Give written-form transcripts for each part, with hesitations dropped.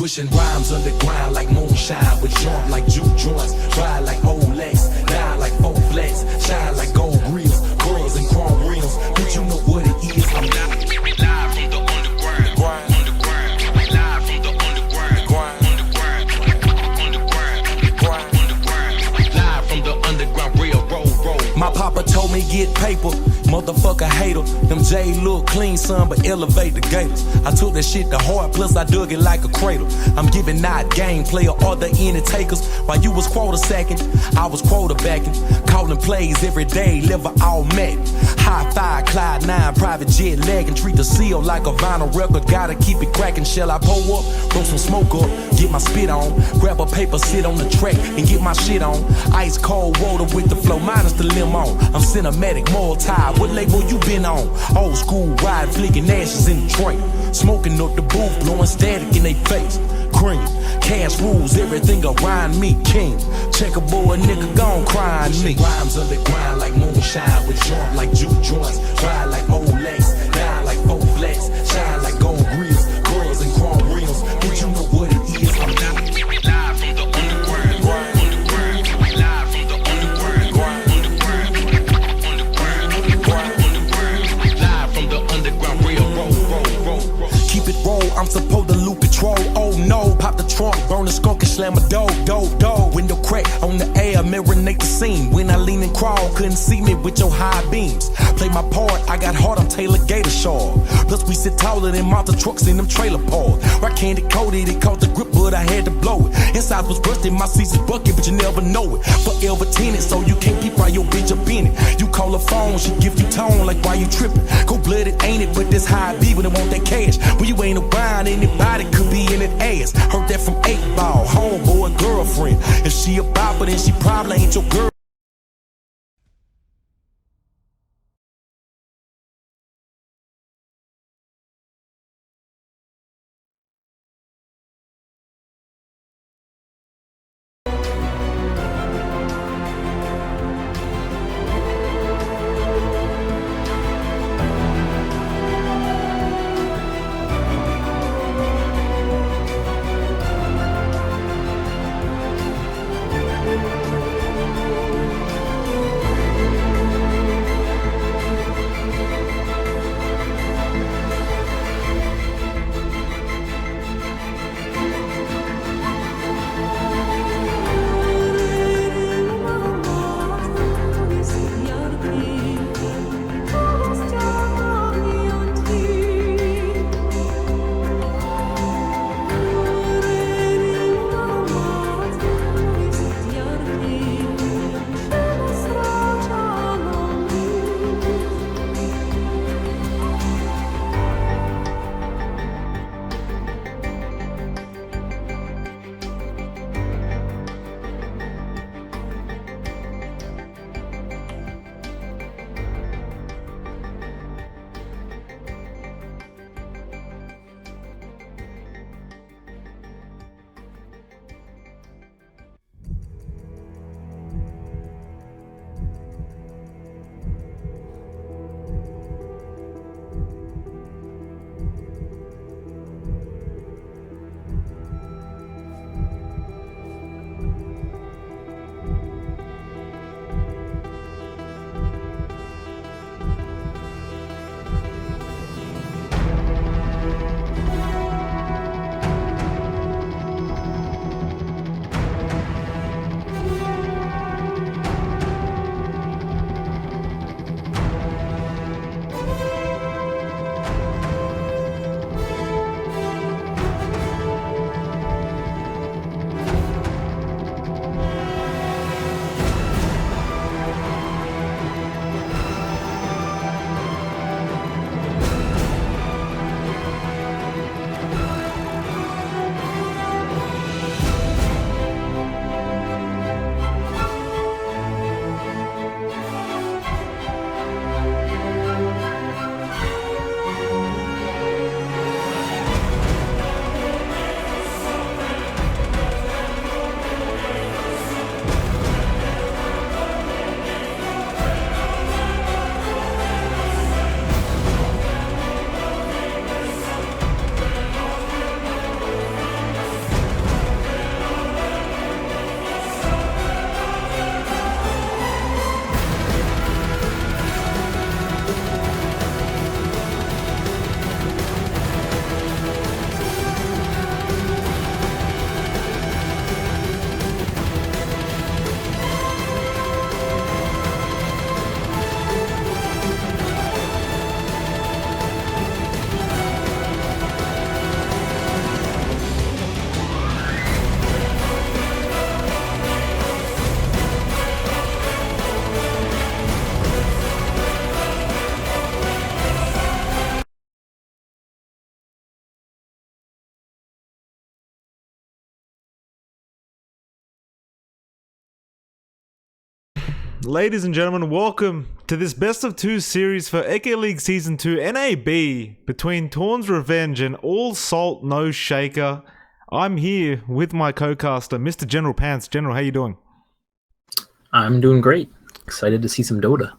Pushing rhymes underground like moonshine. With jump like juke joints. Ride like old legs. Die like old flex. Shine like gold grills. Girls and chrome rims. But you know what it is. I'm live from the underground. Underground. Live from the underground. Underground. Live from the underground railroad. My papa told me get paper. Motherfucker hater. Them J look clean, son, but elevate the gators. I took that shit to heart, plus I dug it like a cradle. I'm giving out game, player or the any takers. While you was quarter sacking, I was quarterbacking. Calling plays every day, liver all Mac. High five, Clyde 9, private jet lagging. Treat the seal like a vinyl record, gotta keep it cracking. Shall I pull up, roll some smoke up, get my spit on. Grab a paper, sit on the track, and get my shit on. Ice cold water with the flow, minus the lemon. I'm cinematic, multi. What label you been on? Old school ride, flicking ashes in the tray. Smoking up the booth, blowing static in they face. Cream, cash rules, everything around me. King, checkerboard nigga gon' cry on me. Rhymes underground like moonshine. With jump like juke joints. Ride like old legs. Die like old flex. Shine like gold grills. Girls and chrome rims. But you know what it is. I'm live from the underground. Underground. Live from the underground. Keep it roll, I'm supposed to loop control. Oh no, pop the trunk, burn the skunk and slam a dough. Window crack on the air, marinate the scene. When I lean and crawl, couldn't see me with your high beams. Play my part, I got heart, I'm Taylor Gator Shaw. Plus we sit taller than monster trucks in them trailer parks. Rock candy coated, it caught the grip, but I had to blow it. Inside was rusted, my seats is bucket, but you never know it. Forever tenant, so you can't keep right your bitch up in it. You call her phone, she give you tone, like why you tripping? Cold blooded ain't it, but this how I be when I want that cash. When you ain't around, anybody could be in an ass. Heard that from 8 Ball, homeboy, girlfriend. If she a bopper, then she probably ain't your girl. ladies and gentlemen, welcome to this best of two series for Eke League Season 2 NAB between Torn's Revenge and All Salt No Shaker. I'm here with my co-caster, Mr. General Pants. General, how you doing? I'm doing great. Excited to see some Dota.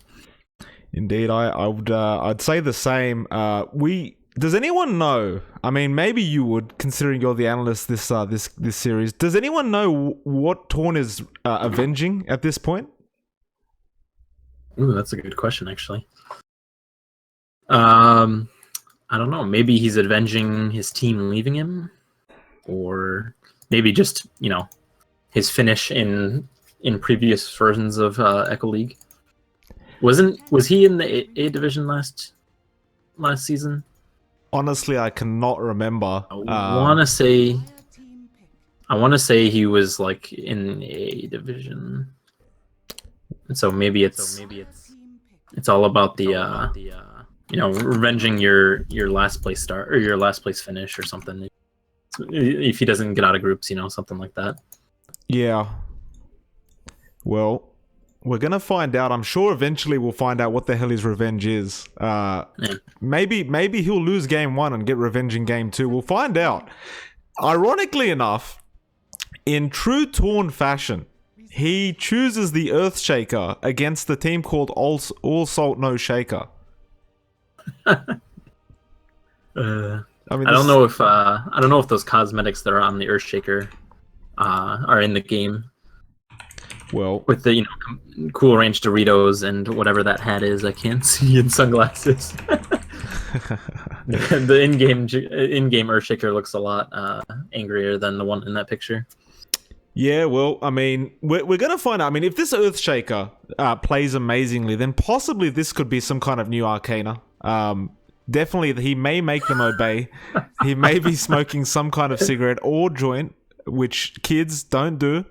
Indeed, I'd say the same. Does anyone know? I mean, maybe you would, considering you're the analyst this series. Does anyone know what Torn is avenging at this point? Ooh, that's a good question, actually. I don't know. Maybe he's avenging his team leaving him, or maybe just his finish in previous versions of Echo League. Was he in the A division last season? Honestly, I cannot remember. I want to say he was like in A division. And so maybe it's all about the revenging your last place start or your last place finish or something. If he doesn't get out of groups, something like that. Yeah. Well, we're gonna find out. I'm sure eventually we'll find out what the hell his revenge is. Maybe he'll lose game 1 and get revenge in game 2. We'll find out. Ironically enough, in true Torn fashion, he chooses the Earthshaker against the team called All Salt No Shaker. I don't know if those cosmetics that are on the Earthshaker are in the game. Well, with the Cool Range Doritos and whatever that hat is, I can't see in sunglasses. The in-game Earthshaker looks a lot angrier than the one in that picture. Yeah, well, I mean, we're going to find out. I mean, if this Earthshaker plays amazingly, then possibly this could be some kind of new Arcana. Definitely, he may make them obey. He may be smoking some kind of cigarette or joint, which kids don't do.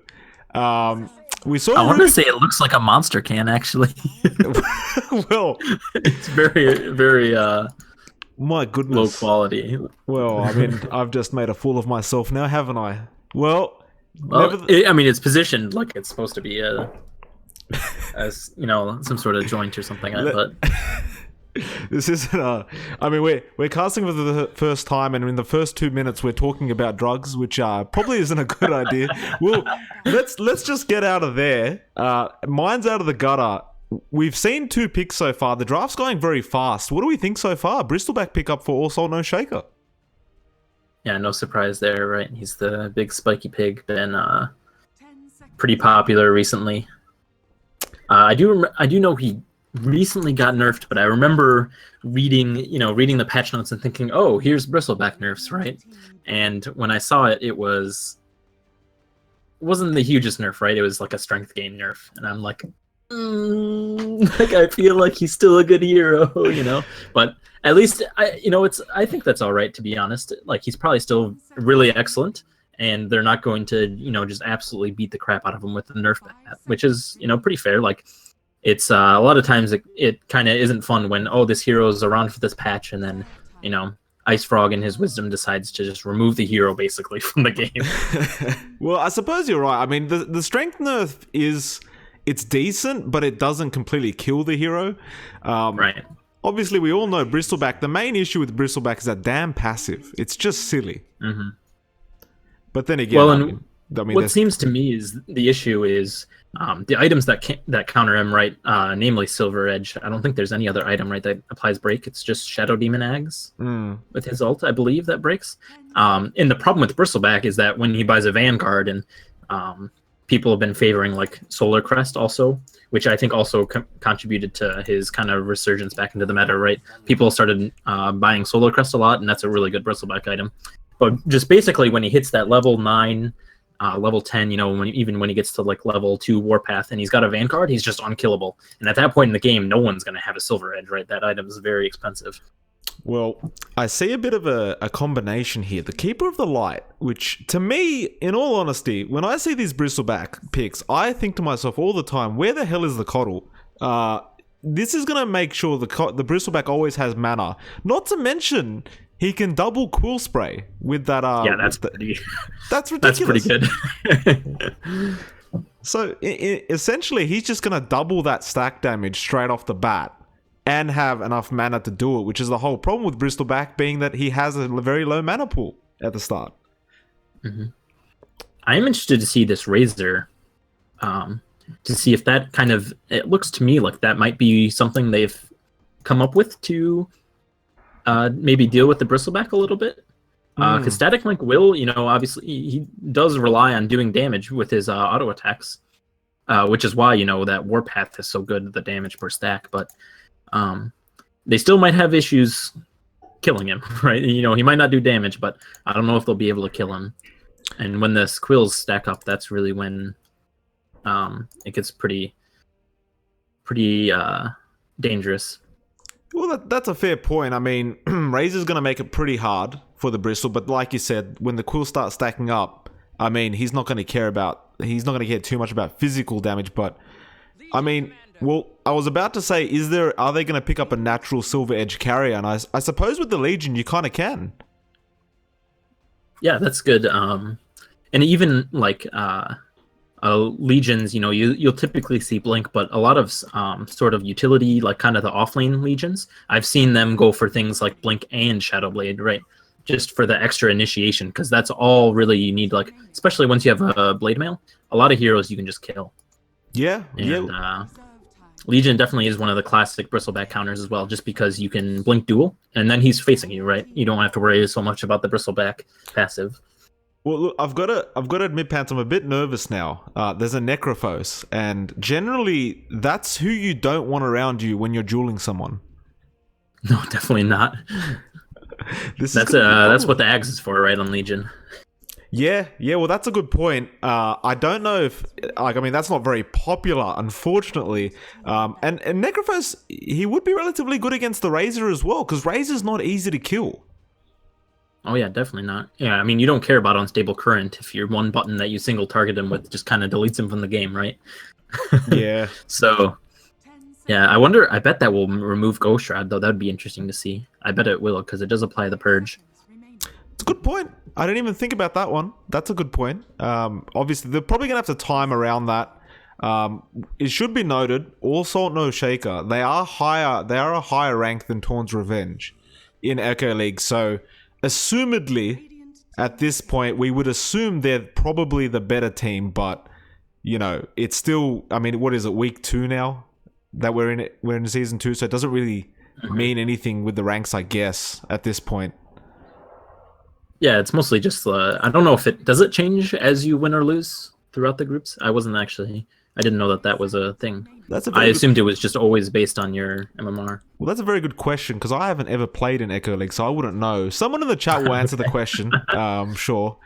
I want to say it looks like a Monster can, actually. Well, it's very, very my goodness, low quality. Well, I mean, I've just made a fool of myself now, haven't I? Well, it's positioned like it's supposed to be as some sort of joint or something. But this isn't. I mean, we're casting for the first time, and in the first 2 minutes, we're talking about drugs, which probably isn't a good idea. Well, let's just get out of there. Mine's out of the gutter. We've seen 2 picks so far. The draft's going very fast. What do we think so far? Bristleback pickup for All Salt No Shaker. Yeah, no surprise there, right? He's the big spiky pig, been pretty popular recently. I do know he recently got nerfed, but I remember reading the patch notes and thinking, oh, here's Bristleback nerfs, right? And when I saw it, it wasn't the hugest nerf, right? It was like a strength gain nerf, and I'm like, I feel like he's still a good hero, But at least I think that's all right, to be honest. Like, he's probably still really excellent, and they're not going to just absolutely beat the crap out of him with the nerf, which is pretty fair. Like, it's a lot of times it kind of isn't fun when this hero is around for this patch, and then Ice Frog and his wisdom decides to just remove the hero basically from the game. Well, I suppose you're right. I mean, the strength nerf it's decent, but it doesn't completely kill the hero. Right. Obviously, we all know Bristleback. The main issue with Bristleback is that damn passive. It's just silly. Mm-hmm. But then again, what seems to me is the issue is the items that counter him, right? Namely Silver Edge. I don't think there's any other item, right, that applies break. It's just Shadow Demon Ags with his ult, I believe, that breaks. And the problem with Bristleback is that when he buys a Vanguard, and people have been favoring like Solar Crest also, which I think also contributed to his kind of resurgence back into the meta, right? People started buying Solar Crest a lot, and that's a really good Bristleback item. But just basically when he hits that level 9, level 10, even when he gets to like level 2 Warpath and he's got a Vanguard, he's just unkillable. And at that point in the game, no one's going to have a Silver Edge, right? That item is very expensive. Well, I see a bit of a combination here. The Keeper of the Light, which to me, in all honesty, when I see these Bristleback picks, I think to myself all the time, where the hell is the Coddle? This is going to make sure the Bristleback always has mana. Not to mention, he can double Quill Spray with that. Yeah, that's ridiculous. That's pretty good. So essentially, he's just going to double that stack damage straight off the bat and have enough mana to do it, which is the whole problem with Bristleback, being that he has a very low mana pool at the start. Mm-hmm. I am interested to see this Razor, to see if that kind of... It looks to me like that might be something they've come up with to maybe deal with the Bristleback a little bit. Because Static Link will, obviously he does rely on doing damage with his auto attacks, which is why, that Warpath is so good, the damage per stack. But they still might have issues killing him, right? He might not do damage, but I don't know if they'll be able to kill him. And when the Squills stack up, that's really when it gets pretty dangerous. Well, that's a fair point. I mean, Razor's going to make it pretty hard for the Bristle, but like you said, when the Quills start stacking up, I mean, he's not going to care too much about physical damage, but I mean, well, I was about to say, are they going to pick up a natural Silver Edge carrier? And I suppose with the Legion, you kind of can. Yeah, that's good. And even like legions, you'll typically see blink, but a lot of sort of utility, like kind of the offlane legions, I've seen them go for things like blink and Shadowblade, right? Just for the extra initiation, because that's all really you need. Like, especially once you have a blade mail, a lot of heroes you can just kill. Yeah, and, Legion definitely is one of the classic Bristleback counters as well, just because you can blink duel, and then he's facing you, right? You don't have to worry so much about the Bristleback passive. Well, look, I've got to admit, Pants, I'm a bit nervous now. There's a Necrophos, and generally, that's who you don't want around you when you're dueling someone. No, definitely not. That's what the Axe is for, right, on Legion. Yeah, well, that's a good point. I don't know if, that's not very popular, unfortunately. And Necrophos, he would be relatively good against the Razor as well, because Razor's not easy to kill. Oh yeah, definitely not. Yeah, I mean, you don't care about Unstable Current if your one button that you single target him with just kind of deletes him from the game, right? Yeah. So, yeah, I bet that will remove Ghost Shroud, though. That'd be interesting to see. I bet it will, because it does apply the Purge. It's a good point. I didn't even think about that one. That's a good point. Obviously, they're probably going to have to time around that. It should be noted, all Salt No Shaker, they are a higher rank than Taunt's Revenge in Echo League, so assumedly, at this point, we would assume they're probably the better team, but, it's still, I mean, what is it, week 2 now? That we're in season 2, so it doesn't really mean anything with the ranks, I guess, at this point. Yeah, it's mostly just, I don't know if does it change as you win or lose throughout the groups? I didn't know that was a thing. I assumed it was just always based on your MMR. Well, that's a very good question, because I haven't ever played in Echo League, so I wouldn't know. Someone in the chat will answer the question, I'm sure.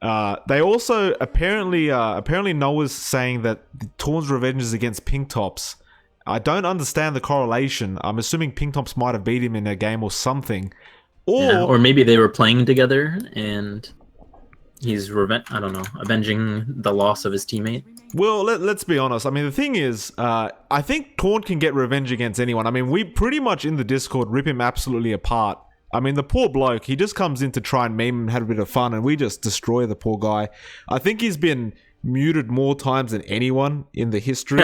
They also, apparently Noah's saying that Taunt's Revenge is against Pink Tops. I don't understand the correlation. I'm assuming Pink Tops might have beat him in a game or something. Or maybe they were playing together and he's avenging the loss of his teammate. Well, let's be honest. I mean, the thing is, I think Taunt can get revenge against anyone. I mean, we pretty much in the Discord rip him absolutely apart. I mean, the poor bloke, he just comes in to try and meme and have a bit of fun, and we just destroy the poor guy. I think he's been muted more times than anyone in the history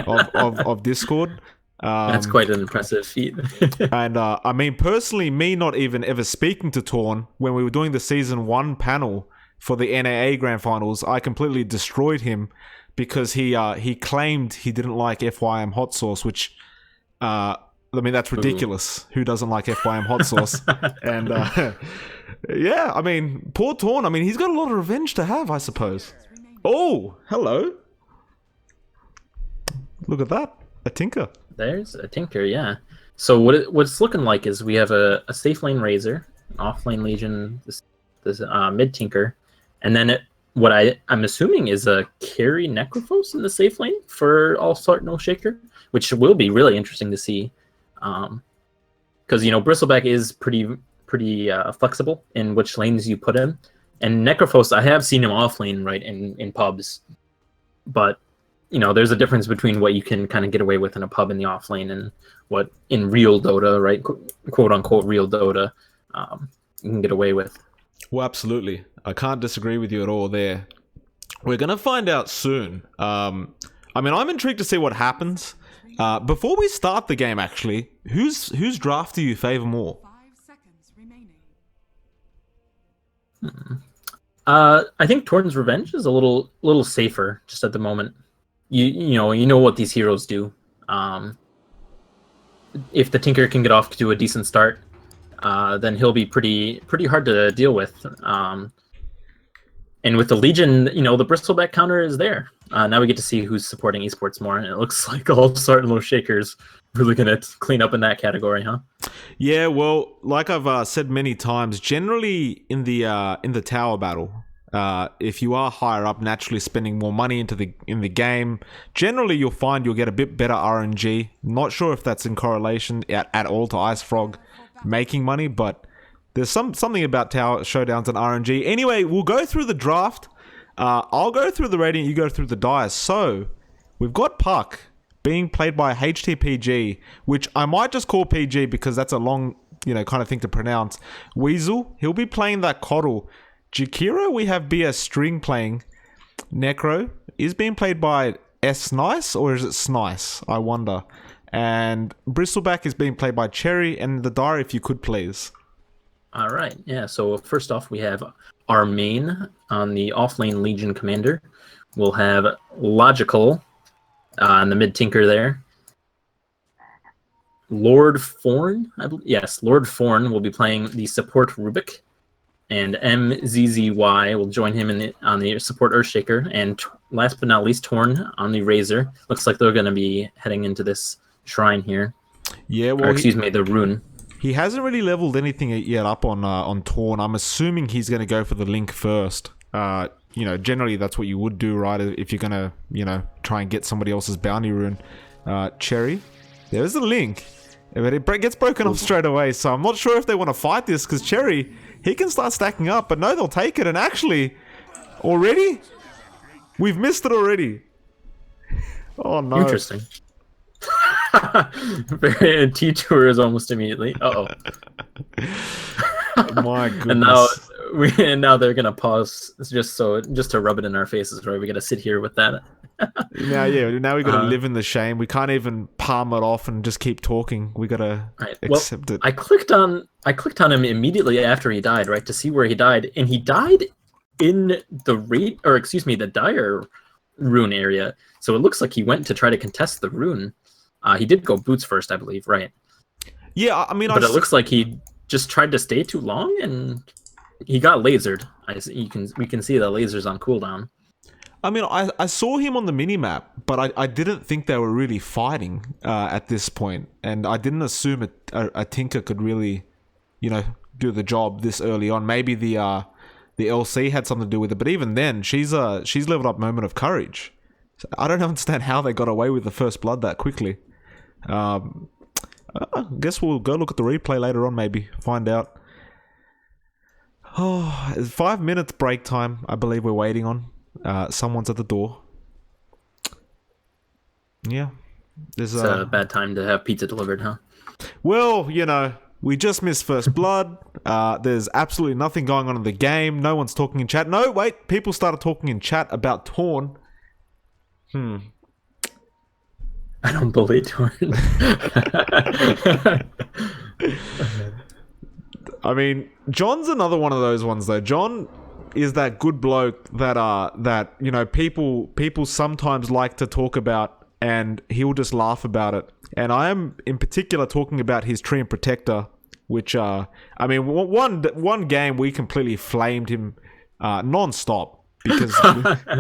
of Discord. That's quite an impressive feat. And I mean, personally, me not even ever speaking to Torn when we were doing the season 1 panel for the NAA Grand Finals, I completely destroyed him because he claimed he didn't like FYM hot sauce, which I mean, that's ridiculous. Who doesn't like FYM hot sauce? And yeah, I mean, poor Torn. I mean, he's got a lot of revenge to have, I suppose. Oh, hello. Look at that. A Tinker. There's a Tinker, yeah. So what it's looking like is we have a safe lane Razor, an off lane Legion, this mid Tinker, and then I'm assuming is a carry Necrophos in the safe lane for All Salt No Shaker, which will be really interesting to see, because Bristleback is pretty flexible in which lanes you put him, and Necrophos, I have seen him off lane, right, in pubs, but there's a difference between what you can kind of get away with in a pub in the off lane and what in real Dota, right, quote unquote real Dota, you can get away with. Well, absolutely. I can't disagree with you at all there. We're gonna find out soon. I'm intrigued to see what happens. Before we start the game, actually, whose draft do you favor more? 5 seconds remaining. I think Torn's Revenge is a little safer just at the moment. You know what these heroes do. If the Tinker can get off to a decent start, then he'll be pretty hard to deal with. And with the Legion, the Bristleback counter is there. Now we get to see who's supporting esports more, and it looks like all Start and Low Shakers really gonna clean up in that category, huh? Yeah, well, like I've said many times, generally in the tower battle, if you are higher up, naturally spending more money in the game, generally you'll find you'll get a bit better RNG. Not sure if that's in correlation at all to IceFrog making money, but there's something about tower showdowns and RNG. Anyway, we'll go through the draft. I'll go through the rating, you go through the dice. So, we've got Puck being played by HTPG, which I might just call PG because that's a long, kind of thing to pronounce. Weasel, he'll be playing that Coddle. Jakiro, we have BS String playing. Necro is being played by S Nice, or is it Snice? I wonder. And Bristleback is being played by Cherry, and the Diary, if you could please. All right, yeah. So first off, we have our main on the offlane Legion Commander. We'll have Logical on the mid Tinker there. Lord Forn, yes, Lord Forn will be playing the support Rubik, and MZZY will join him on the support Earthshaker. And last but not least, Torn on the Razor. Looks like they're going to be heading into this shrine here. Yeah, well, the rune. He hasn't really leveled anything yet up on Torn. I'm assuming he's going to go for the Link first. Generally that's what you would do, right? If you're going to, try and get somebody else's bounty rune. Cherry, there's the Link. But it gets broken off straight away, so I'm not sure if they want to fight this, because Cherry, he can start stacking up, but no, they'll take it. And actually, already? We've missed it already. Oh, no. Interesting. T-Tour is almost immediately. Uh-oh. My goodness. And now they're gonna pause just to rub it in our faces, right? We gotta sit here with that. Now we gotta live in the shame. We can't even palm it off and just keep talking. We gotta accept it. I clicked on him immediately after he died, right, to see where he died, and he died in the Dire rune area. So it looks like he went to try to contest the rune. He did go boots first, I believe, right? Yeah, but it looks like he just tried to stay too long, and he got lasered. We can see the lasers on cooldown. I mean, I saw him on the minimap, but I didn't think they were really fighting at this point, and I didn't assume a Tinker could really, do the job this early on. Maybe the LC had something to do with it, but even then, she's leveled up Moment of Courage. So I don't understand how they got away with the first blood that quickly. I guess we'll go look at the replay later on, maybe find out. Oh, 5 minutes break time, I believe we're waiting on. Someone's at the door. Yeah. It's a bad time to have pizza delivered, huh? Well, we just missed first blood. There's absolutely nothing going on in the game. No one's talking in chat. No, wait. People started talking in chat about Torn. I don't believe Torn. I mean, John's another one of those ones, though. John is that good bloke that people sometimes like to talk about, and he'll just laugh about it. And I am in particular talking about his Treant Protector, which one game we completely flamed him non-stop because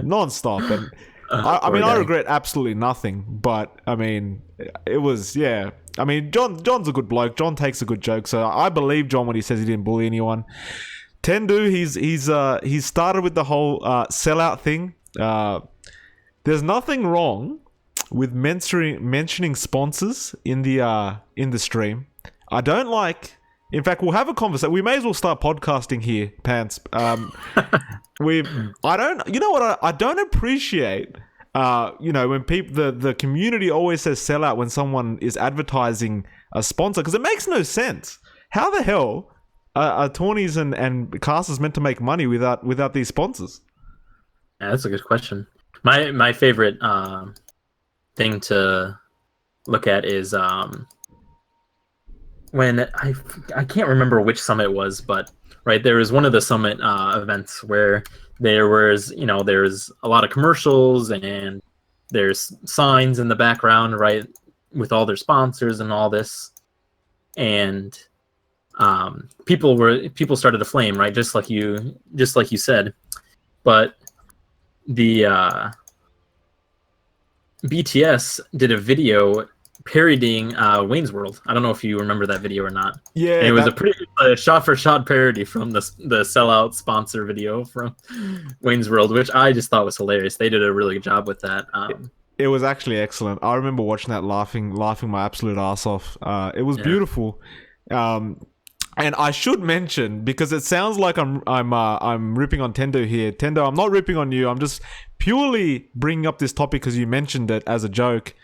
non-stop, and I regret absolutely nothing. But I mean, it was I mean, John's a good bloke. John takes a good joke, so I believe John when he says he didn't bully anyone. Tendu, he's started with the whole sellout thing. There's nothing wrong with mentioning sponsors in the stream. I don't like. In fact, we'll have a conversation. We may as well start podcasting here, Pants. I don't appreciate. When people, the community always says sellout when someone is advertising a sponsor, because it makes no sense. How the hell are tourneys and casters meant to make money without these sponsors? Yeah, that's a good question. My favorite thing to look at is when I can't remember which summit it was, but right there was one of the summit events where there's a lot of commercials and there's signs in the background, right, with all their sponsors and all this, and people started to flame, right, just like you said, but the BTS did a video parodying Wayne's World. I don't know if you remember that video or not. Yeah, and it was a pretty shot-for-shot parody from the sellout sponsor video from Wayne's World, which I just thought was hilarious. They did a really good job with that. It was actually excellent. I remember watching that, laughing my absolute ass off. It was beautiful. And I should mention, because it sounds like I'm ripping on Tendo here. Tendo, I'm not ripping on you. I'm just purely bringing up this topic because you mentioned it as a joke.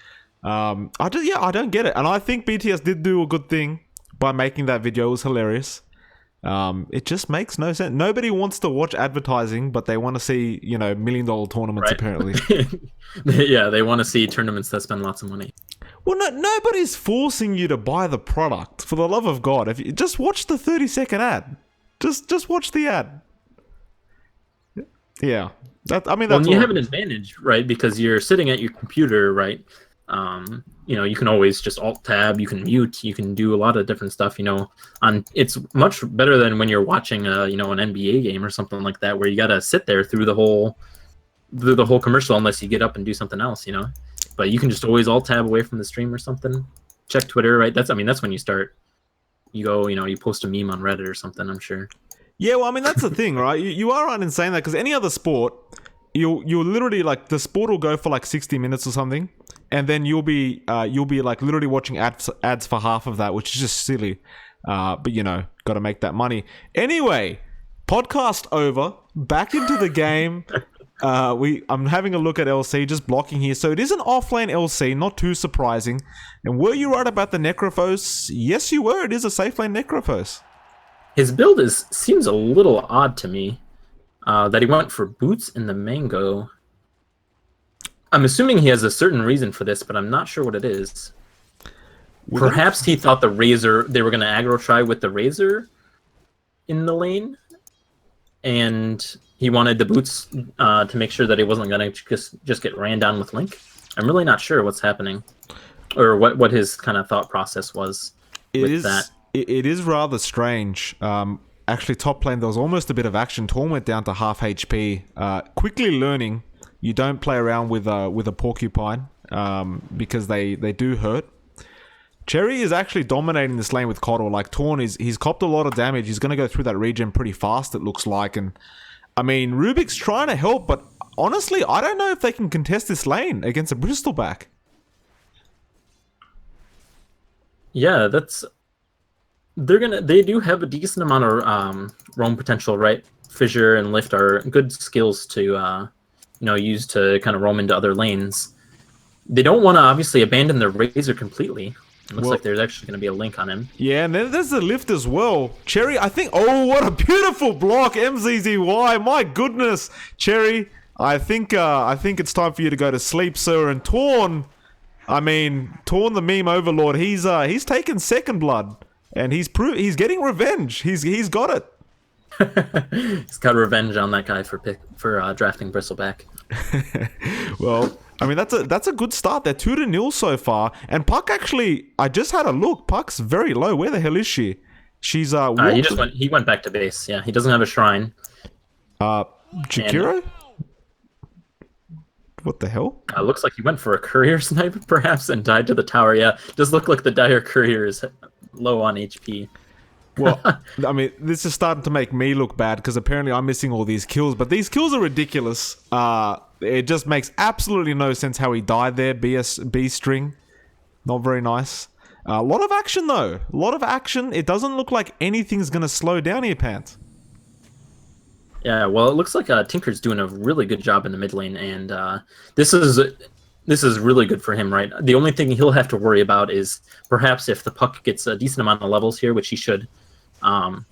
I don't get it, and I think BTS did do a good thing by making that video. It was hilarious. It just makes no sense. Nobody wants to watch advertising, but they want to see, $1 million tournaments, right? Apparently. Yeah, they want to see tournaments that spend lots of money. Well, nobody's forcing you to buy the product. For the love of God, if you just watch the 30-second ad, just watch the ad. Yeah, that's you have an advantage, right? Because you're sitting at your computer, right? You can always just alt tab, you can mute, you can do a lot of different stuff, it's much better than when you're watching an NBA game or something like that, where you got to sit there through the whole commercial unless you get up and do something else, but you can just always alt tab away from the stream or something, check Twitter, right? That's when you start, you go, you post a meme on Reddit or something, I'm sure. Yeah, well, that's the thing, right? You are right in saying that, because any other sport, you'll literally, like, the sport will go for like 60 minutes or something, and then you'll be like literally watching ads for half of that, which is just silly. But got to make that money. Anyway, podcast over. Back into the game. I'm having a look at LC, just blocking here. So it is an offlane LC, not too surprising. And were you right about the Necrophos? Yes, you were. It is a safe lane Necrophos. His build seems a little odd to me. That he went for boots in the mango. I'm assuming he has a certain reason for this, but I'm not sure what it is. Perhaps he thought they were going to aggro try with the Razor in the lane, and he wanted the boots to make sure that he wasn't going to just get ran down with Link. I'm really not sure what's happening, or what his kind of thought process was with that. It is rather strange. Actually, top lane, there was almost a bit of action. Torn went down to half HP. Quickly learning, you don't play around with a Porcupine because they do hurt. Cherry is actually dominating this lane with Coddle. Like, Torn, he's copped a lot of damage. He's going to go through that regen pretty fast, it looks like. And, Rubik's trying to help, but honestly, I don't know if they can contest this lane against a Bristleback. Yeah, they do have a decent amount of roam potential, right? Fissure and Lift are good skills to use to kind of roam into other lanes. They don't want to obviously abandon their Razor completely. It looks like there's actually going to be a Link on him. Yeah, and then there's the Lift as well. Cherry, I think... Oh, what a beautiful block! MZZY, my goodness! Cherry, I think it's time for you to go to sleep, sir. And Torn, Torn the meme overlord, he's taken second blood. And he's getting revenge. He's got it. He's got revenge on that guy for drafting Bristleback. Well, that's a good start. They're 2-0 so far. And Puck actually, I just had a look. Puck's very low. Where the hell is she? She's he went back to base. Yeah, he doesn't have a shrine. Jakiro? What the hell? Looks like he went for a courier snipe, perhaps, and died to the tower. Yeah, does look like the Dire courier is low on HP. Well, this is starting to make me look bad because apparently I'm missing all these kills, but these kills are ridiculous. It just makes absolutely no sense how he died there. B string, not very nice. A lot of action though. A lot of action. It doesn't look like anything's gonna slow down here, Pants. Yeah, well, it looks like Tinker's doing a really good job in the mid lane, and this is really good for him, right? The only thing he'll have to worry about is perhaps if the Puck gets a decent amount of levels here, which he should, and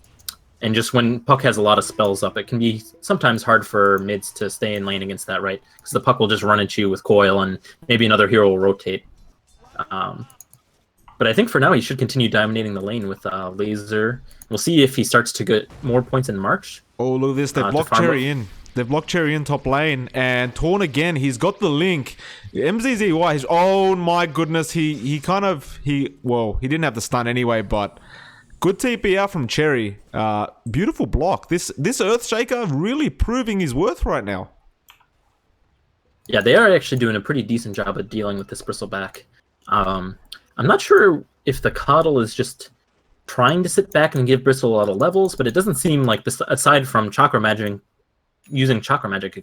And just when Puck has a lot of spells up, it can be sometimes hard for mids to stay in lane against that, right? Because the Puck will just run at you with Coil, and maybe another hero will rotate. But I think for now he should continue dominating the lane with Laser. We'll see if he starts to get more points in March. Oh, look at this. They've blocked Cherry in. They've blocked Cherry in top lane. And Torn again. He's got the link. MZZY. Oh my goodness. He didn't have the stun anyway, but good TP out from Cherry. Beautiful block. This Earthshaker really proving his worth right now. Yeah, they are actually doing a pretty decent job of dealing with this Bristleback. I'm not sure if the Coddle is just trying to sit back and give Bristle a lot of levels, but it doesn't seem like this, aside from using Chakra Magic,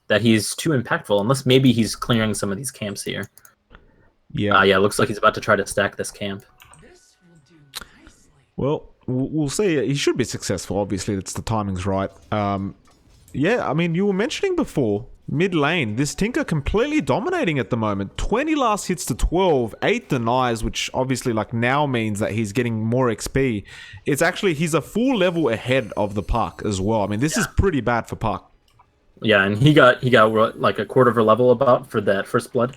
that he's too impactful, unless maybe he's clearing some of these camps here. Yeah. Yeah, it looks like he's about to try to stack this camp. Well, we'll see. He should be successful, obviously. That's the timing's right. Yeah, I mean, you were mentioning before, mid lane, this Tinker completely dominating at the moment. 20 last hits to 12, 8 denies, which obviously like now means that he's getting more XP. It's actually, he's a full level ahead of the Puck as well. I mean, this is pretty bad for Puck. Yeah, and he got like a quarter of a level about for that first blood.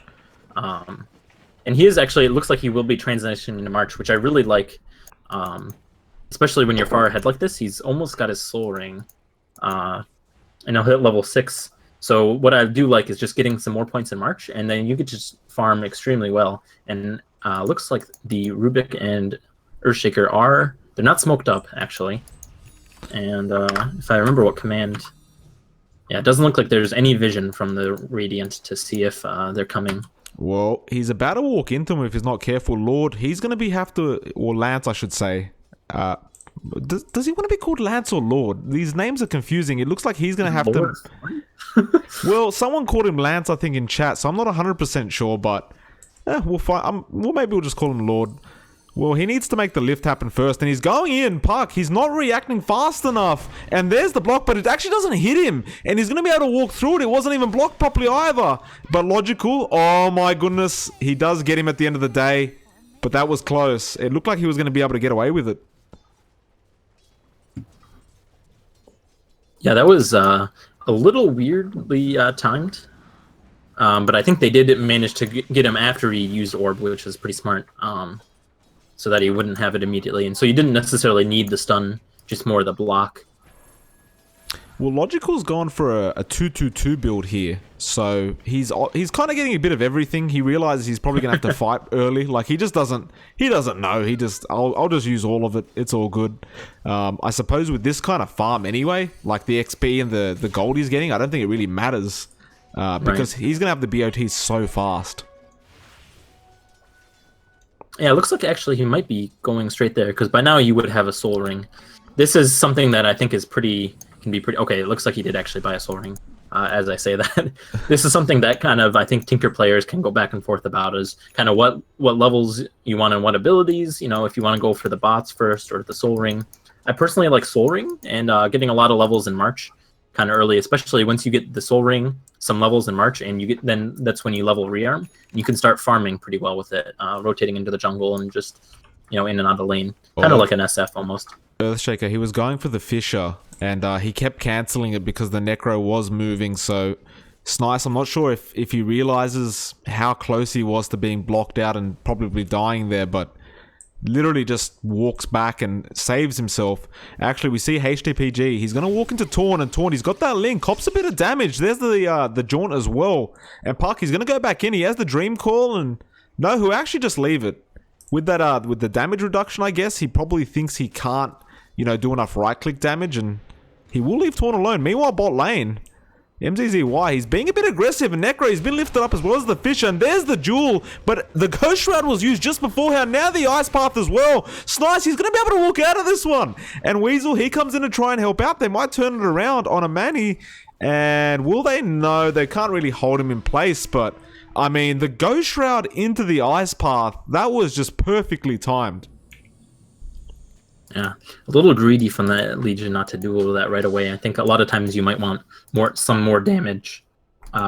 And he is actually, it looks like he will be transitioning into March, which I really like. Especially when you're far ahead like this. He's almost got his Soul Ring. And he'll hit level 6. So what I do like is just getting some more points in March, and then you could just farm extremely well. And looks like the Rubik and Earthshaker they're not smoked up, actually. And if I remember what command... Yeah, it doesn't look like there's any vision from the Radiant to see if they're coming. Well, he's about to walk into him if he's not careful. Lord, he's going to or Lance, I should say. Does he want to be called Lance or Lord? These names are confusing. It looks like he's going to have Lord. Well, someone called him Lance, I think, in chat, so I'm not 100% sure, but we'll find. Maybe we'll just call him Lord. Well, he needs to make the lift happen first, and he's going in, Puck. He's not reacting fast enough, and there's the block, but it actually doesn't hit him, and he's going to be able to walk through it. It wasn't even blocked properly either. But Logical, oh my goodness, he does get him at the end of the day, but that was close. It looked like he was going to be able to get away with it. Yeah, that was a little weirdly timed. But I think they did manage to get him after he used Orb, which was pretty smart. So that he wouldn't have it immediately. And so you didn't necessarily need the stun, just more the block. Well, Logical's gone for a 2-2-2 build here. So he's kind of getting a bit of everything. He realizes he's probably going to have to fight early. Like, he doesn't know. I'll just use all of it. It's all good. I suppose with this kind of farm anyway, like the XP and the gold he's getting, I don't think it really matters. Because he's going to have the BOT so fast. Yeah, it looks like actually he might be going straight there, because by now you would have a Soul Ring. This is something that I think can be pretty... Okay, it looks like he did actually buy a Soul Ring, as I say that. This is something that kind of, I think, Tinker players can go back and forth about, is kind of what levels you want and what abilities, you know, if you want to go for the bots first or the Soul Ring. I personally like Soul Ring, and getting a lot of levels in March kind of early, especially once you get the Soul Ring, some levels in March, and then that's when you level Rearm. You can start farming pretty well with it, rotating into the jungle and just, you know, in and out of lane. Kind of like an SF almost. Earthshaker, he was going for the Fissure, and he kept cancelling it because the Necro was moving, so Snice, I'm not sure if he realizes how close he was to being blocked out and probably dying there, but literally just walks back and saves himself. Actually, we see HTPG. He's going to walk into Torn, and Torn, he's got that link. Cops a bit of damage. There's the Jaunt as well. And Puck, he's going to go back in. He has the Dream Call, and no, he'll actually just leave it. With that, with the damage reduction, I guess, he probably thinks he can't, you know, do enough right-click damage, and he will leave Torn alone. Meanwhile, bot lane, MZZY, he's being a bit aggressive, and Necro, he's been lifted up as well as the Fissure, and there's the Jewel, but the Ghost Shroud was used just beforehand, now the Ice Path as well. Snice, he's going to be able to walk out of this one, and Weasel, he comes in to try and help out. They might turn it around on a Manny, and will they? No, they can't really hold him in place, but, I mean, the Ghost Shroud into the Ice Path, that was just perfectly timed. Yeah, a little greedy from the Legion not to do all of that right away. I think a lot of times you might want some more damage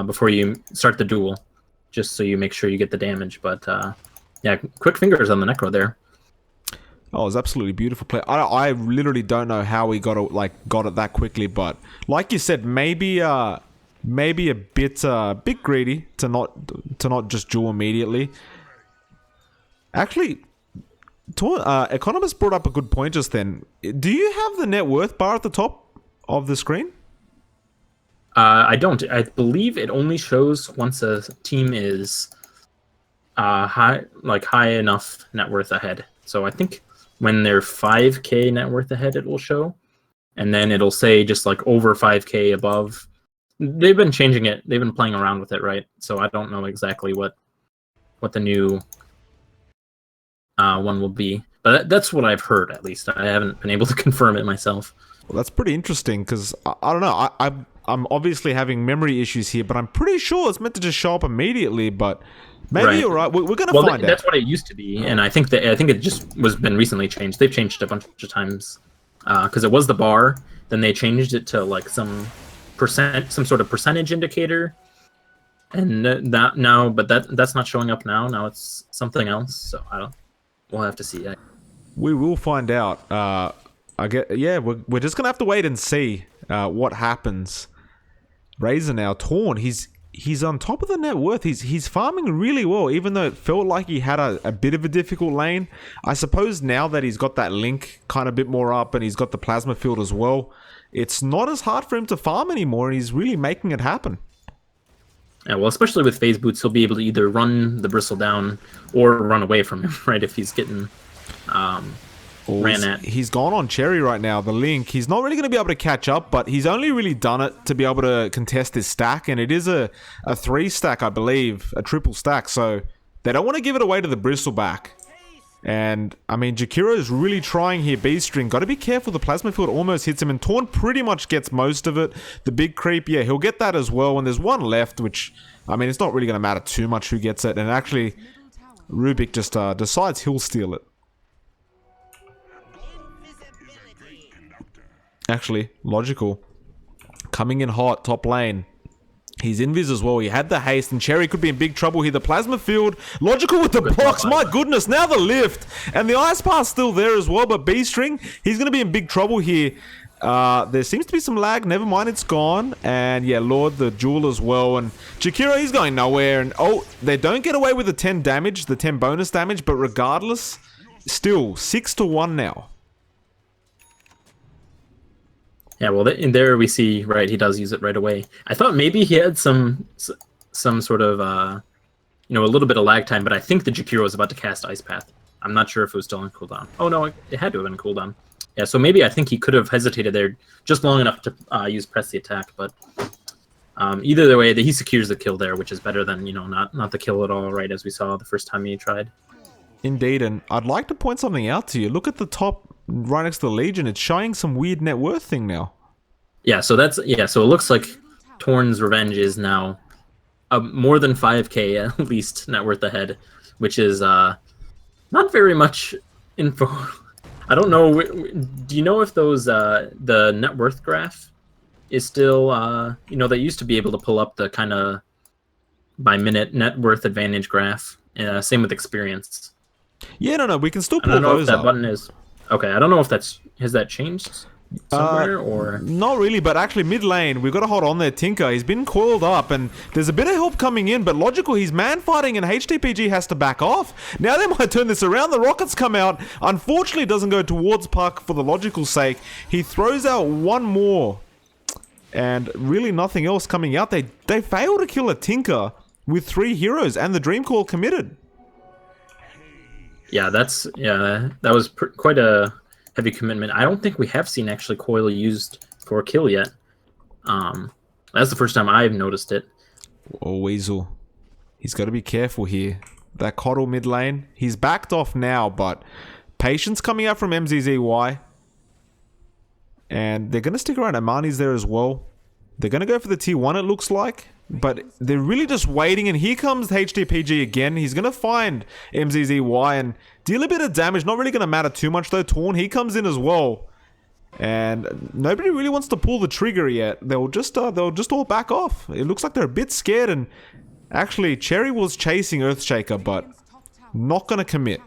before you start the duel, just so you make sure you get the damage. But yeah, quick fingers on the Necro there. Oh, it was absolutely beautiful play. I literally don't know how he got it that quickly, but like you said, maybe a bit greedy to not just duel immediately. Actually, Economist brought up a good point just then. Do you have the net worth bar at the top of the screen? I don't. I believe it only shows once a team is high enough net worth ahead. So I think when they're 5K net worth ahead, it will show, and then it'll say just like over 5K above. They've been changing it. They've been playing around with it, right? So I don't know exactly what the new one will be, but that's what I've heard. At least I haven't been able to confirm it myself. Well, that's pretty interesting because I don't know. I'm obviously having memory issues here, but I'm pretty sure it's meant to just show up immediately. But maybe you're right. We're gonna find out. That's what it used to be, and I think it just been recently changed. They've changed it a bunch of times because it was the bar. Then they changed it to like some sort of percentage indicator, and that's not showing up now. Now it's something else. So we'll have to see. We will find out. We're just gonna have to wait and see what happens. Razor now torn. He's on top of the net worth. He's farming really well, even though it felt like he had a bit of a difficult lane. I suppose now that he's got that link kind of a bit more up and he's got the plasma field as well, it's not as hard for him to farm anymore, and he's really making it happen. Yeah, well, especially with phase boots, he'll be able to either run the bristle down or run away from him, right? If he's getting ran at. He's gone on Cherry right now, the link. He's not really going to be able to catch up, but he's only really done it to be able to contest his stack, and it is a 3 stack, I believe, a triple stack, so they don't want to give it away to the bristleback. And, I mean, Jakiro is really trying here. B-String, got to be careful. The plasma field almost hits him, and Torn pretty much gets most of it. The big creep, yeah, he'll get that as well. And there's one left, which, I mean, it's not really going to matter too much who gets it. And actually, Rubik just decides he'll steal it. Actually, logical. Coming in hot, top lane. He's invis as well. He had the haste, and Cherry could be in big trouble here. The plasma field, logical with the box. My goodness, now the lift. And the ice pass still there as well, but B-String, he's going to be in big trouble here. There seems to be some lag. Never mind, it's gone. And yeah, Lord, the jewel as well. And Jakiro, he's going nowhere. And oh, they don't get away with the 10 damage, the 10 bonus damage, but regardless, still 6-1 now. Yeah, well, there we see, right, he does use it right away. I thought maybe he had some sort of, a little bit of lag time, but I think the Jakiro was about to cast Ice Path. I'm not sure if it was still on cooldown. Oh, no, it had to have been cooldown. Yeah, so maybe I think he could have hesitated there just long enough to press the attack, but either way, he secures the kill there, which is better than, not the kill at all, right, as we saw the first time he tried. Indeed, and I'd like to point something out to you. Look at the top right next to the Legion. It's showing some weird net worth thing now. Yeah, so it looks like Torn's Revenge is now more than 5K at least net worth ahead, which is not very much info. I don't know. Do you know if those the net worth graph is still they used to be able to pull up the kind of by minute net worth advantage graph. Same with experience. Yeah, no, we can still pull those up. I don't know if that up. button is okay. I don't know if has that changed somewhere or not really, but actually mid lane we've got to hold on there. Tinker, he's been coiled up and there's a bit of help coming in, but logical, he's man fighting and HTPG has to back off. Now they might turn this around. The rockets come out. Unfortunately, it doesn't go towards Puck for the logical sake. He throws out one more and really nothing else coming out. They fail to kill a Tinker with 3 heroes and the Dream Call committed. Yeah, that was quite a heavy commitment. I don't think we have seen actually Coil used for a kill yet. That's the first time I've noticed it. Oh, Weasel. He's got to be careful here. That Coddle mid lane. He's backed off now, but Patience coming out from MZZY. And they're going to stick around. Amani's there as well. They're going to go for the T1, it looks like. But they're really just waiting, and here comes HTPG again. He's going to find MZZY and deal a bit of damage. Not really going to matter too much, though. Torn, he comes in as well. And nobody really wants to pull the trigger yet. They'll just all back off. It looks like they're a bit scared, and actually, Cherry was chasing Earthshaker, but not going to commit.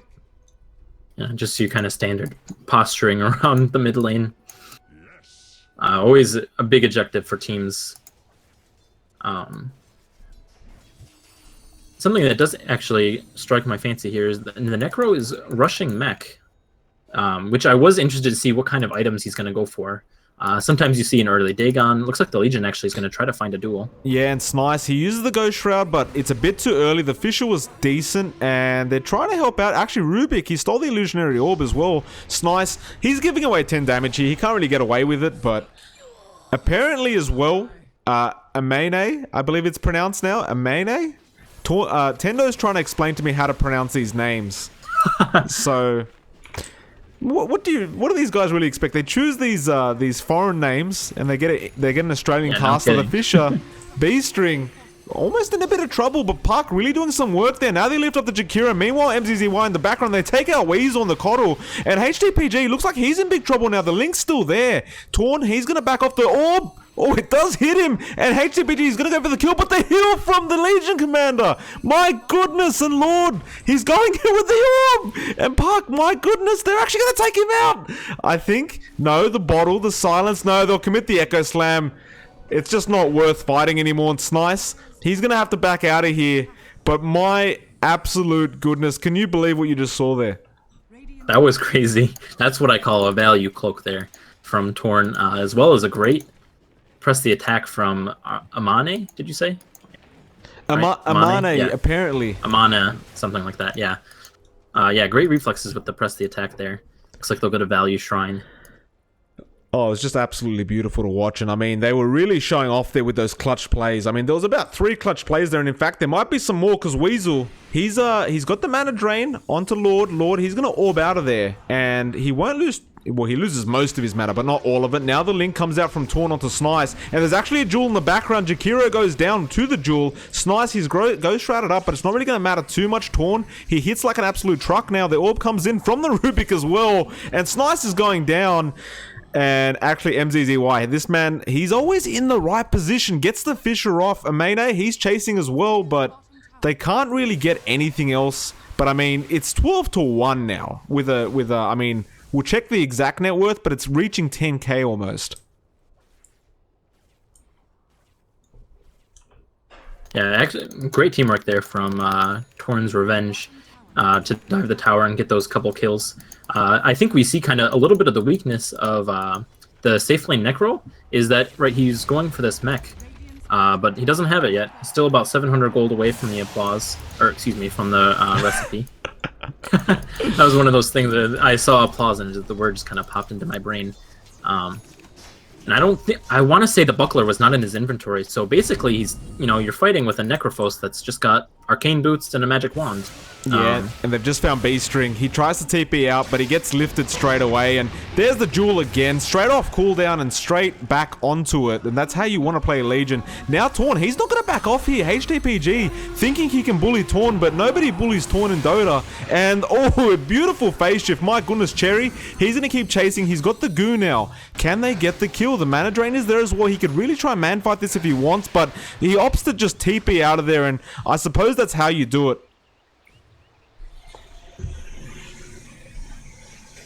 Yeah, just your kind of standard posturing around the mid lane. Always a big objective for teams. Something that does actually strike my fancy here is that the Necro is rushing mech, which I was interested to see what kind of items he's going to go for. Sometimes you see an early Dagon. Looks like the Legion actually is going to try to find a duel. Yeah, and Snice, he uses the Ghost Shroud, but it's a bit too early. The Fissure was decent, and they're trying to help out. Actually, Rubik, he stole the Illusionary Orb as well. Snice, he's giving away 10 damage here. He can't really get away with it, but apparently as well, Amane, I believe it's pronounced now, Amane? Tendo's trying to explain to me how to pronounce these names. So... What do these guys really expect? They choose these foreign names and they get an Australian cast of the Fissure. B-String almost in a bit of trouble, but Puck really doing some work there. Now they lift up the Jakira. Meanwhile, MZZY in the background, they take out Weasel on the Coddle. And HTPG looks like he's in big trouble now. The Link's still there. Torn, he's going to back off the orb. Oh, it does hit him, and HTPG is going to go for the kill, but the heal from the Legion Commander. My goodness and Lord, he's going in with the orb. And Puck, my goodness, they're actually going to take him out. I think, no, the bottle, the silence, no, they'll commit the Echo Slam. It's just not worth fighting anymore. It's nice. He's going to have to back out of here, but my absolute goodness, can you believe what you just saw there? That was crazy. That's what I call a value cloak there from Torn, as well as a great press the attack from Amane, did you say? Right? Amane, yeah. Apparently. Amane, something like that, yeah. Yeah, great reflexes with the press the attack there. Looks like they'll get a value shrine. Oh, it's just absolutely beautiful to watch. And I mean, they were really showing off there with those clutch plays. I mean, there was about 3 clutch plays there. And in fact, there might be some more because Weasel, he's got the mana drain onto Lord. Lord, he's going to orb out of there. And he won't lose... Well, he loses most of his mana, but not all of it. Now the link comes out from Torn onto Snice, and there's actually a jewel in the background. Jakiro goes down to the jewel. Snice, he's Ghost Shrouded up, but it's not really going to matter too much. Torn, he hits like an absolute truck now. The orb comes in from the Rubik as well, and Snice is going down. And actually, MZZY, this man, he's always in the right position, gets the Fissure off. Amane, he's chasing as well, but they can't really get anything else. But I mean, it's 12-1 now with I mean, we'll check the exact net worth, but it's reaching 10k almost. Yeah, actually, great teamwork there from Torn's Revenge to dive the tower and get those couple kills. I think we see kind of a little bit of the weakness of the safe lane Necro is that, right, he's going for this mech, but he doesn't have it yet. He's still about 700 gold away from the applause, or excuse me, from the recipe. That was one of those things that I saw applause and the word just kind of popped into my brain. And I don't think, I want to say the buckler was not in his inventory. So basically he's, you're fighting with a Necrophos that's just got arcane boots and a magic wand. Yeah, and they've just found B-String. He tries to TP out, but he gets lifted straight away. And there's the jewel again, straight off cooldown and straight back onto it. And that's how you want to play Legion. Now Torn, he's not going to back off here. HTPG thinking he can bully Torn, but nobody bullies Torn in Dota. And oh, a beautiful phase shift. My goodness, Cherry, he's going to keep chasing. He's got the goo now. Can they get the kill? The mana drain is there as well. He could really try and man fight this if he wants, but he opts to just TP out of there. And I suppose that's how you do it.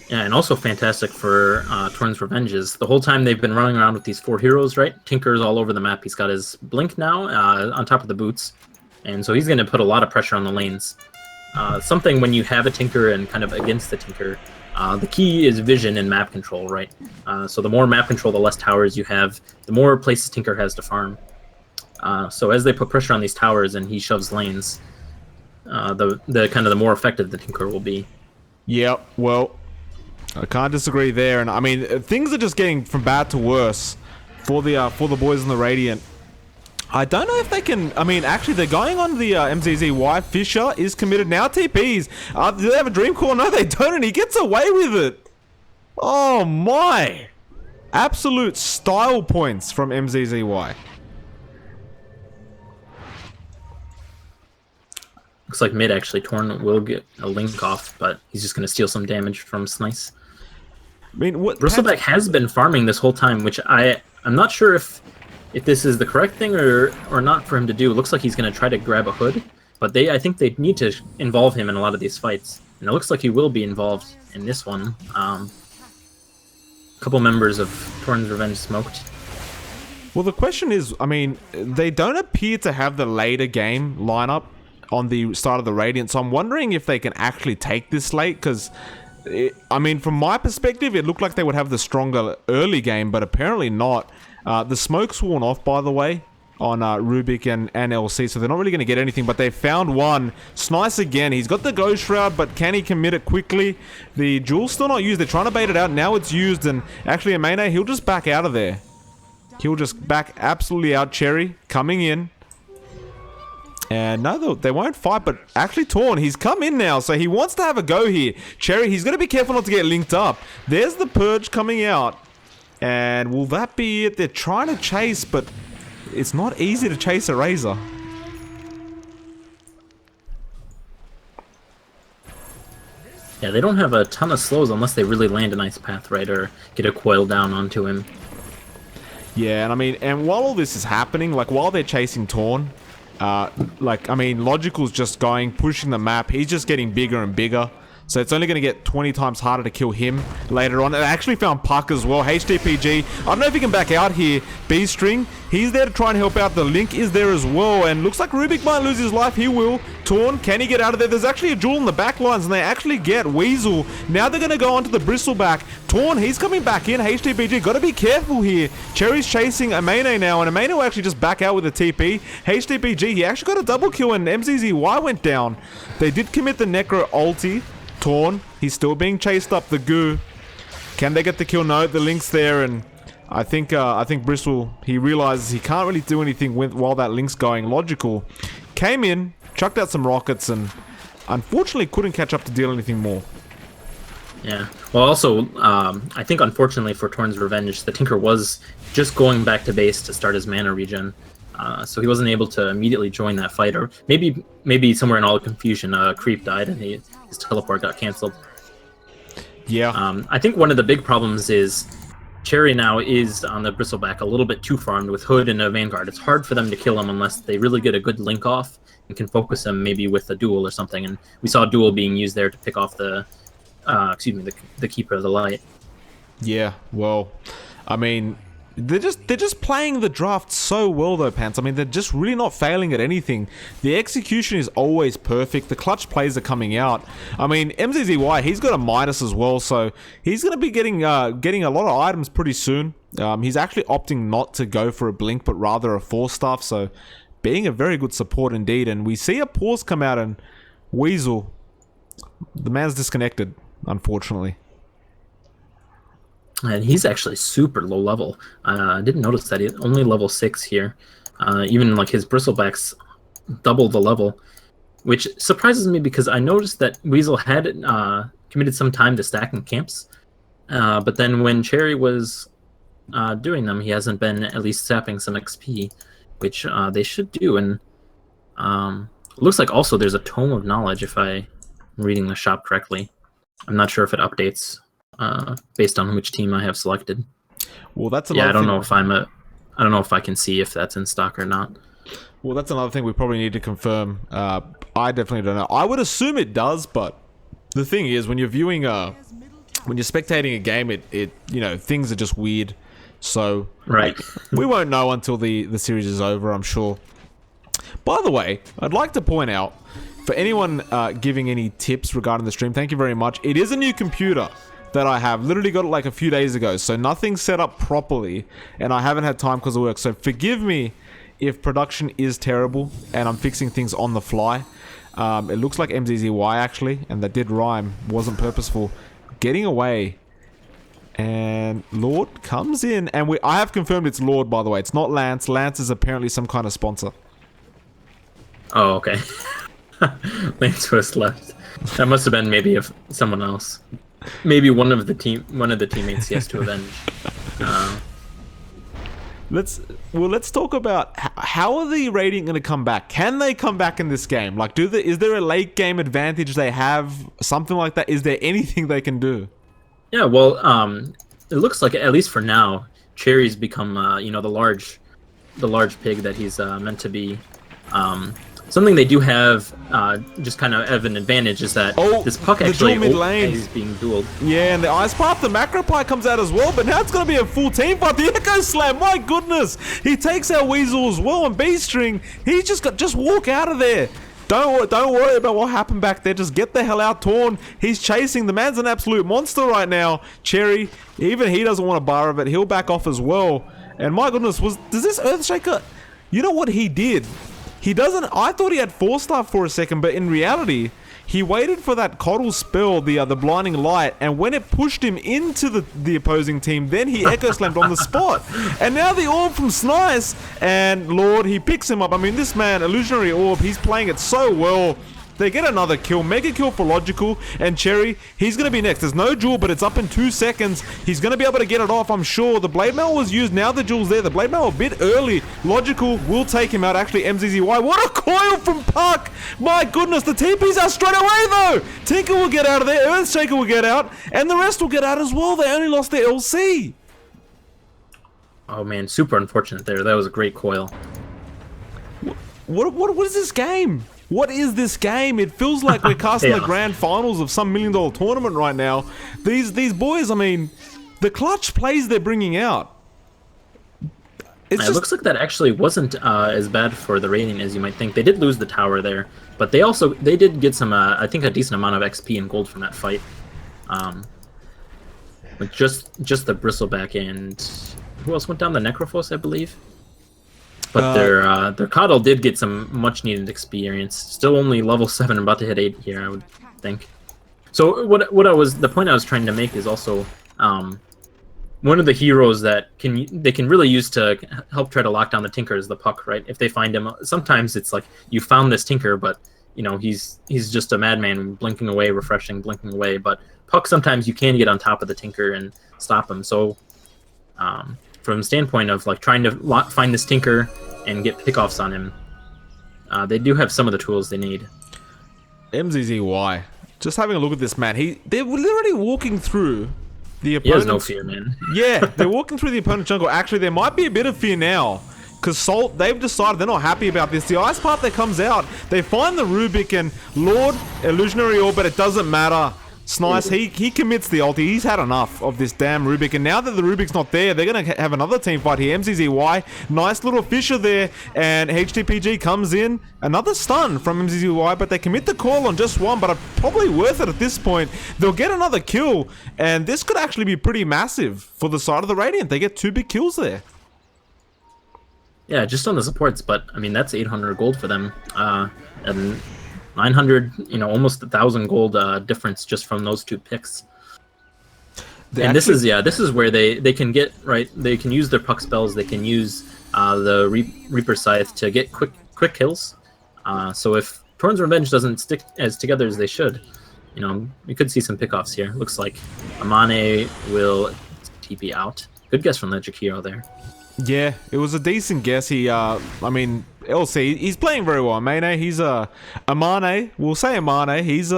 Yeah, and also fantastic for Torn's Revenges. The whole time they've been running around with these 4 heroes, right? Tinker's all over the map. He's got his Blink now on top of the boots. And so he's going to put a lot of pressure on the lanes. Something when you have a Tinker and kind of against the Tinker, the key is vision and map control, right? So the more map control, the less towers you have, the more places Tinker has to farm. So as they put pressure on these towers and he shoves lanes, the more effective the Tinker will be. Yeah, well, I can't disagree there. And I mean, things are just getting from bad to worse for the boys in the Radiant. I don't know if they can. I mean, actually, they're going on the MZZY. Fissure is committed now. TPs. Do they have a Dream Core? No, they don't, and he gets away with it. Oh my! Absolute style points from MZZY. Looks like mid actually. Torn will get a link off, but he's just going to steal some damage from Snice. I mean, Bristleback has been farming this whole time, which I'm not sure if this is the correct thing or not for him to do. It looks like he's going to try to grab a hood, but I think they need to involve him in a lot of these fights. and it looks like he will be involved in this one. A couple members of Torn's Revenge smoked. Well, the question is, I mean, they don't appear to have the later game lineup on the start of the Radiant, so I'm wondering if they can actually take this late, because, I mean, from my perspective, it looked like they would have the stronger early game, but apparently not. The smoke's worn off, by the way, on Rubik and LC, so they're not really going to get anything, but they found one. Snice again. He's got the Ghost Shroud, but can he commit it quickly? The Jewel's still not used. They're trying to bait it out. Now it's used, and actually, Amene, he'll just back out of there. He'll just back absolutely out. Cherry coming in. And no, they won't fight, but actually Torn, he's come in now, so he wants to have a go here. Cherry, he's got to be careful not to get linked up. There's the Purge coming out. And will that be it? They're trying to chase, but it's not easy to chase a Razor. Yeah, they don't have a ton of slows unless they really land a nice path right or get a coil down onto him. Yeah, and I mean, and while all this is happening, like while they're chasing Torn, like, I mean, Logical's just pushing the map. He's just getting bigger and bigger. So it's only going to get 20 times harder to kill him later on. And I actually found Puck as well. HDPG. I don't know if he can back out here. B-String. He's there to try and help out. The Link is there as well. And looks like Rubik might lose his life. He will. Torn. Can he get out of there? There's actually a duel in the back lines. And they actually get Weasel. Now they're going to go onto the Bristleback. Torn. He's coming back in. HDPG. Got to be careful here. Cherry's chasing Amene now. And Amene will actually just back out with a TP. HDPG. He actually got a double kill. And MZZY went down. They did commit the Necro ulti. Torn, he's still being chased up. The goo. Can they get the kill? No, the Link's there, and I think Bristol, he realizes he can't really do anything while that Link's going. Logical came in, chucked out some rockets, and unfortunately couldn't catch up to deal anything more. Yeah. Well, also, I think unfortunately for Torn's Revenge, the Tinker was just going back to base to start his mana regen. So he wasn't able to immediately join that fight, or maybe somewhere in all the confusion, Creep died and his teleport got cancelled. Yeah. I think one of the big problems is Cherry now is on the Bristleback a little bit too farmed with Hood and a Vanguard. It's hard for them to kill him unless they really get a good link off and can focus him maybe with a duel or something. And we saw a duel being used there to pick off the Keeper of the Light. Yeah. Well, I mean, they're just playing the draft so well though, Pants. I mean, they're just really not failing at anything. The execution is always perfect. The clutch plays are coming out. I mean, MZZY, he's got a minus as well, so he's going to be getting a lot of items pretty soon. He's actually opting not to go for a blink, but rather a 4-staff, so being a very good support indeed. And we see a pause come out, and Weasel, the man's disconnected, unfortunately. And he's actually super low level. I didn't notice that. He's only level 6 here. Even like his Bristlebacks double the level, which surprises me because I noticed that Weasel had committed some time to stacking camps. But then when Cherry was doing them, he hasn't been at least sapping some XP, which they should do. And it looks like also there's a Tome of Knowledge, if I'm reading the shop correctly. I'm not sure if it updates based on which team I have selected. Well, that's I don't know if I don't know if I can see if that's in stock or not. Well, that's another thing we probably need to confirm. I definitely don't know. I would assume it does, but the thing is, when you're viewing when you're spectating a game, it you know, things are just weird. So right, we won't know until the series is over, I'm sure. By the way, I'd like to point out, for anyone giving any tips regarding the stream, thank you very much. It is a new computer that I have. Literally got it like a few days ago, so nothing's set up properly, and I haven't had time because of work. So forgive me if production is terrible and I'm fixing things on the fly. It looks like MZZY actually, and that did rhyme, wasn't purposeful. Getting away, and Lord comes in, and I have confirmed it's Lord, by the way. It's not Lance. Lance is apparently some kind of sponsor. Oh, okay. Lance was left. That must have been maybe someone else. Maybe one of the teammates he has to avenge. Let's talk about how are the Radiant going to come back? Can they come back in this game? Like, is there a late game advantage they have? Something like that? Is there anything they can do? Yeah, well, it looks like, at least for now, Cherry's become the large pig that he's meant to be. something they do have just kind of an advantage is that this Puck the actually dual mid lane is being dueled. Yeah, and the Ice Path, the Macro Pie comes out as well, but now it's going to be a full team fight. The Echo Slam, my goodness. He takes out Weasel as well, and B-String, he just walk out of there. Don't worry about what happened back there. Just get the hell out, Torn. He's chasing. The man's an absolute monster right now. Cherry, even he doesn't want a bar of it. He'll back off as well. And my goodness, does this Earthshaker... You know what he did? He doesn't... I thought he had 4-star for a second, but in reality... He waited for that Coddle spell, the Blinding Light, and when it pushed him into the opposing team, then he Echo Slammed on the spot. And now the Orb from Snice, and Lord, he picks him up. I mean, this man, Illusionary Orb, he's playing it so well. They get another kill, mega kill for Logical, and Cherry, he's going to be next. There's no duel, but it's up in 2 seconds. He's going to be able to get it off, I'm sure. The Blade Mail was used, now the duel's there. The Blade Mail a bit early. Logical will take him out, actually, MZZY. What a coil from Puck! My goodness, the TP's out straight away, though! Tinker will get out of there, Earthshaker will get out, and the rest will get out as well. They only lost their LC. Oh man, super unfortunate there. That was a great coil. What is this game? What is this game? It feels like we're casting the grand finals of some $1 million tournament right now. These boys, I mean, the clutch plays they're bringing out. It looks like that actually wasn't as bad for the Radiant as you might think. They did lose the tower there, but they did get some, I think, a decent amount of XP and gold from that fight. With just the Bristleback, and who else went down? The Necrophos, I believe. But their Coddle did get some much needed experience. Still only level 7, about to hit 8 here, I would think. So the point I was trying to make is also one of the heroes that they can really use to help try to lock down the Tinker is the Puck, right? If they find him, sometimes it's like you found this Tinker, but you know he's just a madman blinking away, refreshing, blinking away. But Puck, sometimes you can get on top of the Tinker and stop him. So from the standpoint of like trying to find this Tinker and get pickoffs on him, they do have some of the tools they need. MZZY, just having a look at this man. They're literally walking through the opponent. He has no fear, man. Yeah, they're walking through the opponent's jungle. Actually, there might be a bit of fear now, because Salt, they've decided they're not happy about this. The Ice Path that comes out, they find the Rubik and Lord Illusionary Orb, but it doesn't matter. Snice, he commits the ulti. He's had enough of this damn Rubik, and now that the Rubik's not there, they're going to have another team fight here. MZZY, nice little Fisher there, and HTPG comes in. Another stun from MZZY, but they commit the call on just one, but probably worth it at this point. They'll get another kill, and this could actually be pretty massive for the side of the Radiant. They get 2 big kills there. Yeah, just on the supports, but I mean, that's 800 gold for them. And 900, almost 1,000 gold difference just from those 2 picks. And this is where they can get, right, they can use their Puck spells, they can use the Reaper Scythe to get quick kills. So if Torn's Revenge doesn't stick as together as they should, we could see some pickoffs here. Looks like Amane will TP out. Good guess from the Jakiro there. Yeah, it was a decent guess. He, I mean, LC, he's playing very well. Amane, he's Amane, we'll say Amane, he's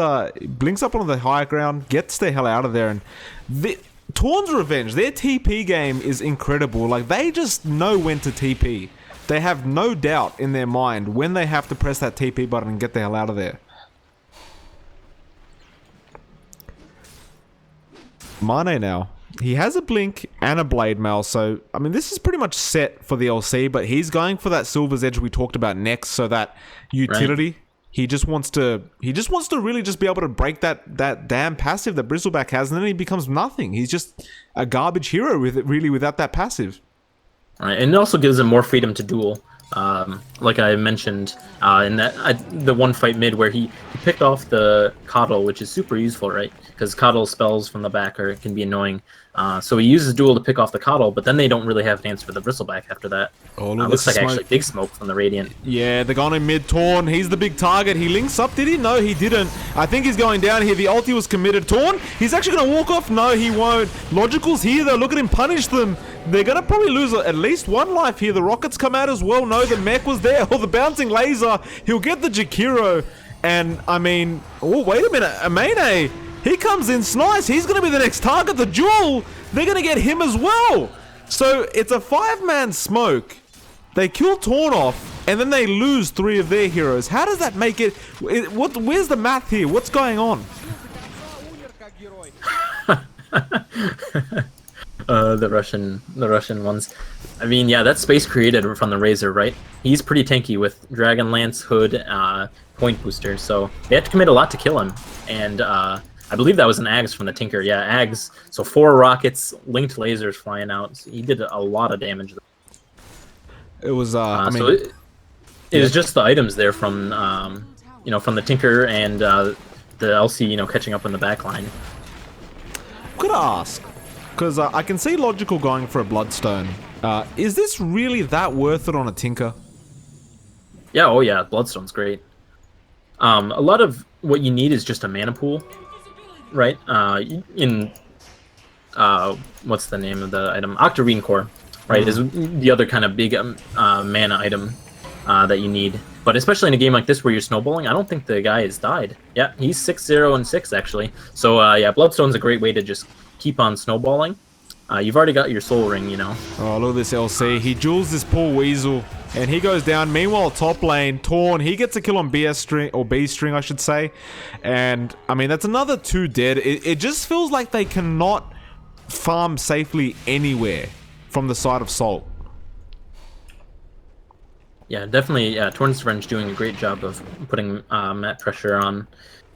blinks up on the high ground, gets the hell out of there, and Torn's Revenge, their TP game is incredible. Like, they just know when to TP. They have no doubt in their mind when they have to press that TP button and get the hell out of there. Mane now. He has a Blink and a Blade Mail, so, I mean, this is pretty much set for the LC, but he's going for that Silver's Edge we talked about next, so that utility, right. He just wants to really just be able to break that damn passive that Bristleback has, and then he becomes nothing. He's just a garbage hero without that passive. All right, and it also gives him more freedom to duel. Like I mentioned in the one fight mid where he picked off the Coddle, which is super useful, right? Because Coddle spells from the back can be annoying. So he uses duel to pick off the Coddle, but then they don't really have an answer for the Bristleback after that. Oh, looks like actually big smoke from the Radiant. Yeah, they're going in mid. Torn, he's the big target. He links up. Did he? No, he didn't. I think he's going down here. The ulti was committed. Torn, he's actually going to walk off. No, he won't. Logical's here though. Look at him punish them. They're going to probably lose at least 1 life here. The rockets come out as well. No, the mech was there. Oh, the bouncing laser. He'll get the Jakiro. And, I mean... Oh, wait a minute. Amane, he comes in. Snice, he's going to be the next target. The Jewel, they're going to get him as well. So, it's a 5-man smoke. They kill Torn off. and then they lose 3 of their heroes. How does that make it? Where's the math here? What's going on? The Russian ones. I mean, yeah, that's space created from the Razor, right? He's pretty tanky with Dragon Lance, Hood, Point Booster, so they had to commit a lot to kill him. And I believe that was an Ags from the Tinker. Yeah, Ags. So 4 rockets, linked lasers flying out. So he did a lot of damage. It was, I mean... So it was just the items there from, from the Tinker and the LC, catching up in the back line. I'm gonna ask, because I can see Logical going for a Bloodstone. Is this really that worth it on a Tinker? Yeah, oh yeah, Bloodstone's great. A lot of what you need is just a mana pool, right? What's the name of the item? Octarine Core, right? Is the other kind of big mana item that you need. But especially in a game like this where you're snowballing, I don't think the guy has died. Yeah, he's 6-0 and 6 actually. So yeah, Bloodstone's a great way to just keep on snowballing. You've already got your Soul Ring, Oh, look at this LC. He duels this poor Weasel, and he goes down. Meanwhile, top lane, Torn, he gets a kill on BS string, or B string, I should say. And, I mean, that's another 2 dead. It just feels like they cannot farm safely anywhere from the side of Salt. Yeah, definitely. Torn's Revenge doing a great job of putting map pressure on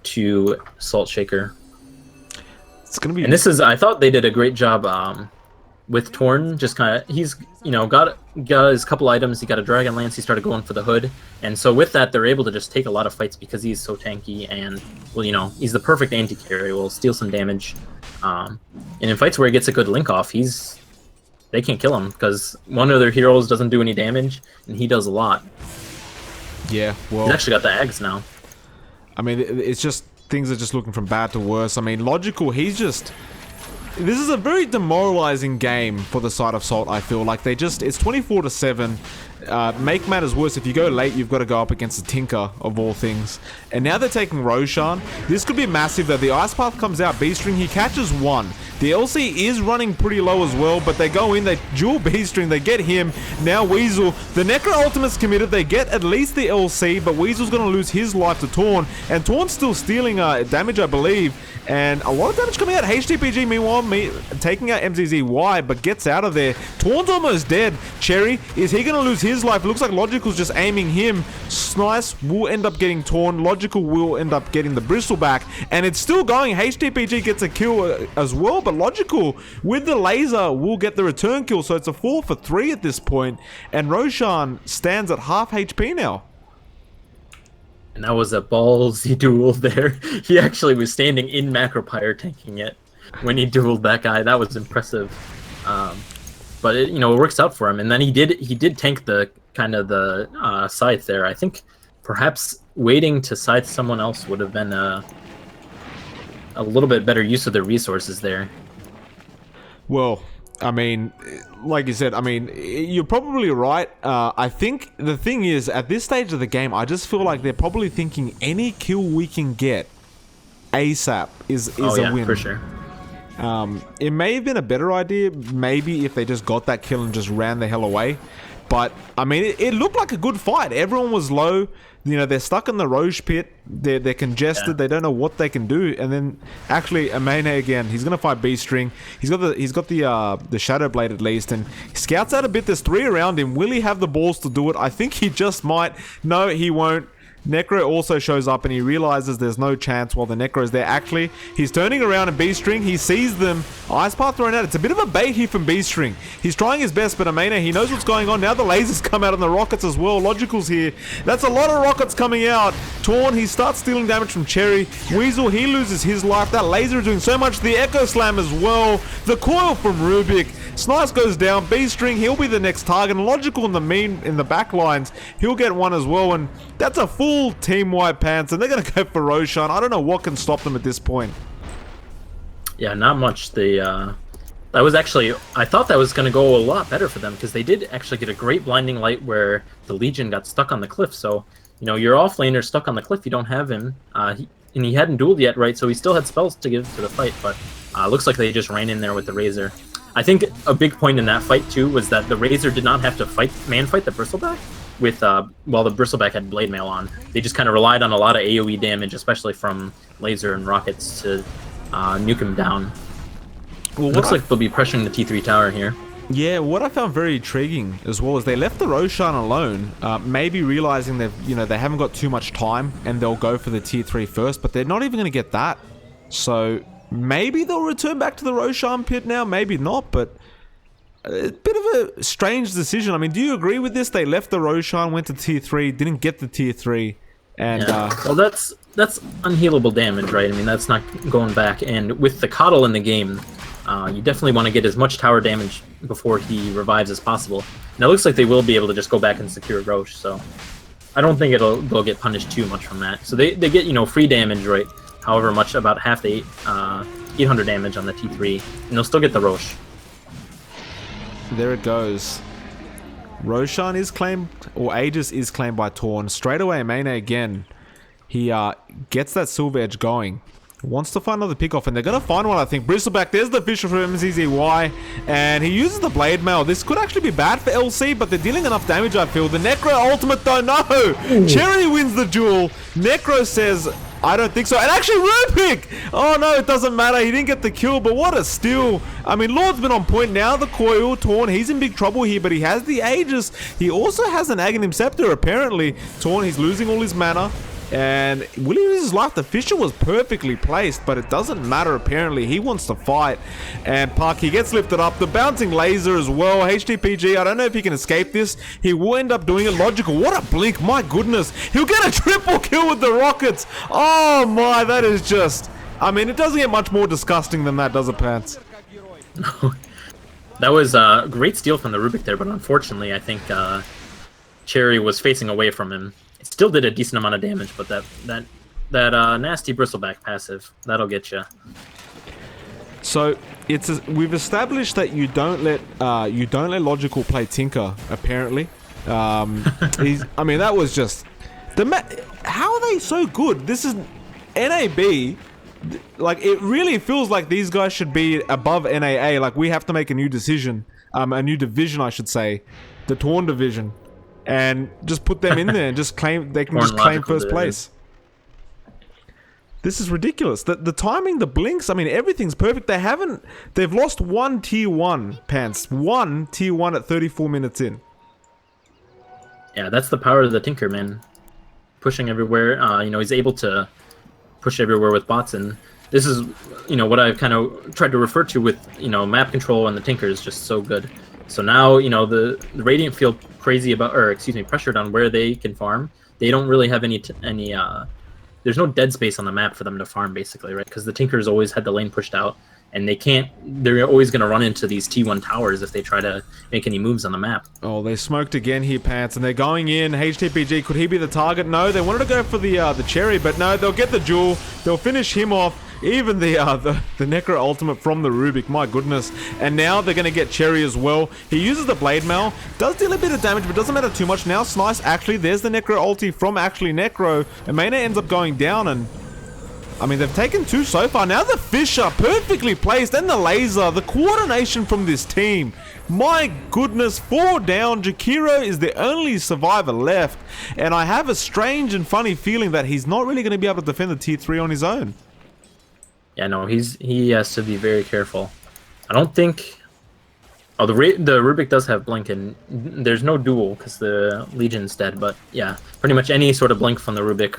to Salt Shaker. It's gonna be. And this is, I thought they did a great job with Torn. Just kind of, he's got his couple items. He got a Dragon Lance. He started going for the Hood, and so with that, they're able to just take a lot of fights because he's so tanky and he's the perfect anti-carry. Will steal some damage, and in fights where he gets a good link off, they can't kill him because one of their heroes doesn't do any damage, and he does a lot. Yeah, well... He's actually got the Ags now. I mean, it's just... Things are just looking from bad to worse. I mean, Logical, he's just... This is a very demoralizing game for the side of Salt, I feel. Like, it's 24-7. Make matters worse, if you go late, you've got to go up against the Tinker, of all things. And now they're taking Roshan. This could be massive, though. The Ice Path comes out, B-String, he catches 1. The LC is running pretty low as well, but they go in, they dual B-String, they get him. Now Weasel, the Necro Ultimate's committed, they get at least the LC, but Weasel's going to lose his life to Torn. And Torn's still stealing damage, I believe. And a lot of damage coming out. HTPG, meanwhile, taking out MZZY, but gets out of there. Torn's almost dead. Cherry, is he going to lose his life? It looks like Logical's just aiming him. Snice will end up getting Torn. Logical will end up getting the Bristle back. And it's still going. HTPG gets a kill as well, but Logical, with the laser, will get the return kill. So it's a 4 for 3 at this point. And Roshan stands at half HP now. And that was a ballsy duel there. He actually was standing in Macropyre tanking it when he dueled that guy. That was impressive. But it works out for him. And then he did tank the kind of the scythe there. I think perhaps waiting to scythe someone else would have been a little bit better use of the resources there. Well, I mean, like you said, I mean, you're probably right. I think the thing is, at this stage of the game, I just feel like they're probably thinking any kill we can get ASAP is a win. For sure. It may have been a better idea, maybe, if they just got that kill and just ran the hell away. But, I mean, it looked like a good fight. Everyone was low. They're stuck in the Roche pit. They're congested. Yeah. They don't know what they can do. And then, actually, Amene again. He's gonna fight B-String. He's got the Shadow Blade at least, and he scouts out a bit. There's 3 around him. Will he have the balls to do it? I think he just might. No, he won't. Necro also shows up and he realizes there's no chance while the Necro's there. Actually, he's turning around in B-String. He sees them. Ice Path thrown out. It's a bit of a bait here from B-String. He's trying his best, but Amene, he knows what's going on. Now the lasers come out on the rockets as well. Logical's here. That's a lot of rockets coming out. Torn, he starts stealing damage from Cherry. Weasel, he loses his life. That laser is doing so much. The Echo Slam as well. The coil from Rubik. Snice goes down. B-String, he'll be the next target. And Logical in the back lines, he'll get one as well. And that's a full team white pants, and they're going to go for Roshan. I don't know what can stop them at this point. Yeah, not much. That was actually, I thought that was going to go a lot better for them because they did actually get a great blinding light where the Legion got stuck on the cliff. So, your offlaner stuck on the cliff. You don't have him. And he hadn't dueled yet, right? So he still had spells to give to the fight, but looks like they just ran in there with the Razor. I think a big point in that fight, too, was that the Razor did not have to man fight the Bristleback. with while the Bristleback had Blade Mail on. They just kind of relied on a lot of AoE damage, especially from laser and rockets, to nuke him down. Well, looks like they'll be pressuring the T3 tower here. Yeah, what I found very intriguing as well is they left the Roshan alone, maybe realizing that they haven't got too much time and they'll go for the tier 3 first, but they're not even going to get that. So maybe they'll return back to the Roshan pit now, maybe not, but a bit of a strange decision. I mean, do you agree with this? They left the Roshan, went to tier 3, didn't get the tier 3, and well, that's unhealable damage, right? I mean, that's not going back, and with the Coddle in the game, you definitely want to get as much tower damage before he revives as possible. Now it looks like they will be able to just go back and secure Roche, so I don't think they'll get punished too much from that. So they get free damage, right? However much, about half the 800 damage on the T3, and they'll still get the Roche. There it goes. Roshan is claimed, or Aegis is claimed by Torn. Straight away, Mane again. He gets that Silver Edge going. Wants to find another pick-off, and they're going to find one, I think. Bristleback, there's the Fisher from MZZY, and he uses the Blade Mail. This could actually be bad for LC, but they're dealing enough damage, I feel. The Necro ultimate, though, no! Ooh. Cherry wins the duel. Necro says, I don't think so. And actually, Rubik! Oh, no, it doesn't matter. He didn't get the kill, but what a steal. I mean, Lord's been on point now. The Coil, Torn, he's in big trouble here, but he has the Aegis. He also has an Aghanim Scepter, apparently. Torn, he's losing all his mana. And will he lose his life? The Fisher was perfectly placed, but it doesn't matter apparently. He wants to fight. And Park, he gets lifted up. The bouncing laser as well. HTPG, I don't know if he can escape this. He will end up doing it. Logical, what a blink. My goodness. He'll get a triple kill with the rockets. Oh my, that is just... I mean, it doesn't get much more disgusting than that, does it, Pants? No. That was a great steal from the Rubik there, but unfortunately, I think Cherry was facing away from him. It still did a decent amount of damage, but that nasty Bristleback passive, that'll get you. So we've established that you don't let Logical play Tinker. Apparently, I mean, that was just how are they so good? This is NAB. Like, it really feels like these guys should be above NAA. Like, we have to make a new decision, a new division, I should say, the Torn division. And just put them in there and just claim, they can just claim first place. This is ridiculous. The timing, the blinks, I mean, everything's perfect. They've lost one tier 1, Pants. One tier 1 at 34 minutes in. Yeah, that's the power of the Tinker, man. Pushing everywhere. He's able to push everywhere with bots, and this is, what I've kind of tried to refer to with, map control, and the Tinker is just so good. So now, the Radiant feel pressured on where they can farm. They don't really have any there's no dead space on the map for them to farm, basically, right? Because the Tinker's always had the lane pushed out, and they're always going to run into these T1 towers if they try to make any moves on the map. Oh, they smoked again here, Pants, and they're going in. HTPG, could he be the target? No, they wanted to go for the Cherry, but no, they'll get the duel. They'll finish him off. Even the Necro ultimate from the Rubik, my goodness. And now they're going to get Cherry as well. He uses the Blade Mail. Does deal a bit of damage, but doesn't matter too much. Now Slice, actually, there's the Necro ulti from actually Necro. And Mane ends up going down, and... I mean, they've taken 2 so far. Now the Fisher, perfectly placed, and the laser. The coordination from this team. My goodness, 4 down. Jakiro is the only survivor left. And I have a strange and funny feeling that he's not really going to be able to defend the tier 3 on his own. Yeah, no, he has to be very careful. I don't think... Oh, the Rubik does have blink, and there's no duel because the Legion's dead, but yeah, pretty much any sort of blink from the Rubik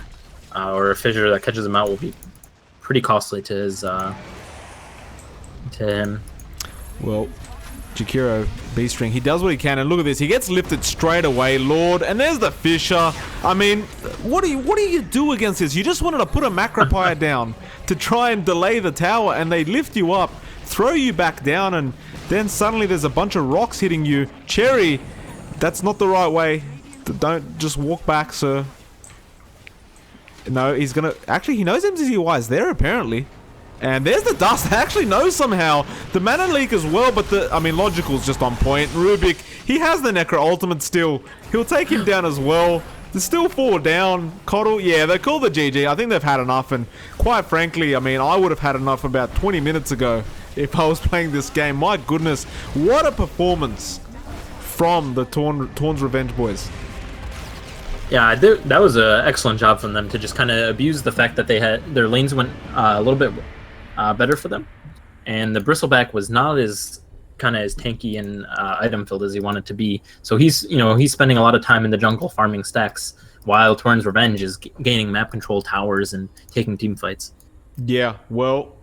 or a fissure that catches him out will be pretty costly to his to him. Well, Jakiro, B-String, he does what he can, and look at this, he gets lifted straight away, Lord, and there's the Fisher. I mean, what do you do against this? You just wanted to put a Macropire down to try and delay the tower, and they lift you up, throw you back down, and then suddenly there's a bunch of rocks hitting you. Cherry, that's not the right way. Don't just walk back, sir. No, he's gonna... Actually, he knows MZZY is there, apparently. And there's the dust. I actually know somehow. The mana leak as well, but Logical's just on point. Rubik, he has the Necro ultimate still. He'll take him down as well. There's still 4 down. Coddle, yeah, they call the GG. I think they've had enough, and quite frankly, I mean, I would have had enough about 20 minutes ago if I was playing this game. My goodness, what a performance from the Torn's Revenge boys. Yeah, that was an excellent job from them to just kind of abuse the fact that they had their lanes went a little bit better for them, and the Bristleback was not as kind of as tanky and item filled as he wanted to be. So he's spending a lot of time in the jungle farming stacks, while Torrent's Revenge is gaining map control towers and taking team fights. Yeah, well,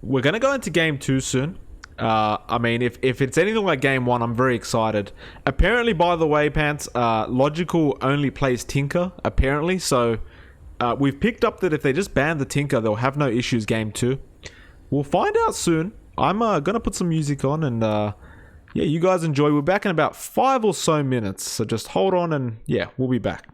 we're gonna go into game 2 soon. I mean, if it's anything like game 1, I'm very excited. Apparently, by the way, Pants, Logical only plays Tinker, apparently, so we've picked up that if they just ban the Tinker, they'll have no issues game 2. We'll find out soon. I'm gonna put some music on, and yeah, you guys enjoy. We're back in about 5 or so minutes, so just hold on, and yeah, we'll be back.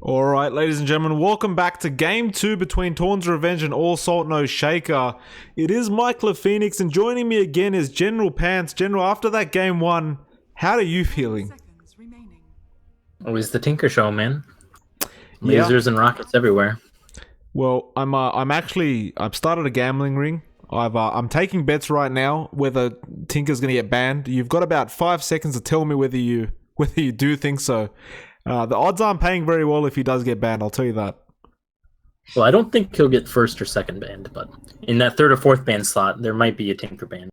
Alright, ladies and gentlemen, welcome back to Game 2 between Torn's Revenge and All Salt No Shaker. It is Mike LaPhoenix, and joining me again is General Pants. General, after that Game 1, how are you feeling? Always the Tinker Show, man. Lasers and rockets everywhere. Well, I've started a gambling ring. I'm taking bets right now whether Tinker's going to get banned. You've got about 5 seconds to tell me whether you do think so. The odds aren't paying very well if he does get banned, I'll tell you that. Well, I don't think he'll get first or second banned, but in that third or fourth ban slot, there might be a Tinker ban.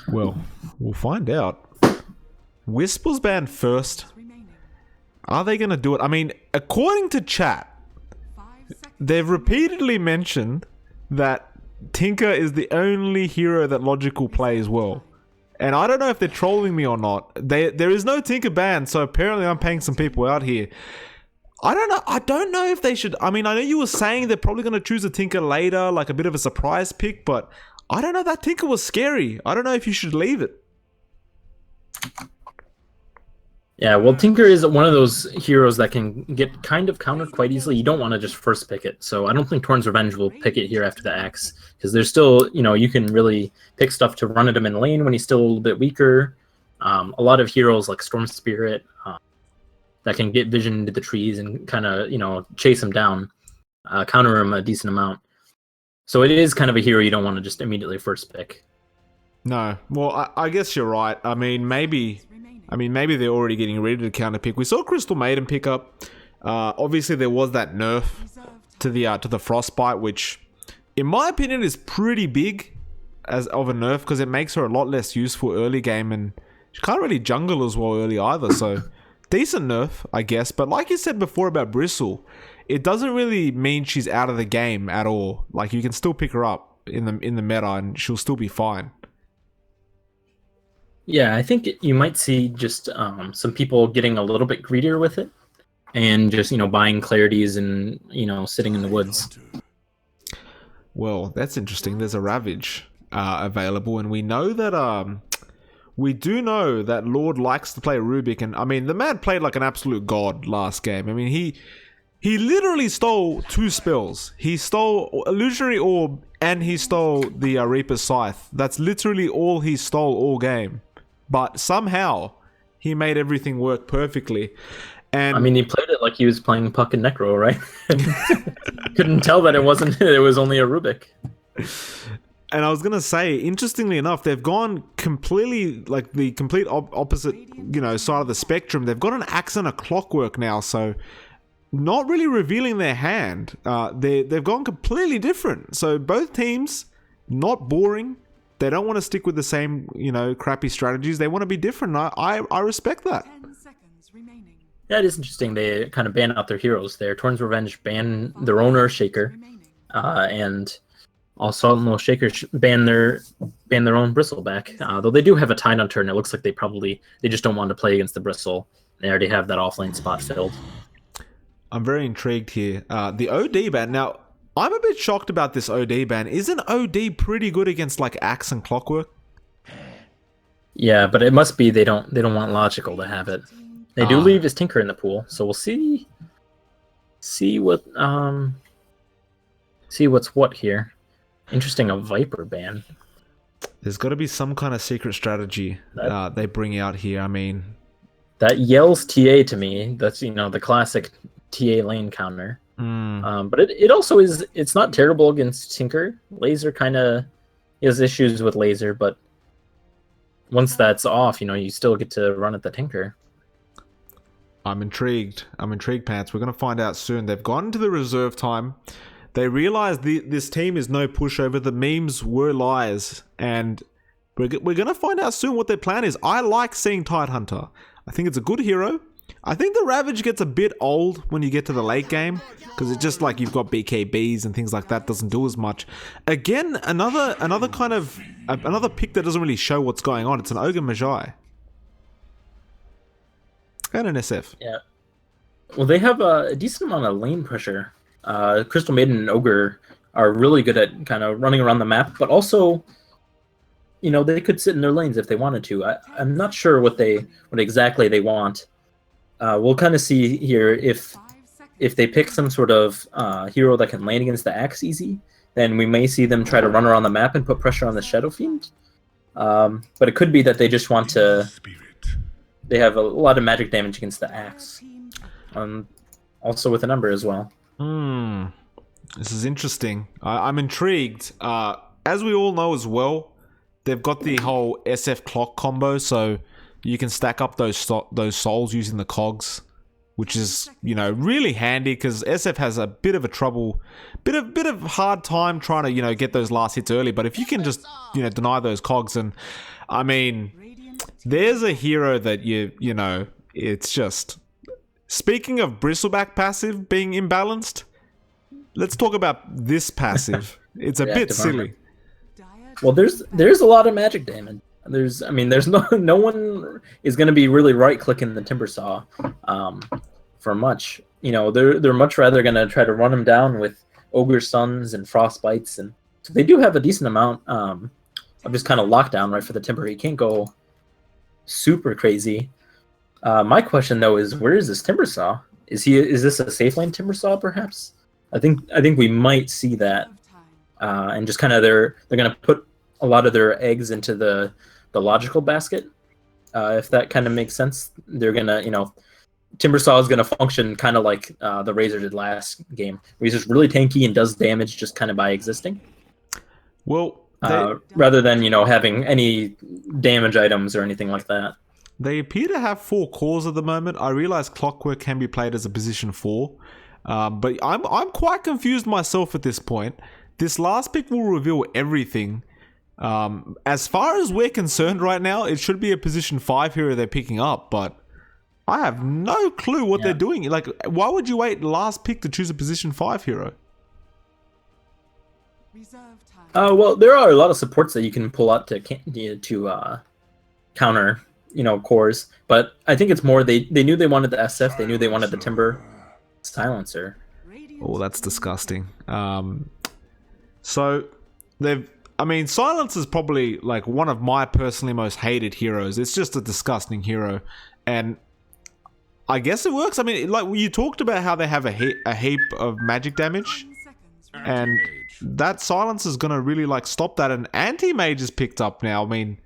Well, we'll find out. Wisp was banned first. Are they going to do it? I mean, according to chat, they've repeatedly mentioned that Tinker is the only hero that Logical plays well. And I don't know if they're trolling me or not. There is no Tinker ban, so apparently I'm paying some people out here. I don't know. I don't know if they should. I mean, I know you were saying they're probably going to choose a Tinker later, like a bit of a surprise pick, but I don't know. That Tinker was scary. I don't know if you should leave it. Yeah, well, Tinker is one of those heroes that can get kind of countered quite easily. You don't want to just first pick it. So I don't think Torn's Revenge will pick it here after the Axe. Because there's still, you can really pick stuff to run at him in lane when he's still a little bit weaker. A lot of heroes like Storm Spirit that can get vision into the trees and kind of, chase him down, counter him a decent amount. So it is kind of a hero you don't want to just immediately first pick. No. Well, I guess you're right. I mean, maybe they're already getting ready to counter pick. We saw Crystal Maiden pick up. Obviously, there was that nerf to the Frostbite, which, in my opinion, is pretty big as of a nerf because it makes her a lot less useful early game, and she can't really jungle as well early either. So, decent nerf, I guess. But like you said before about Bristle, it doesn't really mean she's out of the game at all. Like, you can still pick her up in the meta, and she'll still be fine. Yeah, I think you might see just some people getting a little bit greedier with it and just, buying clarities and, sitting in the woods. Well, that's interesting. There's a Ravage available, and we know that we do know that Lord likes to play Rubik, and I mean, the man played like an absolute god last game. I mean, he literally stole 2 spells. He stole Illusionary Orb and he stole the Reaper's Scythe. That's literally all he stole all game. But somehow, he made everything work perfectly. And I mean, he played it like he was playing Puck and Necro, right? Couldn't tell that it was only a Rubik. And I was going to say, interestingly enough, they've gone completely, like the complete opposite, side of the spectrum. They've got an Axe and a Clockwork now, so not really revealing their hand. They've gone completely different. So both teams, not boring. They don't want to stick with the same, crappy strategies. They want to be different. I respect that. Yeah, it is interesting. They kind of ban out their heroes there. Torn's Revenge ban their own Earthshaker, and also No Shaker ban their own Bristleback. Though they do have a Tidehunter, and it looks like they just don't want to play against the Bristle. They already have that offlane spot filled. I'm very intrigued here. The OD ban now. I'm a bit shocked about this OD ban. Isn't OD pretty good against like Axe and Clockwork? Yeah, but it must be they don't want Logical to have it. They do leave his Tinker in the pool, so we'll see what's what here. Interesting, a Viper ban. There's got to be some kind of secret strategy they bring out here. I mean, that yells TA to me. That's the classic TA lane counter. But it also is. It's not terrible against Tinker. Laser kind of has issues with Laser, but once that's off, you still get to run at the Tinker. I'm intrigued, Pants. We're gonna find out soon. They've gone into the reserve time. They realized this team is no pushover. The memes were lies, and we're gonna find out soon what their plan is. I like seeing Tidehunter. I think it's a good hero. I think the Ravage gets a bit old when you get to the late game, because it's just like you've got BKBs and things like that, doesn't do as much. Again, another pick that doesn't really show what's going on. It's an Ogre Magi. And an SF. Yeah. Well, they have a decent amount of lane pressure. Crystal Maiden and Ogre are really good at kind of running around the map, but also, they could sit in their lanes if they wanted to. I'm not sure what exactly they want. We'll kind of see here if if they pick some sort of hero that can land against the axe easy, then we may see them try to run around the map and put pressure on the Shadow Fiend. But it could be that they just want to... They have a lot of magic damage against the axe. Also with a number as well. This is interesting. I'm intrigued. As we all know as well, they've got the whole SF clock combo, so you can stack up those souls using the cogs, which is, you know, really handy because SF has a bit of a hard time trying to, you know, get those last hits early. But if you can just, you know, deny those cogs, and I mean, there's a hero that you know, it's just. Speaking of Bristleback passive being imbalanced, let's talk about this passive. It's a bit silly. Well, there's a lot of magic damage. There's no one is going to be really right clicking the Timbersaw for much. You know, they're much rather going to try to run him down with Ogre Suns and Frostbites, and so they do have a decent amount of just kind of lockdown right for the Timber. He can't go super crazy. My question though is, where is this Timbersaw? Is this a safe lane Timbersaw perhaps? I think we might see that, and just kind of they're gonna put a lot of their eggs into the logical basket. If that kind of makes sense, they're gonna, you know, Timbersaw is gonna function kind of like the Razor did last game, where he's just really tanky and does damage just kind of by existing. Well, rather than, you know, having any damage items or anything like that. They appear to have 4 cores at the moment. I realize Clockwork can be played as a position 4, but I'm quite confused myself at this point. This last pick will reveal everything. As far as we're concerned right now, it should be a position 5 hero they're picking up, but I have no clue what they're doing. Like, why would you wait last pick to choose a position 5 hero? Well, there are a lot of supports that you can pull out to counter, you know, cores, but I think it's more they knew they wanted the SF, they knew they wanted the Timber Silencer. Oh, that's disgusting. So Silence is probably like one of my personally most hated heroes. It's just a disgusting hero, and I guess it works. I mean, like you talked about how they have a heap of magic damage, and that Silence is gonna really like stop that. And Anti-Mage is picked up now. I mean,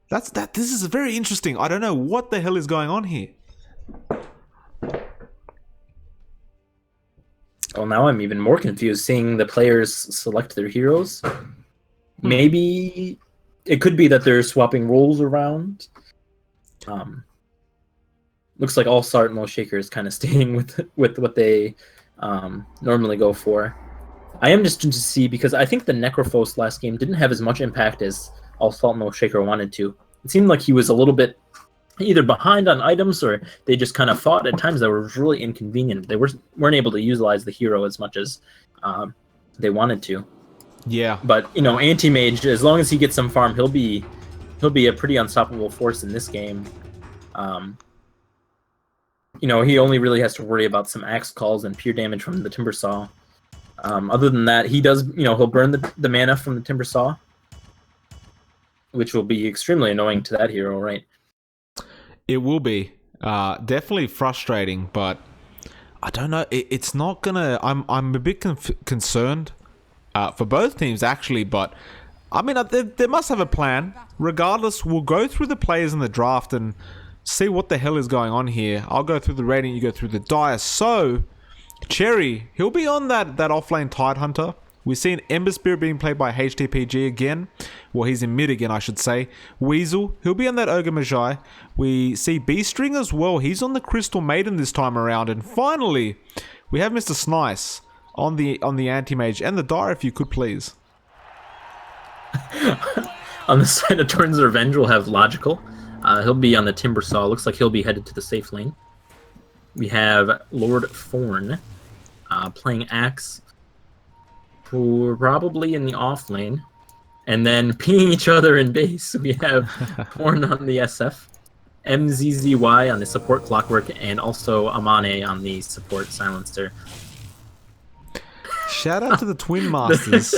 this is very interesting. I don't know what the hell is going on here. Well, now I'm even more confused seeing the players select their heroes. Maybe it could be that they're swapping roles around. Looks like all Start Mo Shaker is kind of staying with what they normally go for. I am just interested to see, because I think the Necrophos last game didn't have as much impact as All Salt No Shaker wanted to. It seemed like he was a little bit either behind on items, or they just kind of fought at times that were really inconvenient. They weren't able to utilize the hero as much as they wanted to. Yeah. But, you know, Anti-Mage, as long as he gets some farm, he'll be a pretty unstoppable force in this game. You know, he only really has to worry about some axe calls and pure damage from the Timbersaw. Other than that, he does, you know, he'll burn the mana from the Timbersaw, which will be extremely annoying to that hero, right? It will be. Definitely frustrating, but I don't know. It's not gonna... I'm a bit concerned for both teams, actually, but I mean, they must have a plan. Regardless, we'll go through the players in the draft and see what the hell is going on here. I'll go through the rating, you go through the dire. So, Cherry, he'll be on that offlane Tidehunter. We've seen Ember Spirit being played by HTPG again. Well, he's in mid again, I should say. Weasel, he'll be on that Ogre Magi. We see B-String as well. He's on the Crystal Maiden this time around. And finally, we have Mr. Snice on the Anti-Mage and the Dire, if you could please. On the side of Torrens Revenge, we'll have Logical. He'll be on the Timbersaw. Looks like he'll be headed to the safe lane. We have Lord Thorn playing Axe, probably in the off lane. And then pinging each other in base, we have Thorn on the SF, MZZY on the support Clockwork, and also Amane on the support Silencer. Shout out to the Twin Masters.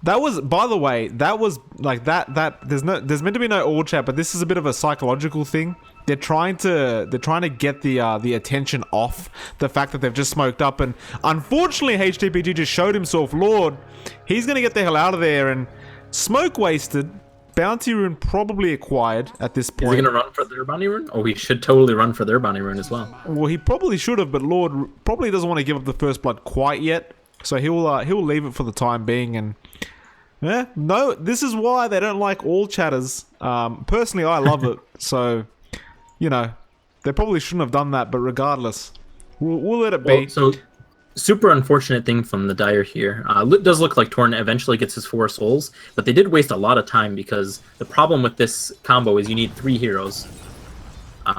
That was, by the way, that was like that. There's meant to be no all chat, but this is a bit of a psychological thing. they're trying to get the attention off the fact that they've just smoked up, and unfortunately HTPG just showed himself. Lord, he's gonna get the hell out of there, and smoke wasted. Bounty rune probably acquired at this point. Is he gonna run for their bounty rune? Oh, he should totally run for their bounty rune as well. Well, he probably should have, but Lord probably doesn't want to give up the first blood quite yet, so he'll leave it for the time being. And yeah, no, this is why they don't like all chatters. Personally, I love it, so you know they probably shouldn't have done that. But regardless, we'll let it be. Well, so super unfortunate thing from the Dire here. It does look like Torn eventually gets his 4 souls, but they did waste a lot of time because the problem with this combo is you need 3 heroes.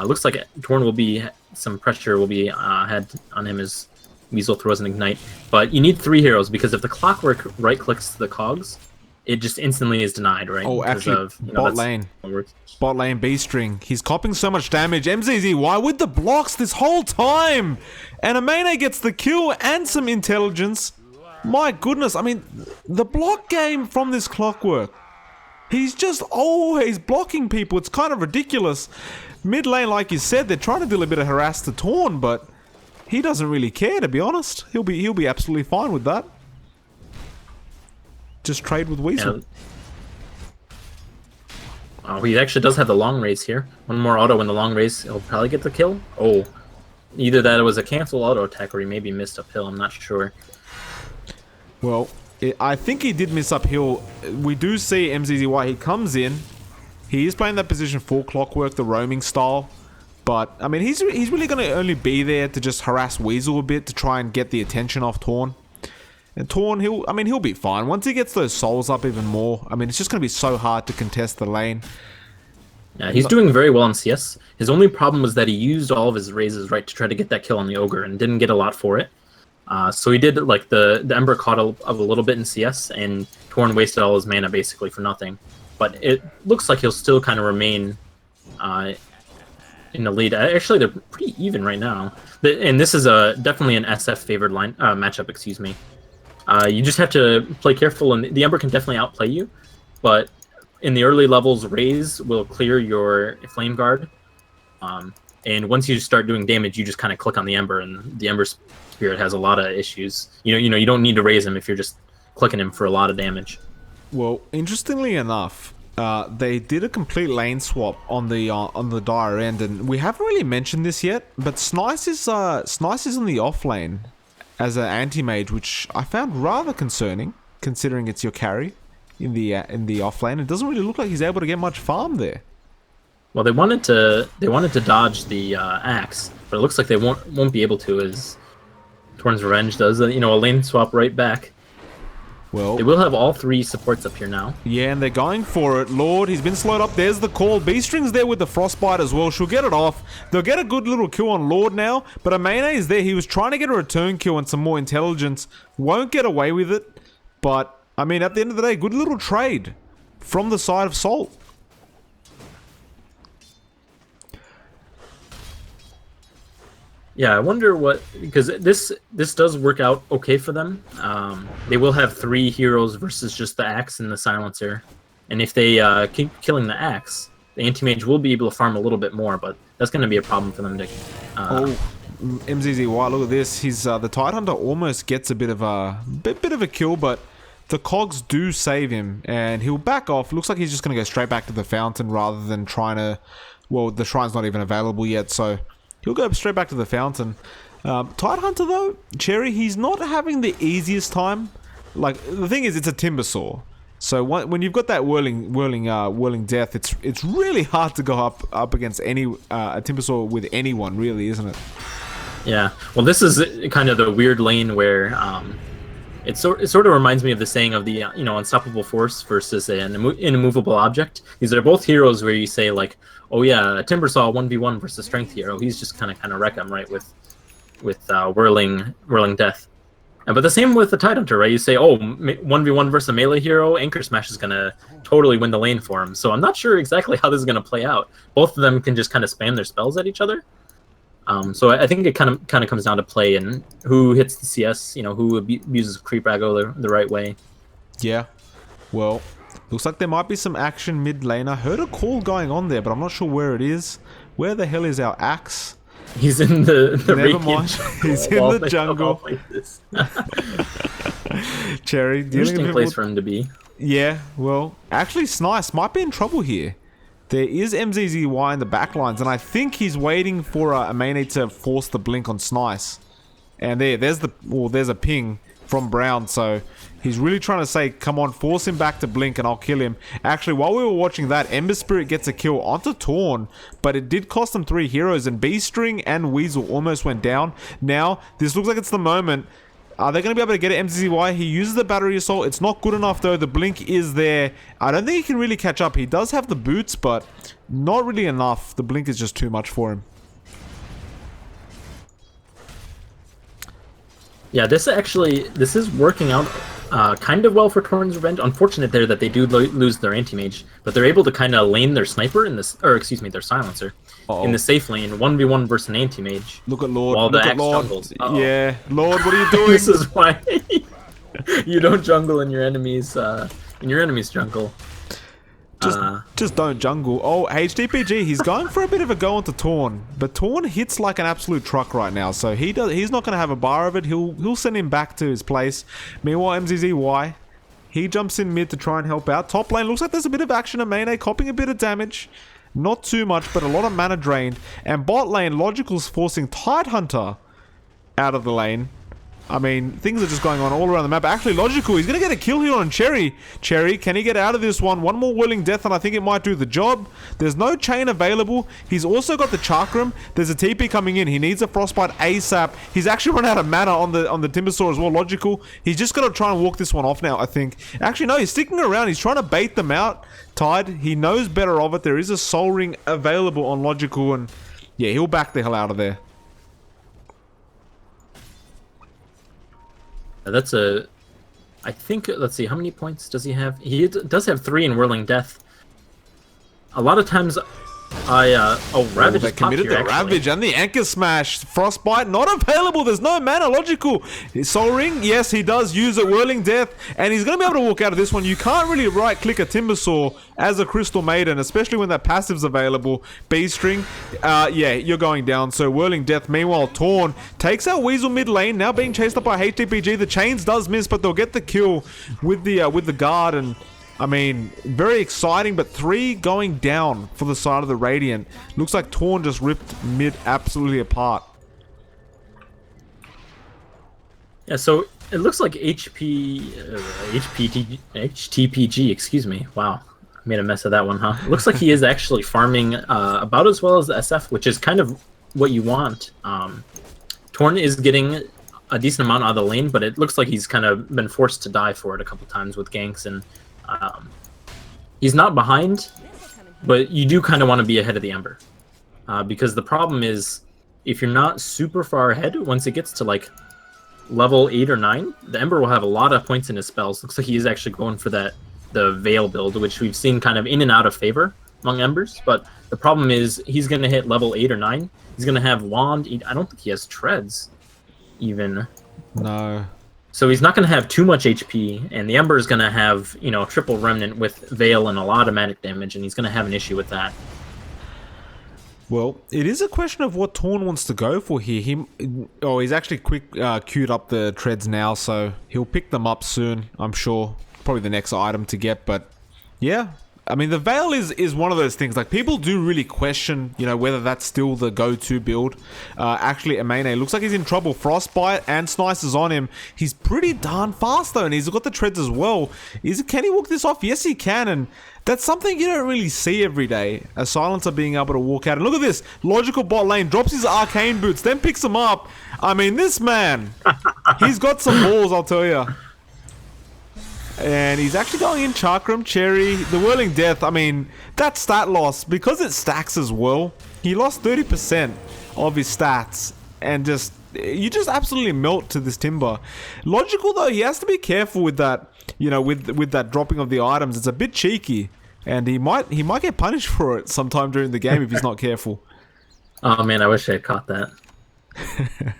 Looks like Torn will be, some pressure will be had on him as Weasel throws an Ignite, but you need 3 heroes because if the Clockwork right-clicks the cogs, it just instantly is denied, right? Oh, actually, bot lane. Bot lane B-string. He's copping so much damage. MZZY with the blocks this whole time! And Amene gets the kill and some intelligence. My goodness, I mean, the block game from this Clockwork. He's just always blocking people. It's kind of ridiculous. Mid lane, like you said, they're trying to do a bit of harass to Torn, but he doesn't really care, to be honest. He'll be absolutely fine with that. Just trade with Weasel. Yeah. Oh, he actually does have the long race here. One more auto in the long race, he'll probably get the kill. Oh, either that it was a cancel auto attack or he maybe missed uphill, I'm not sure. Well, I think he did miss uphill. We do see MZZY, he comes in. He is playing that position for Clockwork, the roaming style. But, I mean, he's really going to only be there to just harass Weasel a bit to try and get the attention off Torn. And Torn, he'll be fine. Once he gets those souls up even more, I mean, it's just going to be so hard to contest the lane. Yeah, he's doing very well in CS. His only problem was that he used all of his raises, right, to try to get that kill on the Ogre and didn't get a lot for it. So he did, like, the Ember caught a little bit in CS, and Torn wasted all his mana basically for nothing. But it looks like he'll still kind of remain in the lead. Actually, they're pretty even right now. And this is definitely an SF favored matchup, excuse me. You just have to play careful, and the Ember can definitely outplay you, but in the early levels, Raze will clear your Flame Guard, and once you start doing damage, you just kind of click on the Ember, and the Ember Spirit has a lot of issues. You don't need to raise him if you're just clicking him for a lot of damage. Well, interestingly enough, they did a complete lane swap on the Dire end, and we haven't really mentioned this yet, but Snice is in the off lane as an anti-mage, which I found rather concerning, considering it's your carry in the offlane. It doesn't really look like he's able to get much farm there. Well, they wanted to dodge the axe, but it looks like they won't be able to, as Torn's Revenge does. A lane swap right back. Well, they will have all 3 supports up here now. Yeah, and they're going for it. Lord, he's been slowed up. There's the call. B-String's there with the Frostbite as well. She'll get it off. They'll get a good little kill on Lord now, but Amene is there. He was trying to get a return kill and some more intelligence. Won't get away with it, but, I mean, at the end of the day, good little trade from the side of Salt. Yeah, I wonder because this does work out okay for them. They will have 3 heroes versus just the Axe and the Silencer. And if they keep killing the Axe, the Anti-Mage will be able to farm a little bit more, but that's going to be a problem for them to... MZZY, look at this. He's the Tidehunter almost gets a bit of a kill, but the cogs do save him, and he'll back off. Looks like he's just going to go straight back to the fountain rather than trying to... Well, the shrine's not even available yet, so... He'll go straight back to the fountain. Tidehunter, though, Cherry, he's not having the easiest time. Like, the thing is, it's a Timbersaw. So when you've got that whirling death, it's really hard to go up against a Timbersaw with anyone, really, isn't it? Yeah. Well, this is kind of the weird lane where it sort of reminds me of the saying of the unstoppable force versus an immovable object. These are both heroes where you say, like, oh yeah, Timbersaw 1v1 versus strength hero. He's just kind of wreck him, right, with whirling death. But the same with the Tidehunter, right? You say, oh, 1v1 versus a melee hero, Anchor Smash is gonna totally win the lane for him. So I'm not sure exactly how this is gonna play out. Both of them can just kind of spam their spells at each other. So I think it kind of comes down to play and who hits the CS, who abuses Creep Aggro the right way. Yeah. Well, looks like there might be some action mid lane. I heard a call going on there, but I'm not sure where it is. Where the hell is our axe? He's in the Never Radiant mind. jungle He's of in all the places- jungle. of all places. Cherry, dealing Interesting with place for him to be. Yeah, well, actually, Snice might be in trouble here. There is MZZY in the backlines, and I think he's waiting for a Mane to force the blink on Snice. And there's a ping from Brown, so he's really trying to say, come on, force him back to blink and I'll kill him. Actually, while we were watching that, Ember Spirit gets a kill onto Torn, but it did cost him 3 heroes, and B-String and Weasel almost went down. Now, this looks like it's the moment. Are they going to be able to get it? MZZY, he uses the Battery Assault. It's not good enough, though. The blink is there. I don't think he can really catch up. He does have the boots, but not really enough. The blink is just too much for him. Yeah, this is working out kind of well for Torn's Revenge. Unfortunate there that they do lose their Anti-Mage, but they're able to kind of lane their Sniper in this, or excuse me, their Silencer in the safe lane, 1v1 versus an Anti-Mage. Look at Lord. While the Look at Axe Lord. jungles. Yeah, Lord, what are you doing? This is why you don't jungle in your enemy's jungle. Just don't jungle. Oh, HDPG, he's going for a bit of a go onto Torn, but Torn hits like an absolute truck right now, so he's not going to have a bar of it. He'll send him back to his place. Meanwhile, MZZY, he jumps in mid to try and help out. Top lane looks like there's a bit of action in Mane, copying a bit of damage. Not too much, but a lot of mana drained. And bot lane, Logical's forcing Tidehunter out of the lane. I mean, things are just going on all around the map. Actually, Logical, he's going to get a kill here on Cherry. Cherry, can he get out of this one? One more Whirling Death, and I think it might do the job. There's no chain available. He's also got the Chakram. There's a TP coming in. He needs a Frostbite ASAP. He's actually run out of mana on the Timbersaw as well, Logical. He's just got to try and walk this one off now, I think. Actually, no, he's sticking around. He's trying to bait them out. Tide, he knows better of it. There is a Soul Ring available on Logical, and yeah, he'll back the hell out of there. That's I think, let's see, how many points does he have? He does have 3 in Whirling Death. A lot of times Ravage they is committed the Ravage and the Anchor Smash. Frostbite not available. There's no mana. Logical. Soul Ring, yes, he does use a Whirling Death, and he's going to be able to walk out of this one. You can't really right-click a Timbersaw as a Crystal Maiden, especially when that passive's available. B-String, yeah, you're going down. So Whirling Death. Meanwhile, Torn takes out Weasel mid lane, now being chased up by HTPG. The chains does miss, but they'll get the kill with the guard, and I mean, very exciting, but 3 going down for the side of the Radiant. Looks like Torn just ripped mid absolutely apart. Yeah, so it looks like HTPG, excuse me. Wow, I made a mess of that one, huh? It looks like he is actually farming about as well as the SF, which is kind of what you want. Torn is getting a decent amount out of the lane, but it looks like he's kind of been forced to die for it a couple times with ganks, and he's not behind, but you do kind of want to be ahead of the Ember, because the problem is if you're not super far ahead, once it gets to like level 8 or 9, the Ember will have a lot of points in his spells. Looks like he is actually going for the Veil build, which we've seen kind of in and out of favor among Embers, but the problem is he's going to hit level 8 or 9. He's going to have Wand. I don't think he has Treads even. No. So he's not going to have too much HP, and the Ember is going to have, you know, triple Remnant with Veil and a lot of magic damage, and he's going to have an issue with that. Well, it is a question of what Torn wants to go for here. He's actually queued up the Treads now, so he'll pick them up soon, I'm sure. Probably the next item to get, but yeah. I mean, the Veil is one of those things, like, people do really question, you know, whether that's still the go-to build. Actually, Amane looks like he's in trouble. Frostbite and Snice is on him. He's pretty darn fast, though, and he's got the Treads as well. Can he walk this off? Yes, he can, and that's something you don't really see every day. A Silencer being able to walk out. And look at this. Logical bot lane drops his Arcane Boots, then picks them up. I mean, this man, he's got some balls, I'll tell you. And he's actually going in Chakram, Cherry, the Whirling Death. I mean, that stat loss, because it stacks as well, he lost 30% of his stats. And you just absolutely melt to this Timber. Logical, though, he has to be careful with that, you know, with that dropping of the items. It's a bit cheeky. And he might get punished for it sometime during the game if he's not careful. Oh, man, I wish I had caught that.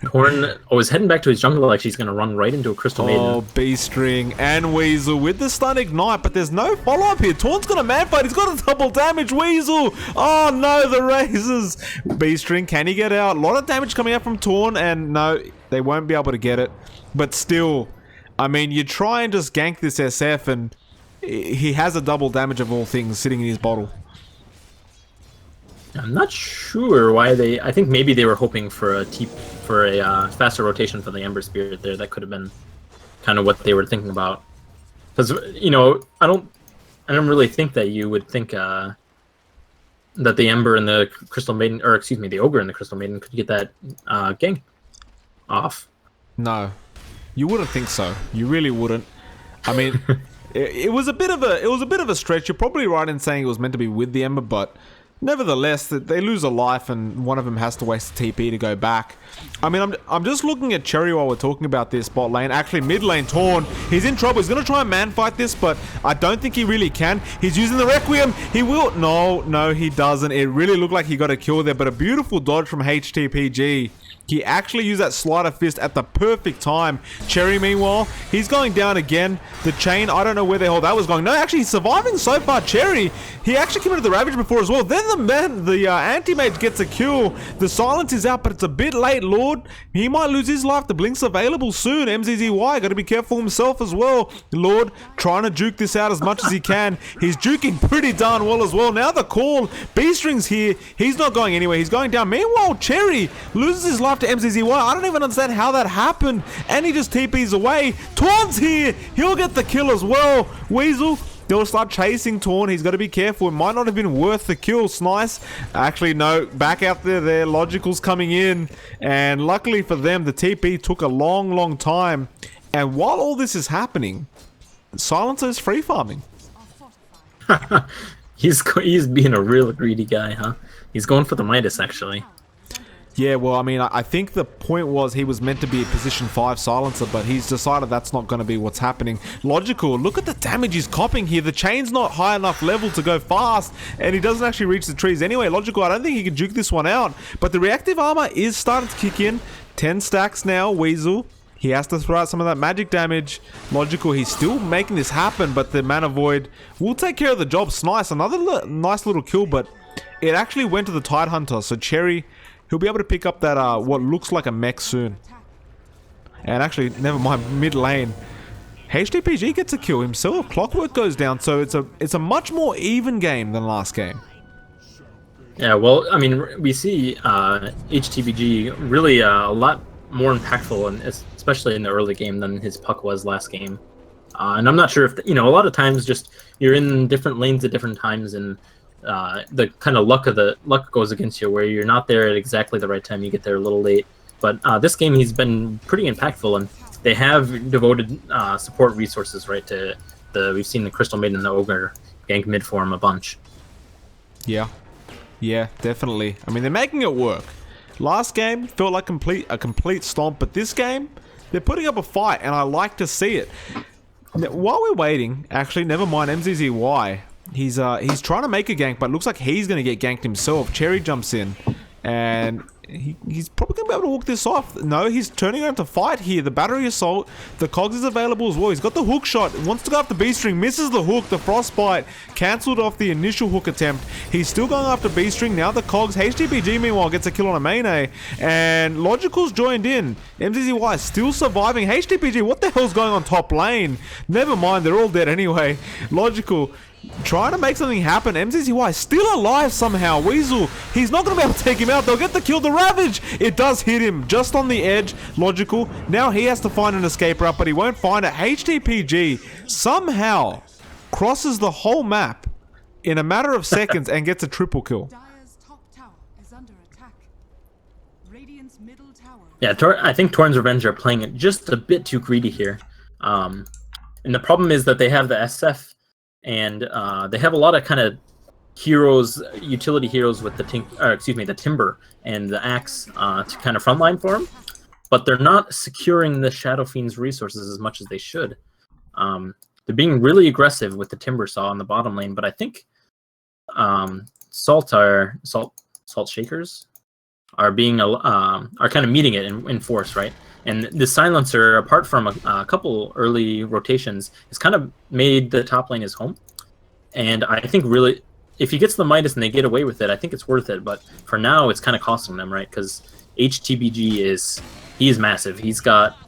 Torn is heading back to his jungle like she's going to run right into a Crystal Maiden. Oh, B-String and Weasel with the stun ignite, but there's no follow-up here. Torn's got a man fight. He's got a double damage. Weasel. Oh, no, the razors. B-String, can he get out? A lot of damage coming out from Torn, and no, they won't be able to get it. But still, I mean, you try and just gank this SF, and he has a double damage of all things sitting in his bottle. I'm not sure why they... I think maybe they were hoping for a faster rotation for the Ember Spirit there. That could have been kind of what they were thinking about. Because, you know, I don't really think that you would think that the Ember and the Crystal Maiden, or excuse me, the Ogre and the Crystal Maiden could get that gank off. No, you wouldn't think so. You really wouldn't. I mean, it was a bit of a stretch. You're probably right in saying it was meant to be with the Ember, but nevertheless, they lose a life and one of them has to waste a TP to go back. I mean, I'm just looking at Cherry while we're talking about this bot lane. Actually, mid lane Torn, he's in trouble. He's going to try and man fight this, but I don't think he really can. He's using the Requiem. He will. No, he doesn't. It really looked like he got a kill there, but a beautiful dodge from HTPG. He actually used that Slider Fist at the perfect time. Cherry, meanwhile, he's going down again. The chain, I don't know where the hell that was going. No, actually, he's surviving so far. Cherry, he actually committed the Ravage before as well. Then the Anti-Mage gets a kill. The Silence is out, but it's a bit late, Lord. He might lose his life. The Blink's available soon. MZZY, got to be careful himself as well. Lord, trying to juke this out as much as he can. He's juking pretty darn well as well. Now the call. B-String's here. He's not going anywhere. He's going down. Meanwhile, Cherry loses his life to MZZY. I don't even understand how that happened. And he just TPs away. Torn's here. He'll get the kill as well. Weasel, they'll start chasing Torn. He's got to be careful. It might not have been worth the kill. Snice. Actually, no. Back out there. Logical's coming in. And luckily for them, the TP took a long time. And while all this is happening, Silencer is free farming. He's being a real greedy guy, huh? He's going for the Midas, actually. Yeah, well, I mean, I think the point was he was meant to be a position 5 silencer, but he's decided that's not going to be what's happening. Logical, look at the damage he's copping here. The chain's not high enough level to go fast, and he doesn't actually reach the trees anyway. Logical, I don't think he can juke this one out, but the reactive armor is starting to kick in. 10 stacks now, Weasel. He has to throw out some of that magic damage. Logical, he's still making this happen, but the Mana Void will take care of the job. Snice, another nice little kill, but it actually went to the Tidehunter, so Cherry... he'll be able to pick up that, what looks like a mech soon. And actually, never mind, mid lane. HTPG gets a kill himself. Clockwork goes down, so it's a much more even game than last game. Yeah, well, I mean, we see HTPG really a lot more impactful, and especially in the early game than his puck was last game. And I'm not sure if, a lot of times just you're in different lanes at different times, and the kind of luck goes against you, where you're not there at exactly the right time. You get there a little late. But this game, he's been pretty impactful, and they have devoted support resources right to we've seen the Crystal Maiden and the Ogre gank mid form a bunch. Yeah, definitely. I mean, they're making it work. Last game felt like a complete stomp, but this game they're putting up a fight, and I like to see it. Now, while we're waiting, actually, never mind. MZZY. He's trying to make a gank, but looks like he's going to get ganked himself. Cherry jumps in, and he's probably going to be able to walk this off. No, he's turning around to fight here. The battery assault, the cogs is available as well. He's got the hook shot, wants to go after B-String, misses the hook. The frostbite cancelled off the initial hook attempt. He's still going after B-String. Now the cogs. HTPG meanwhile gets a kill on a main A, and Logical's joined in. MZZY still surviving. HTPG, what the hell's going on top lane? Never mind, they're all dead anyway. Logical trying to make something happen. MZZY still alive somehow. Weasel, he's not going to be able to take him out. They'll get the kill. The Ravage, it does hit him just on the edge. Logical, now he has to find an escape route, but he won't find it. HTPG somehow crosses the whole map in a matter of seconds and gets a triple kill. Dire's top tower is under attack. Radiant's middle tower. Yeah, I think Torn's Revenge are playing it just a bit too greedy here. And the problem is that they have the SF, and they have a lot of kind of heroes, utility heroes with the Timber and the Axe to kind of frontline for them, but they're not securing the Shadow Fiend's resources as much as they should. They're being really aggressive with the Timber Saw on the bottom lane, but I think Salt Shakers. are being are kind of meeting it in force, right? And the silencer, apart from a couple early rotations, has kind of made the top lane his home. And I think really, if he gets the Midas and they get away with it, I think it's worth it. But for now, it's kind of costing them, right? Because HTBG is massive. He's got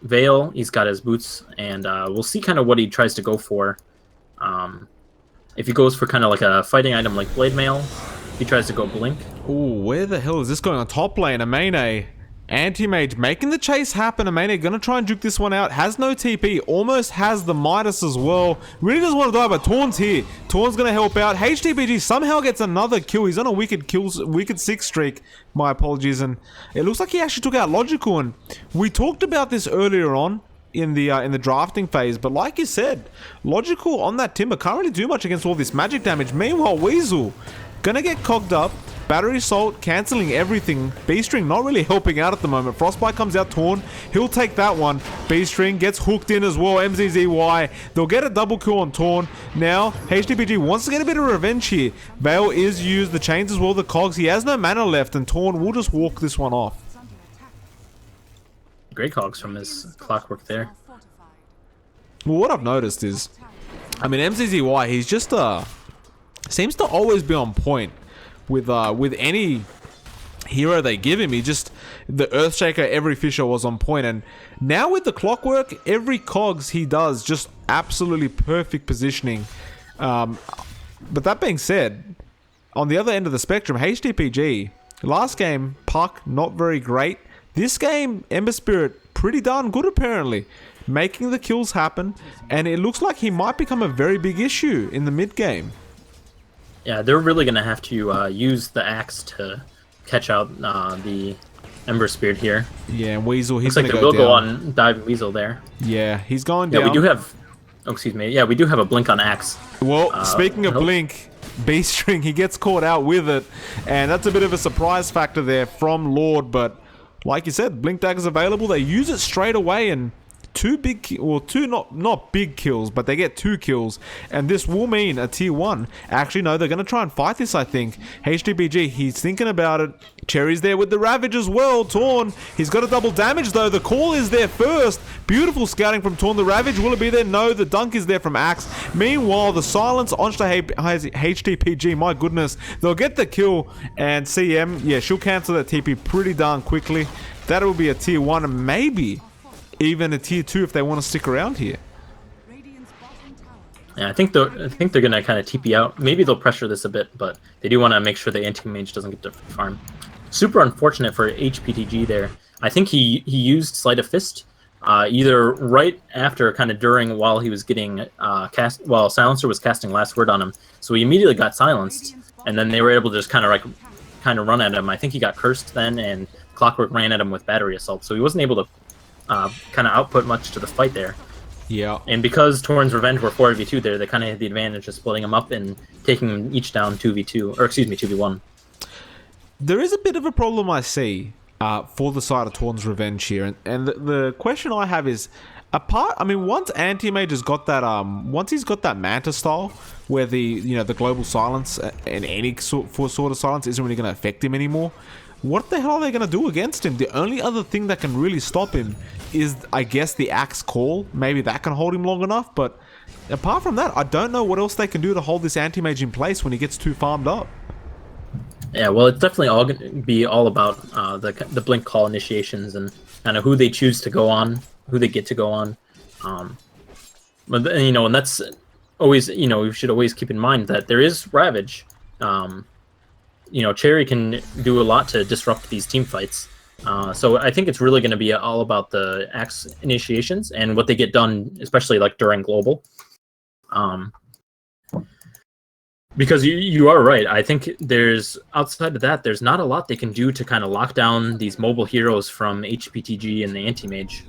Veil, he's got his boots, and we'll see kind of what he tries to go for. If he goes for kind of like a fighting item like Blade Mail, he tries to go Blink. Ooh, where the hell is this going on top lane? Amane, Anti-Mage making the chase happen. Amane gonna try and juke this one out. Has no TP, almost has the Midas as well. Really doesn't want to die, but Torn's here. Torn's gonna help out. HTPG somehow gets another kill. He's on a wicked 6 streak. My apologies, and it looks like he actually took out Logical. And we talked about this earlier on in the drafting phase, but like you said, Logical on that Timber can't really do much against all this magic damage. Meanwhile, Weasel gonna get cogged up. Battery Assault cancelling everything. B-String not really helping out at the moment. Frostbite comes out, Torn. He'll take that one. B-String gets hooked in as well. MZZY. They'll get a double kill on Torn. Now, HDPG wants to get a bit of revenge here. Veil is used. The chains as well. The cogs. He has no mana left, and Torn will just walk this one off. Great cogs from his clockwork there. Well, what I've noticed is, I mean, MZZY, he's just seems to always be on point with any hero they give him. He just, the Earthshaker, every Fisher was on point, and now with the Clockwork, every cogs he does just absolutely perfect positioning. But that being said, on the other end of the spectrum, HDPG, last game Puck not very great. This game Ember Spirit pretty darn good apparently, making the kills happen, and it looks like he might become a very big issue in the mid game. Yeah, they're really going to have to use the axe to catch out the Ember Spirit here. Yeah, and Weasel, he's looks like they will go on Dive Weasel there. Yeah, he's going down. Yeah, we do have... Oh, excuse me. Yeah, we do have a Blink on axe. Well, speaking of Blink, B-String, he gets caught out with it, and that's a bit of a surprise factor there from Lord, but like you said, Blink Dagger's available. They use it straight away, and two not big kills, but they get 2 kills, and this will mean a tier 1. Actually, no, they're going to try and fight this, I think. HDBG, he's thinking about it. Cherry's there with the Ravage as well. Torn, he's got a double damage though. The call is there first. Beautiful scouting from Torn. The Ravage, will it be there? No, the dunk is there from Axe. Meanwhile, the silence on HDPG, my goodness. They'll get the kill, and CM, yeah, she'll cancel that TP pretty darn quickly. That will be a tier 1, and maybe even a tier 2 if they want to stick around here. Yeah, I think they're gonna kind of TP out. Maybe they'll pressure this a bit, but they do want to make sure the anti-mage doesn't get to farm. Super unfortunate for HPTG there. I think he used Sleight of Fist either right after, kind of during, while he was getting while Silencer was casting Last Word on him. So he immediately got silenced, and then they were able to just kind of run at him. I think he got cursed then, and Clockwork ran at him with Battery Assault, so he wasn't able to kind of output much to the fight there. Yeah. And because Torn's Revenge were 4v2 there, they kind of had the advantage of splitting them up and taking them each down 2v2, or excuse me, 2v1. There is a bit of a problem I see for the side of Torn's Revenge here, and the question I have is, once Anti-Mage has got that, once he's got that Manta style, where the global silence and any sort of silence isn't really going to affect him anymore, what the hell are they going to do against him? The only other thing that can really stop him is, I guess, the Axe Call. Maybe that can hold him long enough, but apart from that, I don't know what else they can do to hold this Anti-Mage in place when he gets too farmed up. Yeah, well, it's definitely all going to be all about the Blink Call initiations and kind of who they choose to go on, who they get to go on. But and that's always, we should always keep in mind that there is Ravage. Cherry can do a lot to disrupt these team fights. So I think it's really going to be all about the Axe initiations and what they get done, especially like during global. Because you are right. I think outside of that, there's not a lot they can do to kind of lock down these mobile heroes from HPTG and the Anti-Mage.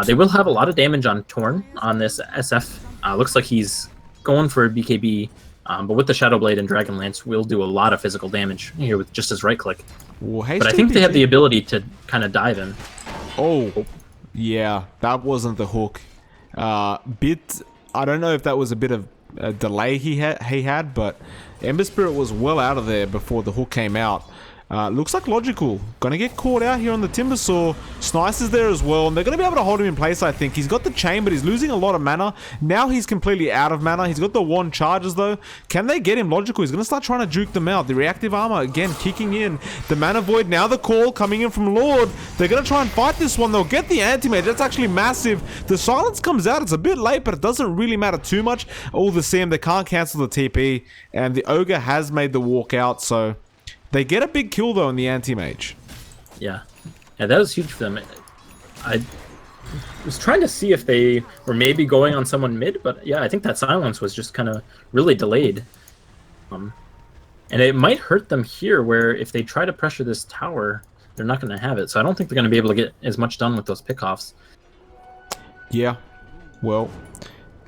They will have a lot of damage on Torn on this SF. Looks like he's going for a BKB. But with the Shadow Blade and Dragonlance, we'll do a lot of physical damage here with just his right click. Well, but I think they have the ability to kind of dive in. Oh, yeah, that wasn't the hook. I don't know if that was a bit of a delay he had, but Ember Spirit was well out of there before the hook came out. Looks like Logical gonna get caught out here on the Timbersaw. Snice is there as well, and they're gonna be able to hold him in place, I think. He's got the chain, but he's losing a lot of mana. Now he's completely out of mana. He's got the wand charges though. Can they get him? Logical, he's gonna start trying to juke them out. The reactive armor again kicking in. The mana void, now the call coming in from Lord. They're gonna try and fight this one. They'll get the anti-mage. That's actually massive. The silence comes out. It's a bit late, but it doesn't really matter too much. All the same, they can't cancel the TP, and the Ogre has made the walk out, so they get a big kill though in the anti-mage. Yeah, that was huge for them. I was trying to see if they were maybe going on someone mid, but yeah, I think that silence was just kind of really delayed. And it might hurt them here, where if they try to pressure this tower, they're not going to have it. So I don't think they're going to be able to get as much done with those pickoffs. Yeah, well,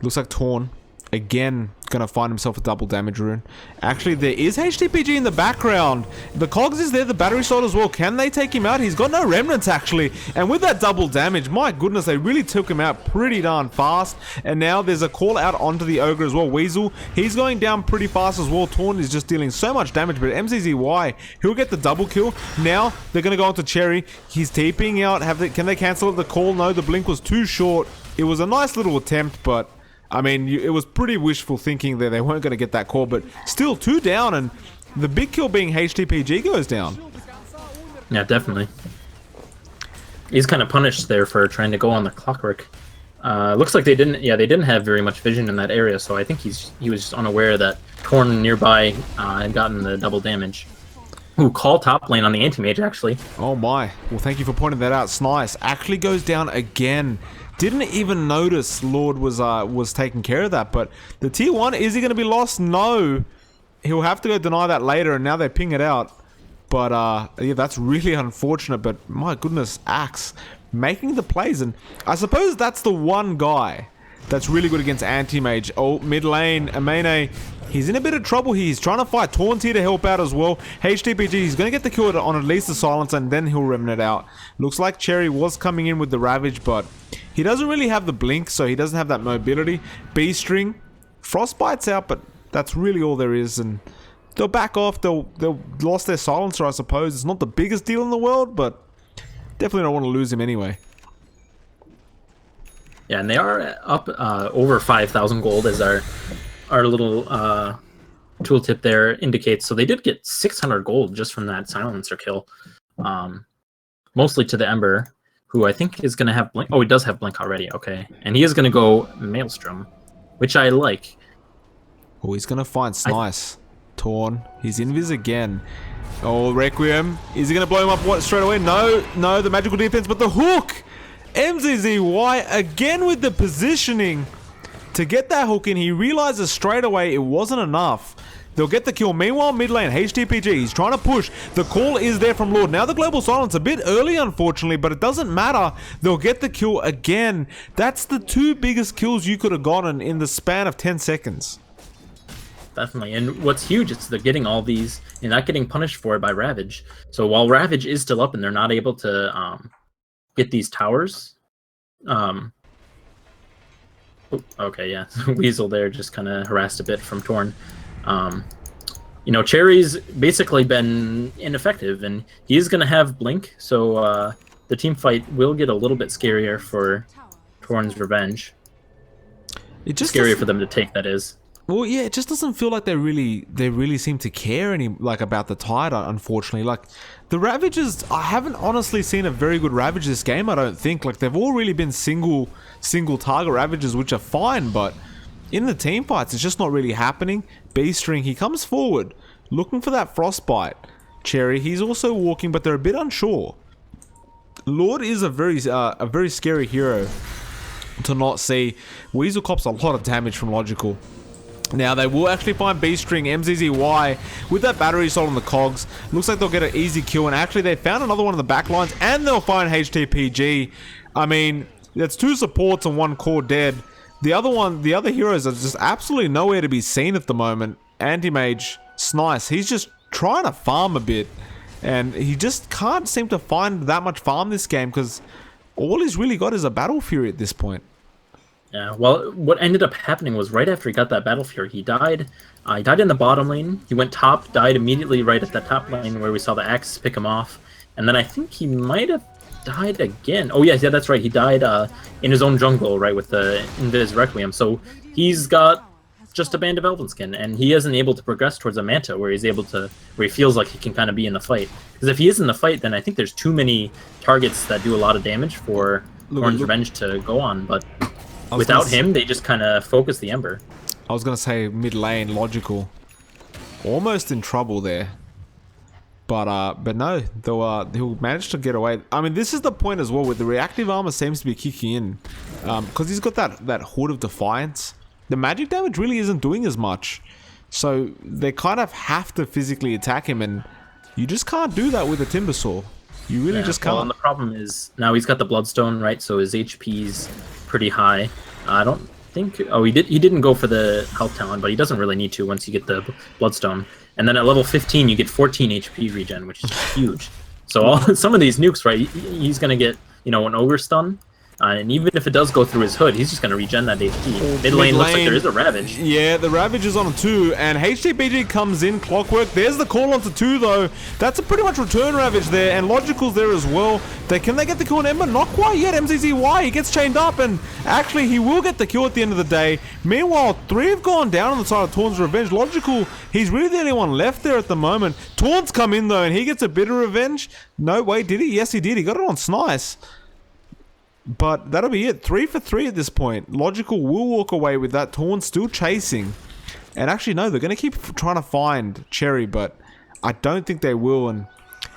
looks like Torn again gonna find himself a double damage rune. Actually, there is HTPG in the background. The Cogs is there, the battery sword as well. Can they take him out? He's got no remnants actually, and with that double damage, my goodness, they really took him out pretty darn fast. And now there's a call out onto the Ogre as well. Weasel, he's going down pretty fast as well. Torn is just dealing so much damage, but MZZY, he'll get the double kill. Now they're gonna go onto Cherry. He's TPing out. Can they cancel the call? No, the blink was too short. It was a nice little attempt, but I mean, it was pretty wishful thinking that they weren't going to get that call, but still 2 down, and the big kill being HTPG goes down. Yeah, definitely. He's kind of punished there for trying to go on the Clockwork. Looks like they didn't have very much vision in that area, so I think he was just unaware that Torn nearby had gotten the double damage. Ooh, call top lane on the anti-mage, actually. Oh my. Well, thank you for pointing that out. Snice actually goes down again. Didn't even notice Lord was taking care of that, but the tier 1, is he going to be lost? No. He'll have to go deny that later, and now they ping it out. But, yeah, that's really unfortunate, but my goodness, Axe making the plays, and I suppose that's the one guy that's really good against anti-mage. Oh, mid lane, Amene, he's in a bit of trouble here. He's trying to fight Taunt here to help out as well. HTPG, he's going to get the kill on at least the silence, and then he'll remnant out. Looks like Cherry was coming in with the Ravage, but he doesn't really have the blink, so he doesn't have that mobility. B-String, Frostbite's out, but that's really all there is, and they'll back off. They'll lost their silencer, I suppose. It's not the biggest deal in the world, but definitely don't want to lose him anyway. Yeah, and they are up over 5,000 gold, as our little tooltip there indicates. So they did get 600 gold just from that silencer kill, mostly to the Ember, who I think is going to have blink. Oh, he does have blink already. Okay, and he is going to go Maelstrom, which I like. Oh, he's going to find Snice. Torn. He's invis again. Oh, Requiem. Is he going to blow him up straight away? No, the magical defense, but the hook! MZZY again with the positioning to get that hook in. He realizes straight away it wasn't enough. They'll get the kill. Meanwhile, mid lane, HTPG, he's trying to push. The call is there from Lord. Now the global silence, a bit early, unfortunately, but it doesn't matter. They'll get the kill again. That's the 2 biggest kills you could have gotten in the span of 10 seconds. Definitely, and what's huge is they're getting all these and not getting punished for it by Ravage. So while Ravage is still up and they're not able to get these towers, okay, yeah, Weasel there just kind of harassed a bit from Torn. You know, Cherry's basically been ineffective, and he is going to have Blink, so the team fight will get a little bit scarier for Torn's revenge. It just scarier for them to take, that is. Well, yeah, it just doesn't feel like they really seem to care about the tide, unfortunately. Like, the Ravages, I haven't honestly seen a very good Ravage this game, I don't think. Like, they've all really been single target Ravages, which are fine, but in the team fights, it's just not really happening. B-String, he comes forward, looking for that Frostbite. Cherry, he's also walking, but they're a bit unsure. Lord is a very scary hero to not see. Weasel cops a lot of damage from Logical. Now, they will actually find B-String, MZZY, with that battery sold on the cogs. Looks like they'll get an easy kill, and actually they found another one in the back lines, and they'll find HTPG. I mean, that's 2 supports and 1 core dead. The other heroes are just absolutely nowhere to be seen at the moment. Anti-Mage, Snice, he's just trying to farm a bit, and he just can't seem to find that much farm this game, because all he's really got is a Battle Fury at this point. Yeah, well, what ended up happening was right after he got that Battle Fury, he died. He died in the bottom lane. He went top, died immediately right at the top lane where we saw the Axe pick him off. And then I think he might have died again. Oh, yeah, that's right. He died in his own jungle, right, with the Invis Requiem. So he's got just a Band of Elvenskin, and he isn't able to progress towards a Manta where he feels like he can kind of be in the fight. Because if he is in the fight, then I think there's too many targets that do a lot of damage for Thorn's Revenge to go on, but without him, they just kind of focus the Ember. I was going to say mid lane, Logical. Almost in trouble there. But no, he'll manage to get away. I mean, this is the point as well, where the reactive armor seems to be kicking in. Because he's got that Hood of Defiance. The magic damage really isn't doing as much. So they kind of have to physically attack him, and you just can't do that with a Timbersaw. You really just can't. Well, and the problem is, now he's got the Bloodstone, right? So his HP's pretty high. I don't think... Oh, he didn't go for the Health Talent, but he doesn't really need to once you get the Bloodstone. And then at level 15, you get 14 HP regen, which is huge. So some of these nukes, right, he's going to get, an Ogre Stun. And even if it does go through his Hood, he's just going to regen that HP. Mid lane looks like there is a Ravage. Yeah, the Ravage is on him too, and HTPG comes in, Clockwork. There's the call onto 2 though. That's a pretty much return Ravage there, and Logical's there as well. Can they get the kill on Ember? Not quite yet. MZZY, he gets chained up, and actually he will get the kill at the end of the day. Meanwhile, 3 have gone down on the side of Torn's Revenge. Logical, he's really the only one left there at the moment. Torn's come in though, and he gets a bit of revenge. No, wait, did he? Yes, he did. He got it on Snice. But that'll be it. 3 for 3 at this point. Logical will walk away with that. Torn still chasing. And actually, no, they're going to keep trying to find Cherry, but I don't think they will. And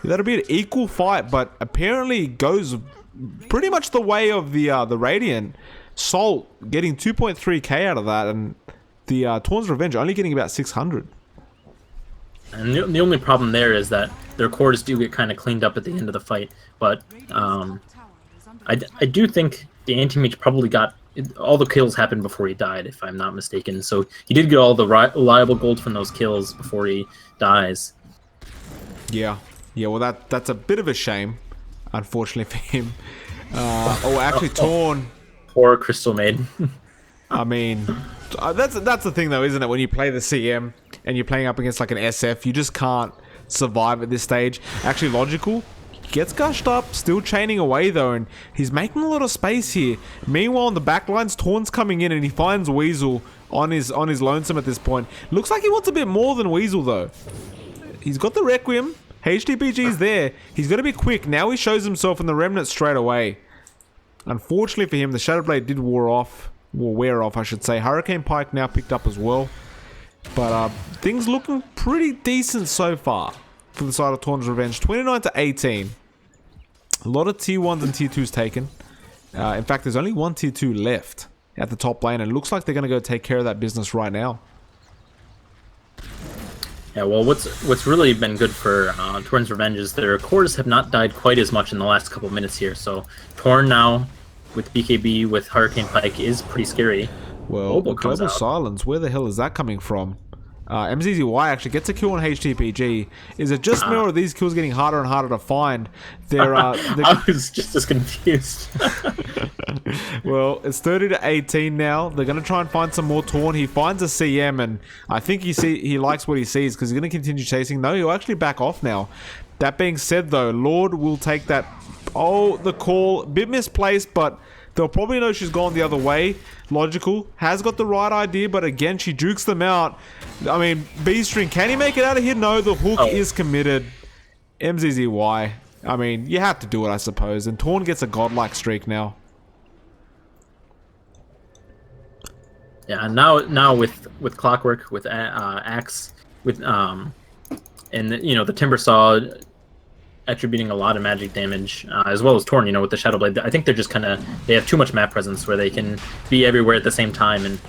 that'll be an equal fight, but apparently goes pretty much the way of the Radiant. Salt getting 2.3k out of that, and the Torn's Revenge only getting about 600. And the only problem there is that their cores do get kind of cleaned up at the end of the fight. But I do think the Anti-Mage probably got... all the kills happened before he died, if I'm not mistaken. So he did get all the reliable gold from those kills before he dies. Yeah, well that's a bit of a shame, unfortunately for him. Actually, Torn. Poor Crystal Maiden. I mean, that's the thing though, isn't it? When you play the CM and you're playing up against like an SF, you just can't survive at this stage. Actually, Logical gets gushed up, still chaining away though, and he's making a lot of space here. Meanwhile, on the backlines, Torn's coming in and he finds Weasel on his lonesome at this point. Looks like he wants a bit more than Weasel though. He's got the Requiem. HDPG's there. He's got to be quick. Now he shows himself in the Remnant straight away. Unfortunately for him, the Shadowblade did wear off, I should say. Hurricane Pike now picked up as well. But things looking pretty decent so far for the side of Torn's Revenge. 29 to 18. A lot of tier 1s and tier 2s taken. In fact, there's only one tier 2 left at the top lane, and it looks like they're going to go take care of that business right now. Yeah, well, what's really been good for Torn's Revenge is their cores have not died quite as much in the last couple minutes here. So Torn now with BKB with Hurricane Pike is pretty scary. Well, Global Silence, where the hell is that coming from? MZZY actually gets a kill on HTPG. Is it just me, or are these kills getting harder and harder to find? I was just as confused. Well, it's 30 to 18 now. They're going to try and find some more Torn. He finds a CM, and I think he likes what he sees because he's going to continue chasing. No, he'll actually back off now. That being said, though, Lord will take that. Oh, the call. Bit misplaced, but they'll probably know she's gone the other way. Logical has got the right idea, but again, she jukes them out. I mean, B-String, can he make it out of here? No, the hook is committed. MZZY. I mean, you have to do it, I suppose. And Torn gets a godlike streak now. Yeah, now with Clockwork, with Axe, with and the Timbersaw attributing a lot of magic damage, as well as Torn, with the Shadowblade. I think they're just they have too much map presence where they can be everywhere at the same time. And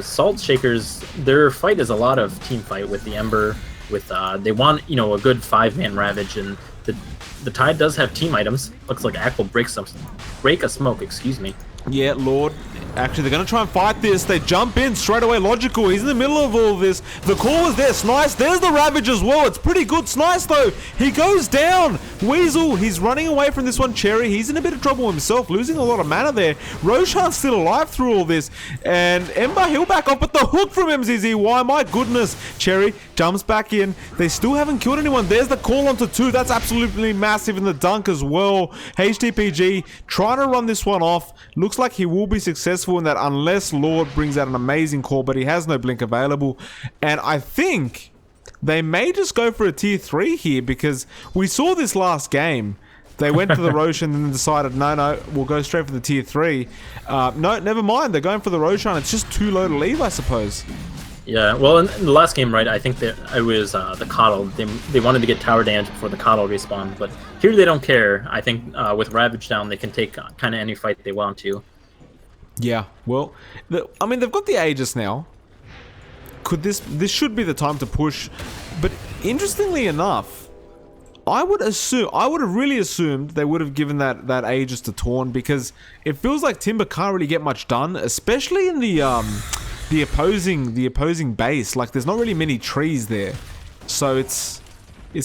Salt Shakers, their fight is a lot of team fight with the Ember. With they want a good 5-man Ravage, and the Tide does have team items. Looks like Ack will break a smoke. Excuse me. Yeah, Lord. Actually, they're going to try and fight this. They jump in straight away. Logical. He's in the middle of all of this. The call is there. Snice. There's the Ravage as well. It's pretty good. Snice, though. He goes down. Weasel. He's running away from this one. Cherry. He's in a bit of trouble himself. Losing a lot of mana there. Roshan's still alive through all this. And Ember, he'll back off. But the hook from MZZY. My goodness. Cherry jumps back in. They still haven't killed anyone. There's the call onto 2. That's absolutely massive. And the dunk as well. HTPG trying to run this one off. Looks like he will be successful in that unless Lord brings out an amazing call, but he has no blink available. And I think they may just go for a tier 3 here because we saw this last game. They went to the Roshan and then decided, no, we'll go straight for the tier 3. No, never mind. They're going for the Roshan. It's just too low to leave, I suppose. Yeah, well, in the last game, right, I think that it was the Coddle. They wanted to get tower damage before the Coddle respawned, but here they don't care. I think with Ravage down, they can take kind of any fight they want to. Yeah, well, I mean, they've got the Aegis now. This should be the time to push, but interestingly enough, I would have really assumed they would have given that Aegis to Torn because it feels like Timber can't really get much done, especially in the opposing base. Like there's not really many trees there, so it's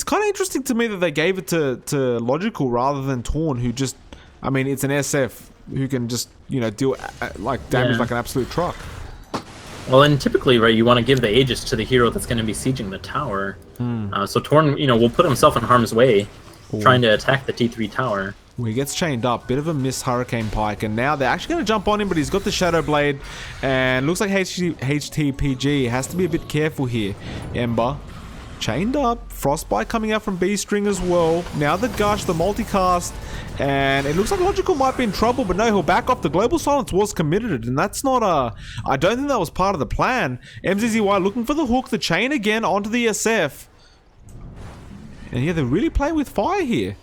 kind of interesting to me that they gave it to Logical rather than Torn, who just, I mean, it's an SF who can just, you know, deal like damage like an absolute truck. Well, and typically, right, you want to give the Aegis to the hero that's going to be sieging the tower. So Torn, you know, will put himself in harm's way, trying to attack the T3 tower. Well, he gets chained up. Bit of a missed Hurricane Pike. And now they're actually going to jump on him, but he's got the Shadow Blade. And looks like HTPG has to be a bit careful here. Ember chained up. Frostbite coming out from B-String as well. Now the Gush, the multicast. And it looks like Logical might be in trouble, but no, he'll back off. The Global Silence was committed, and that's not I don't think that was part of the plan. MZZY looking for the hook, the chain again onto the SF. And yeah, they're really playing with fire here.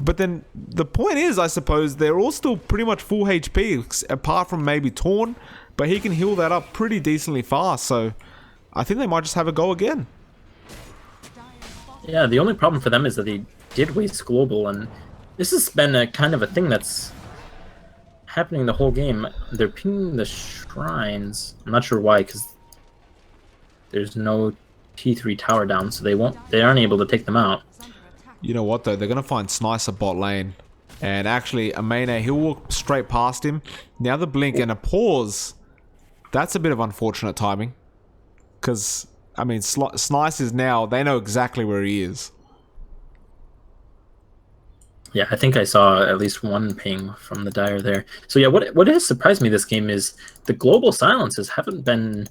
But then the point is, I suppose, they're all still pretty much full HP, apart from maybe Torn, but he can heal that up pretty decently fast, so I think they might just have a go again. Yeah, the only problem for them is that they did waste Global, and this has been a kind of a thing that's happening the whole game. They're pinging the shrines. I'm not sure why, because there's no T3 tower down, so they aren't able to take them out. You know what though, they're going to find Snicer bot lane. And actually, Amene, he'll walk straight past him. Now the blink and a pause. That's a bit of unfortunate timing. Because, I mean, Snice is now, they know exactly where he is. Yeah, I think I saw at least one ping from the Dire there. So yeah, what has surprised me this game is the Global Silences haven't been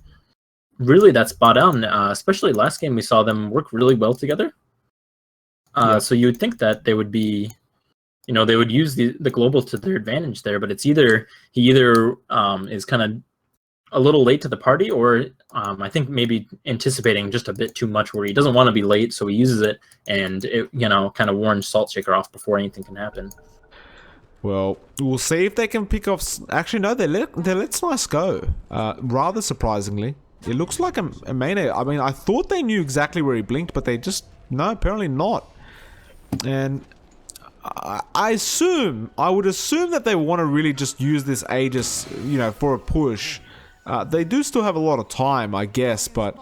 really that spot on. Especially last game, we saw them work really well together. So you would think that they would be, you know, they would use the Global to their advantage there, but it's he either is kind of a little late to the party, or I think maybe anticipating just a bit too much where he doesn't want to be late, so he uses it and it, you know, kind of warns Saltshaker off before anything can happen. Well, we'll see if they can pick off. Actually, no, they let Snice go. Rather surprisingly, it looks like Amene. I mean, I thought they knew exactly where he blinked, but they just apparently not. And I would assume that they want to really just use this Aegis, you know, for a push. They do still have a lot of time, I guess, but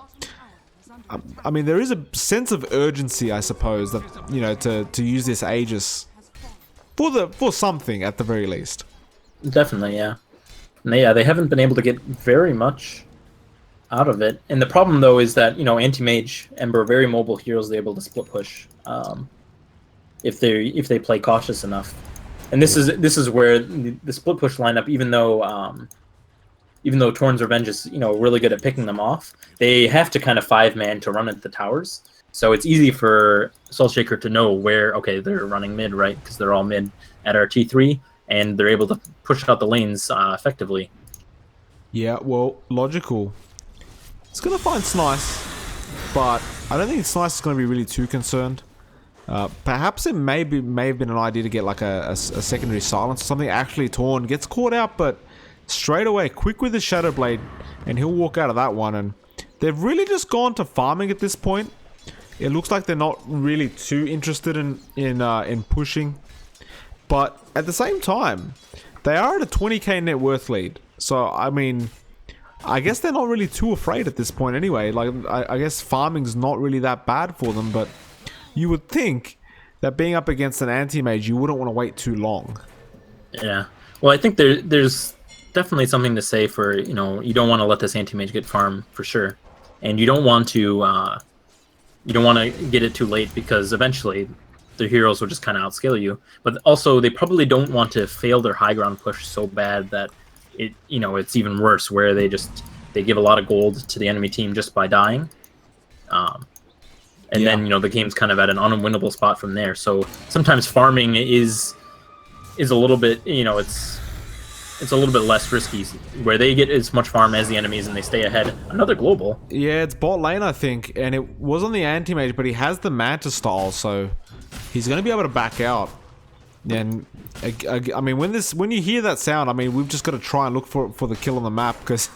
I mean, there is a sense of urgency, I suppose, that, you know, to use this Aegis for something at the very least. Definitely, yeah. And they haven't been able to get very much out of it. And the problem though is that, you know, Anti-Mage, Ember, very mobile heroes, they're able to split push. If they play cautious enough, and this is where the split push lineup, even though Torn's Revenge is, you know, really good at picking them off, they have to kind of 5-man to run at the towers. So it's easy for Saltshaker to know where, okay, they're running mid, right? Because they're all mid at our T3, and they're able to push out the lanes effectively. Yeah, well, Logical. It's gonna find Snice, but I don't think Snice is gonna be really too concerned. Perhaps it may have been an idea to get like a secondary silence or something. Actually, Torn gets caught out, but straight away, quick with the Shadow Blade, and he'll walk out of that one. And they've really just gone to farming at this point. It looks like they're not really too interested in pushing, but at the same time, they are at a 20k net worth lead, So, I mean, I guess they're not really too afraid at this point anyway. Like, I guess farming's not really that bad for them, but you would think that being up against an anti-mage, you wouldn't want to wait too long. Yeah. Well, I think there's definitely something to say for, you know, you don't want to let this anti-mage get farm for sure. And you don't want to get it too late, because eventually the heroes will just kind of outscale you. But also, they probably don't want to fail their high ground push so bad that it's even worse, where they give a lot of gold to the enemy team just by dying. And then, the game's kind of at an unwinnable spot from there. So sometimes farming is a little bit, it's a little bit less risky, where they get as much farm as the enemies and they stay ahead. Another global. Yeah, it's bot lane, I think, and it was on the anti-mage, but he has the Manta style, so he's going to be able to back out. And I mean, when you hear that sound, I mean, we've just got to try and look for the kill on the map, because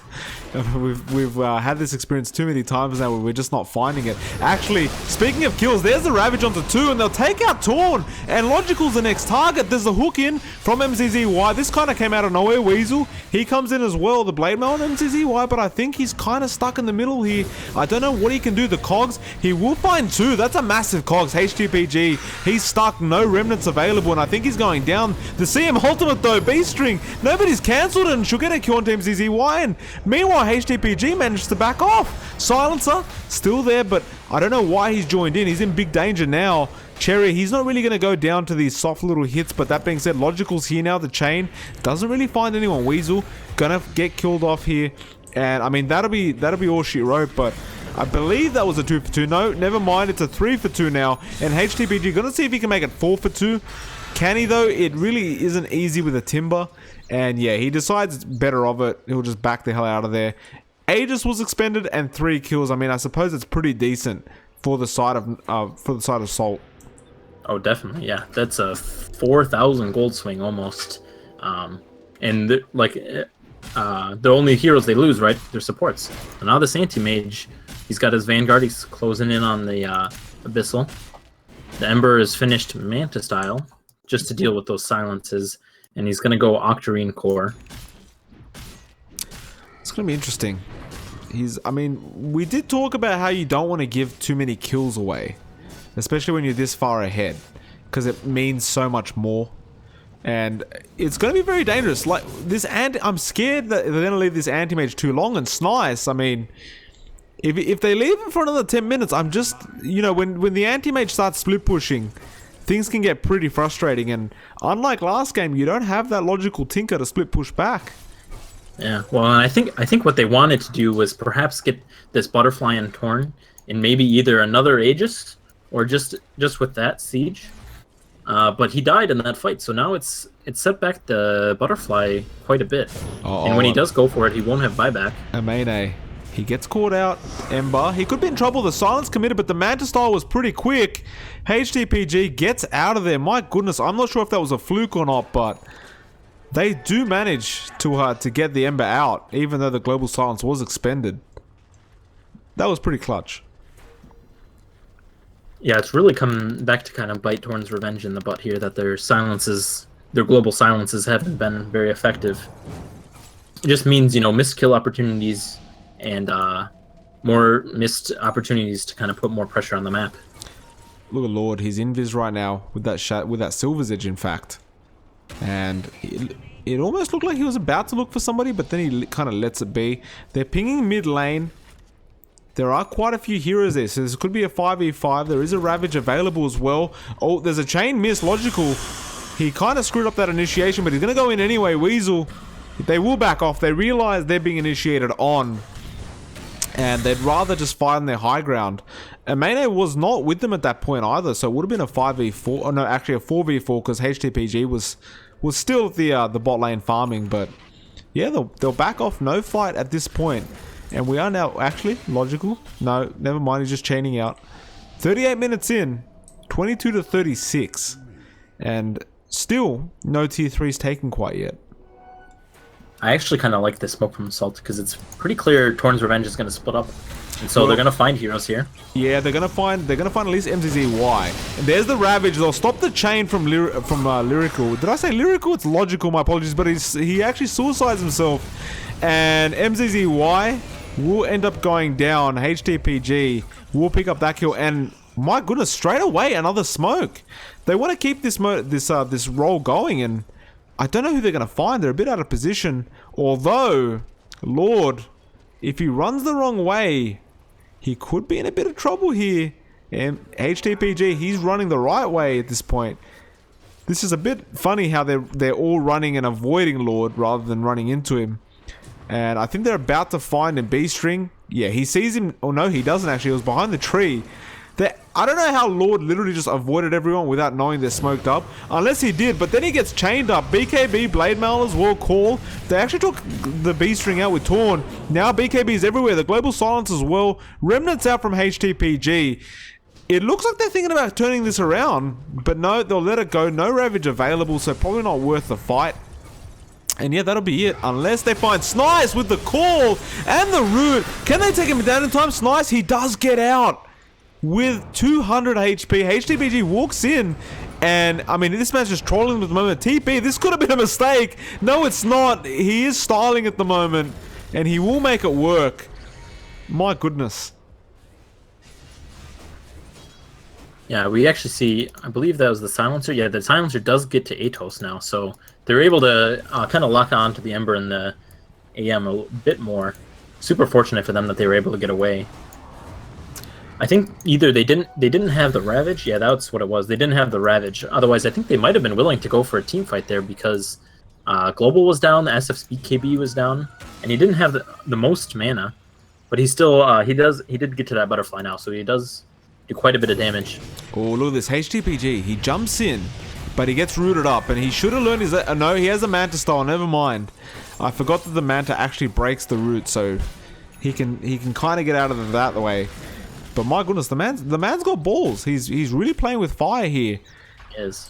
we've had this experience too many times now where we're just not finding it. Actually, speaking of kills, there's the Ravage onto 2, and they'll take out Torn, and Logical's the next target. There's the hook in from MZZY. This kind of came out of nowhere. Weasel, he comes in as well, the Blade Mail on MZZY, but I think he's kind of stuck in the middle here. I don't know what he can do. The cogs, he will find 2. That's a massive cogs. HTPG, he's stuck, no remnants available, and I think he's going down. The CM ultimate though, B-string, nobody's cancelled, and she'll get a kill on Team ZZY, and meanwhile HTPG managed to back off. Silencer still there, but I don't know why he's joined in. He's in big danger now. Cherry, he's not really going to go down to these soft little hits, but that being said, Logical's here now. The chain doesn't really find anyone. Weasel gonna get killed off here, and I mean, that'll be all she wrote, but I believe that was a 2 for 2. No, never mind, it's a 3 for 2 now, and HTPG gonna see if he can make it 4 for 2. Can he though? It really isn't easy with a Timber, and yeah, he decides it's better of it. He'll just back the hell out of there. Aegis was expended and 3 kills. I mean, I suppose it's pretty decent for the side of Salt. Oh, definitely, yeah. That's a 4,000 gold swing almost. And the only heroes they lose, right? They're supports. So now this anti-mage, he's got his Vanguard. He's closing in on the Abyssal. The Ember is finished Manta style, just to deal with those silences, and he's gonna go Octarine Core. It's gonna be interesting. I mean, we did talk about how you don't want to give too many kills away, especially when you're this far ahead, because it means so much more, and it's gonna be very dangerous. Like this, I'm scared that they're gonna leave this anti-mage too long. And Snice, I mean, if they leave him for another 10 minutes, I'm just, when the anti-mage starts split pushing, things can get pretty frustrating, and unlike last game, you don't have that logical Tinker to split push back. Yeah, well, I think what they wanted to do was perhaps get this Butterfly and Torn, and maybe either another Aegis, or just with that Siege. But he died in that fight, so now it's set back the Butterfly quite a bit. And when he does go for it, he won't have buyback. Amene, he gets caught out. Ember, he could be in trouble. The silence committed, but the Manta style was pretty quick. HTPG gets out of there. My goodness, I'm not sure if that was a fluke or not, but they do manage to get the Ember out, even though the global silence was expended. That was pretty clutch. Yeah, it's really come back to kind of bite Torn's revenge in the butt here, that their global silences haven't been very effective. It just means, missed kill opportunities and more missed opportunities to kind of put more pressure on the map. Look at Lord, he's invis right now with that Silver's Edge, in fact. And it almost looked like he was about to look for somebody, but then he kind of lets it be. They're pinging mid lane. There are quite a few heroes there, so this could be a 5v5. There is a Ravage available as well. Oh, there's a chain miss. Logical, he kind of screwed up that initiation, but he's going to go in anyway. Weasel, they will back off. They realize they're being initiated on, and they'd rather just fight on their high ground. Amene was not with them at that point either, so it would have been a 5v4. Oh no, actually a 4v4, because HTPG was still at the bot lane farming. But yeah, they'll back off. No fight at this point. And we are now actually Logical. No, never mind. He's just chaining out. 38 minutes in, 22 to 36, and still no tier 3s taken quite yet. I actually kind of like the smoke from Salt, because it's pretty clear Torn's Revenge is going to split up. And so they're gonna find heroes here. Yeah, they're gonna find at least MZZY. And there's the Ravage. They'll stop the chain from Lyrical. Did I say Lyrical? It's Logical. My apologies, but he actually suicides himself, and MZZY will end up going down. HTPG will pick up that kill, and my goodness, straight away another smoke. They want to keep this roll going, and I don't know who they're gonna find. They're a bit out of position. Although, Lord, if he runs the wrong way, he could be in a bit of trouble here. And HTPG, he's running the right way at this point. This is a bit funny how they're all running and avoiding Lord rather than running into him. And I think they're about to find him. B-String, yeah, he sees him. Oh no, he doesn't actually. He was behind the tree. I don't know how Lord literally just avoided everyone without knowing they're smoked up. Unless he did, but then he gets chained up. BKB, Blade Mailers, World Call. They actually took the B-String out with Torn. Now BKB is everywhere. The Global Silence as well. Remnants out from HTPG. It looks like they're thinking about turning this around. But no, they'll let it go. No Ravage available, so probably not worth the fight. And yeah, that'll be it. Unless they find Snice with the call and the root. Can they take him down in time? Snice, he does get out with 200 HP. HTPG walks in, and I mean, this man's just trolling at the moment. TP, this could have been a mistake. No, it's not. He is styling at the moment, and he will make it work. My goodness. Yeah, we actually see, I believe that was the Silencer. Yeah, the Silencer does get to Atos now, so they're able to kind of lock on to the Ember and the AM a bit more. Super fortunate for them that they were able to get away. I think either they didn't have the Ravage. Yeah, that's what it was. They didn't have the Ravage. Otherwise, I think they might have been willing to go for a team fight there because Global was down, the SF's BKB was down, and he didn't have the most mana. But he still he did get to that butterfly now, so he does do quite a bit of damage. Oh, look at this HTPG. He jumps in, but he gets rooted up, and he should have learned his. No, he has a Manta style. Never mind. I forgot that the Manta actually breaks the root, so he can kind of get out of it that way. But my goodness, the man's got balls. He's really playing with fire here. He is.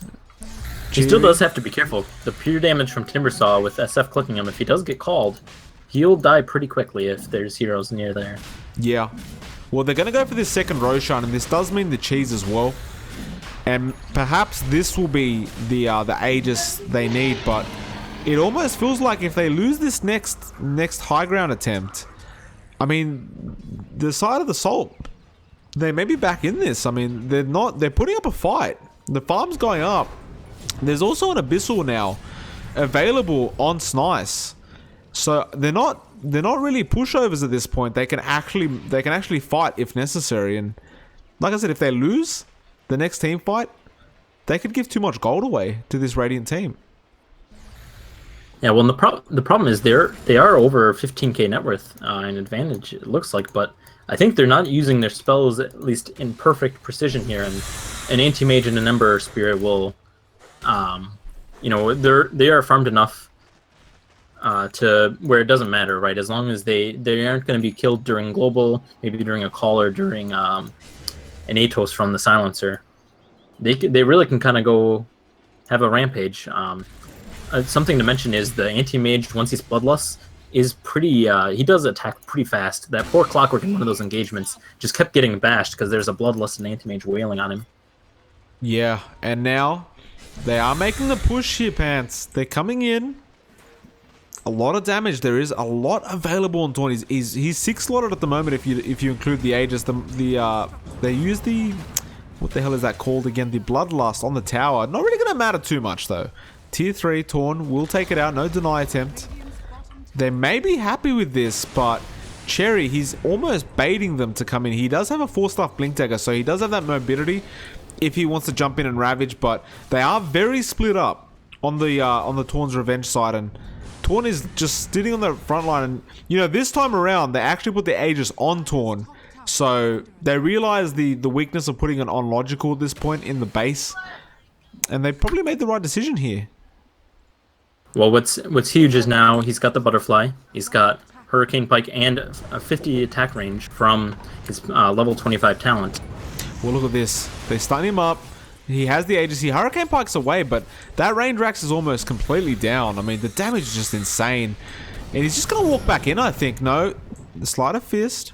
He still does have to be careful. The pure damage from Timbersaw with SF clicking him, if he does get called, he'll die pretty quickly if there's heroes near there. Yeah. Well, they're going to go for this second Roshan, and this does mean the cheese as well. And perhaps this will be the Aegis they need, but it almost feels like if they lose this next high ground attempt, I mean, the side of the Salt, they may be back in this. I mean, they're putting up a fight. The farm's going up. There's also an Abyssal now available on Snice. So they're not really pushovers at this point. They can actually fight if necessary. And like I said, if they lose the next team fight, they could give too much gold away to this Radiant team. Yeah, well, the problem is they are over 15k net worth in advantage, it looks like, but I think they're not using their spells at least in perfect precision here, and an Anti-Mage and an Ember Spirit will, you know, they are farmed enough to where it doesn't matter, right? As long as they aren't going to be killed during Global, maybe during a call or during an Atos from the Silencer, they really can kind of go have a rampage. Something to mention is the Anti-Mage, once he's Bloodlust, is pretty, he does attack pretty fast. That poor Clockwork in one of those engagements just kept getting bashed because there's a Bloodlust and Anti-Mage wailing on him. Yeah, and now they are making the push here, Pants. They're coming in. A lot of damage. There is a lot available on Torn. He's 6 slotted at the moment if you include the Aegis. They use the, what the hell is that called again? The Bloodlust on the tower. Not really gonna matter too much though. Tier 3 Torn will take it out. No deny attempt. They may be happy with this, but Cherry, he's almost baiting them to come in. He does have a 4-star Blink Dagger, so he does have that mobility if he wants to jump in and ravage, but they are very split up on the Torn's Revenge side, and Torn is just sitting on the front line. And you know, this time around they actually put the Aegis on Torn, so they realize the weakness of putting it on Logical at this point in the base, and they probably made the right decision here. Well, what's huge is now he's got the Butterfly, he's got Hurricane Pike, and a 50 attack range from his level 25 talent. Well, look at this. They stun him up. He has the Aegis. Hurricane Pike's away, but that range Rax is almost completely down. I mean, the damage is just insane. And he's just going to walk back in, I think. No, the Sleight of Fist.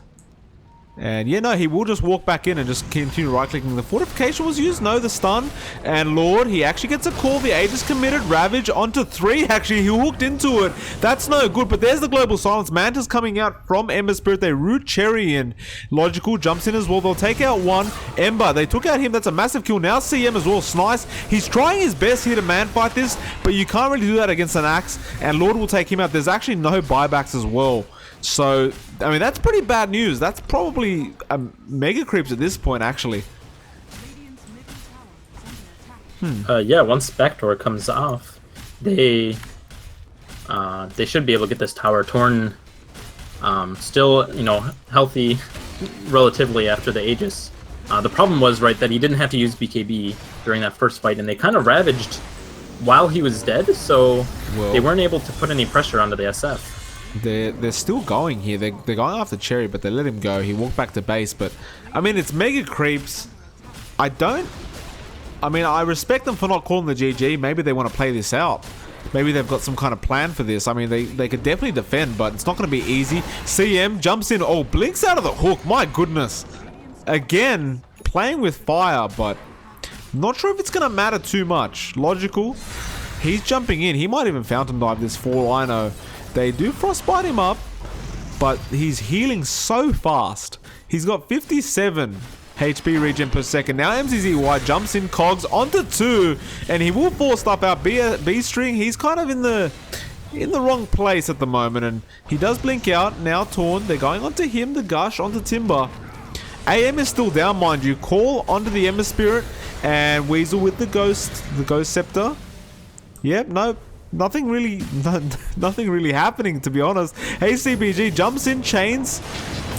And yeah, no, he will just walk back in and just continue right-clicking. The fortification was used, no, the stun. And Lord, he actually gets a call. The Aegis committed. Ravage onto 3. Actually, he hooked into it. That's no good, but there's the global silence. Manta's coming out from Ember Spirit. They root Cherry in. Logical jumps in as well. They'll take out 1. Ember, they took out him. That's a massive kill. Now CM as well. Snice. He's trying his best here to man fight this, but you can't really do that against an axe. And Lord will take him out. There's actually no buybacks as well. So, I mean, that's pretty bad news. That's probably mega creeps at this point, actually. Radiant's middle tower is under attack. Yeah, once Spector comes off, they should be able to get this tower. Torn, still, you know, healthy relatively after the Aegis. The problem was, right, that he didn't have to use BKB during that first fight, and they kind of ravaged while he was dead, so they weren't able to put any pressure onto the SF. They're still going here. They're going after Cherry, but they let him go. He walked back to base, but I mean, it's mega creeps. I respect them for not calling the GG. Maybe they want to play this out. Maybe they've got some kind of plan for this. I mean, they could definitely defend, but it's not going to be easy. CM jumps in. Oh, blinks out of the hook. My goodness. Again, playing with fire, but not sure if it's going to matter too much. Logical. He's jumping in. He might even fountain dive this for all I know. They do frostbite him up, but he's healing so fast. He's got 57 HP regen per second. Now MZZY jumps in cogs onto 2, and he will force stuff out. B-String, he's kind of in the wrong place at the moment, and he does blink out. Now Torn, they're going onto him, the Gush, onto Timber. AM is still down, mind you. Call onto the Ember Spirit, and Weasel with the Ghost Scepter. Yep, no. Nothing really happening, to be honest. HCBG jumps in, chains,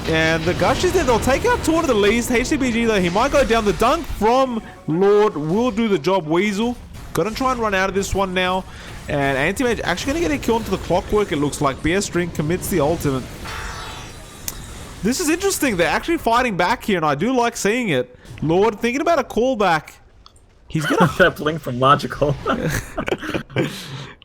and the Gush is there. They'll take out Torn at the least. HCBG, though, he might go down. The dunk from Lord will do the job. Weasel, gotta try and run out of this one now. And Anti-Mage actually gonna get a kill into the Clockwork, it looks like. BS String commits the ultimate. This is interesting. They're actually fighting back here, and I do like seeing it. Lord, thinking about a callback. He's gonna... That blink from Logical.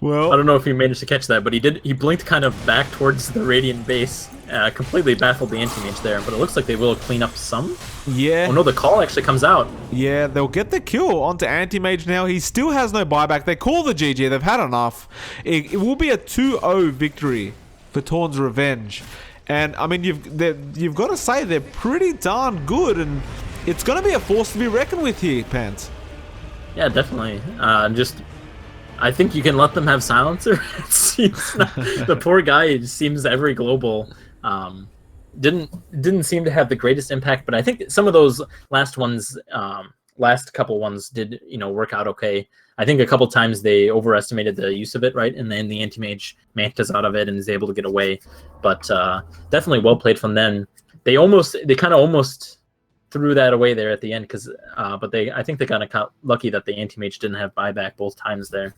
Well, I don't know if he managed to catch that, but he did. He blinked kind of back towards the Radiant base, completely baffled the Anti-Mage there. But it looks like they will clean up some. Yeah. Oh no, the call actually comes out. Yeah, they'll get the kill onto Anti-Mage now. He still has no buyback. They call the GG. They've had enough. It will be a 2-0 victory for Torn's Revenge. And I mean, you've got to say they're pretty darn good, and it's going to be a force to be reckoned with here, Pants. Yeah, definitely. I think you can let them have silencer. It seems the poor guy seems every global didn't seem to have the greatest impact, but I think some of those last couple ones did, you know, work out okay. I think a couple times they overestimated the use of it, right? And then the Anti-Mage mantas out of it and is able to get away. But definitely well played from them. They kind of almost threw that away there at the end, because I think they kind of got lucky that the Anti-Mage didn't have buyback both times there.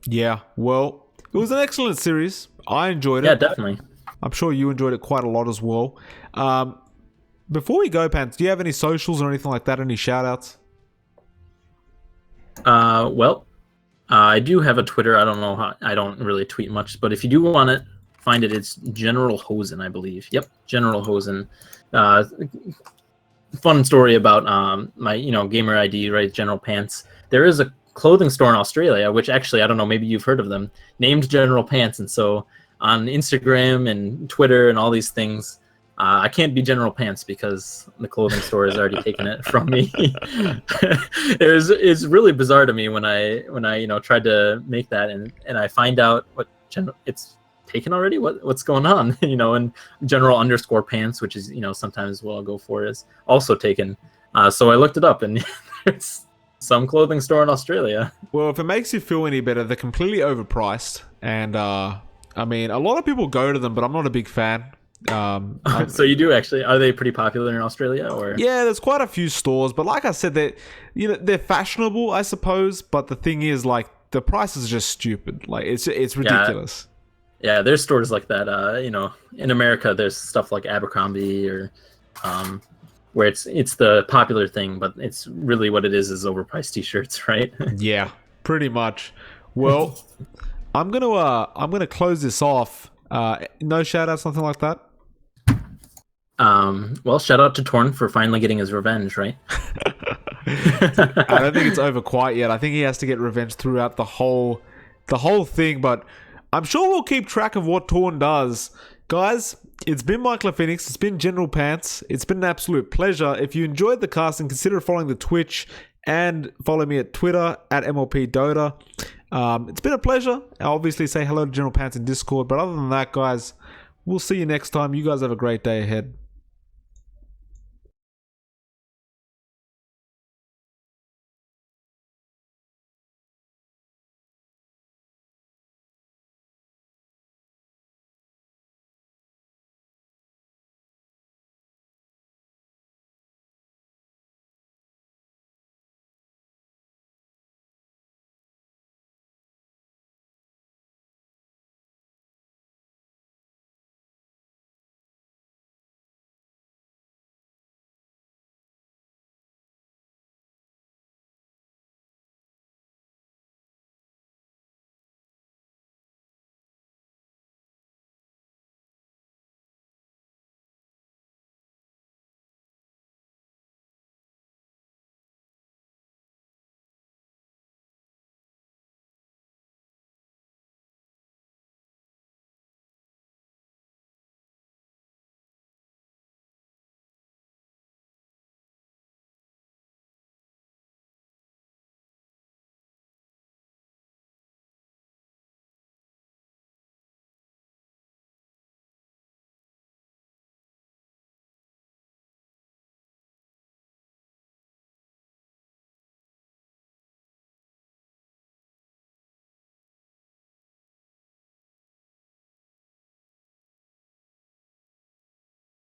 Yeah, well, it was an excellent series. I enjoyed it. Yeah, definitely. I'm sure you enjoyed it quite a lot as well. Before we go, Pants, do you have any socials or anything like that? Any shout-outs? Well, I do have a Twitter. I don't know how. I don't really tweet much, but if you do want to find it, it's General Hosen, I believe. Yep, General Hosen. Fun story about my gamer ID, right? General Pants. There is a clothing store in Australia, which actually I don't know. Maybe you've heard of them, named General Pants, and so on Instagram and Twitter and all these things. I can't be General Pants because the clothing store has already taken it from me. It's really bizarre to me when I tried to make that and I find out it's taken already. What's going on? And General _ Pants, which is sometimes what I'll go for, is also taken. So I looked it up and it's some clothing store in Australia. Well, if it makes you feel any better, they're completely overpriced, and I mean, a lot of people go to them, but I'm not a big fan. So you do actually? Are they pretty popular in Australia, or? Yeah, there's quite a few stores, but like I said, they're fashionable, I suppose. But the thing is, like, the price is just stupid. Like, it's ridiculous. Yeah, there's stores like that. In America, there's stuff like Abercrombie or where it's the popular thing, but it's really what it is overpriced t-shirts, right? Yeah, pretty much. Well, I'm gonna close this off. No shout outs, something like that. Well, shout out to Torn for finally getting his revenge, right? I don't think it's over quite yet. I think he has to get revenge throughout the whole thing, but I'm sure we'll keep track of what Torn does. Guys, it's been Michael Phoenix, it's been General Pants, it's been an absolute pleasure. If you enjoyed the cast, and consider following the Twitch and follow me at Twitter at MLP Dota. It's been a pleasure. I'll obviously say hello to General Pants in Discord, but other than that, guys, we'll see you next time. You guys have a great day ahead.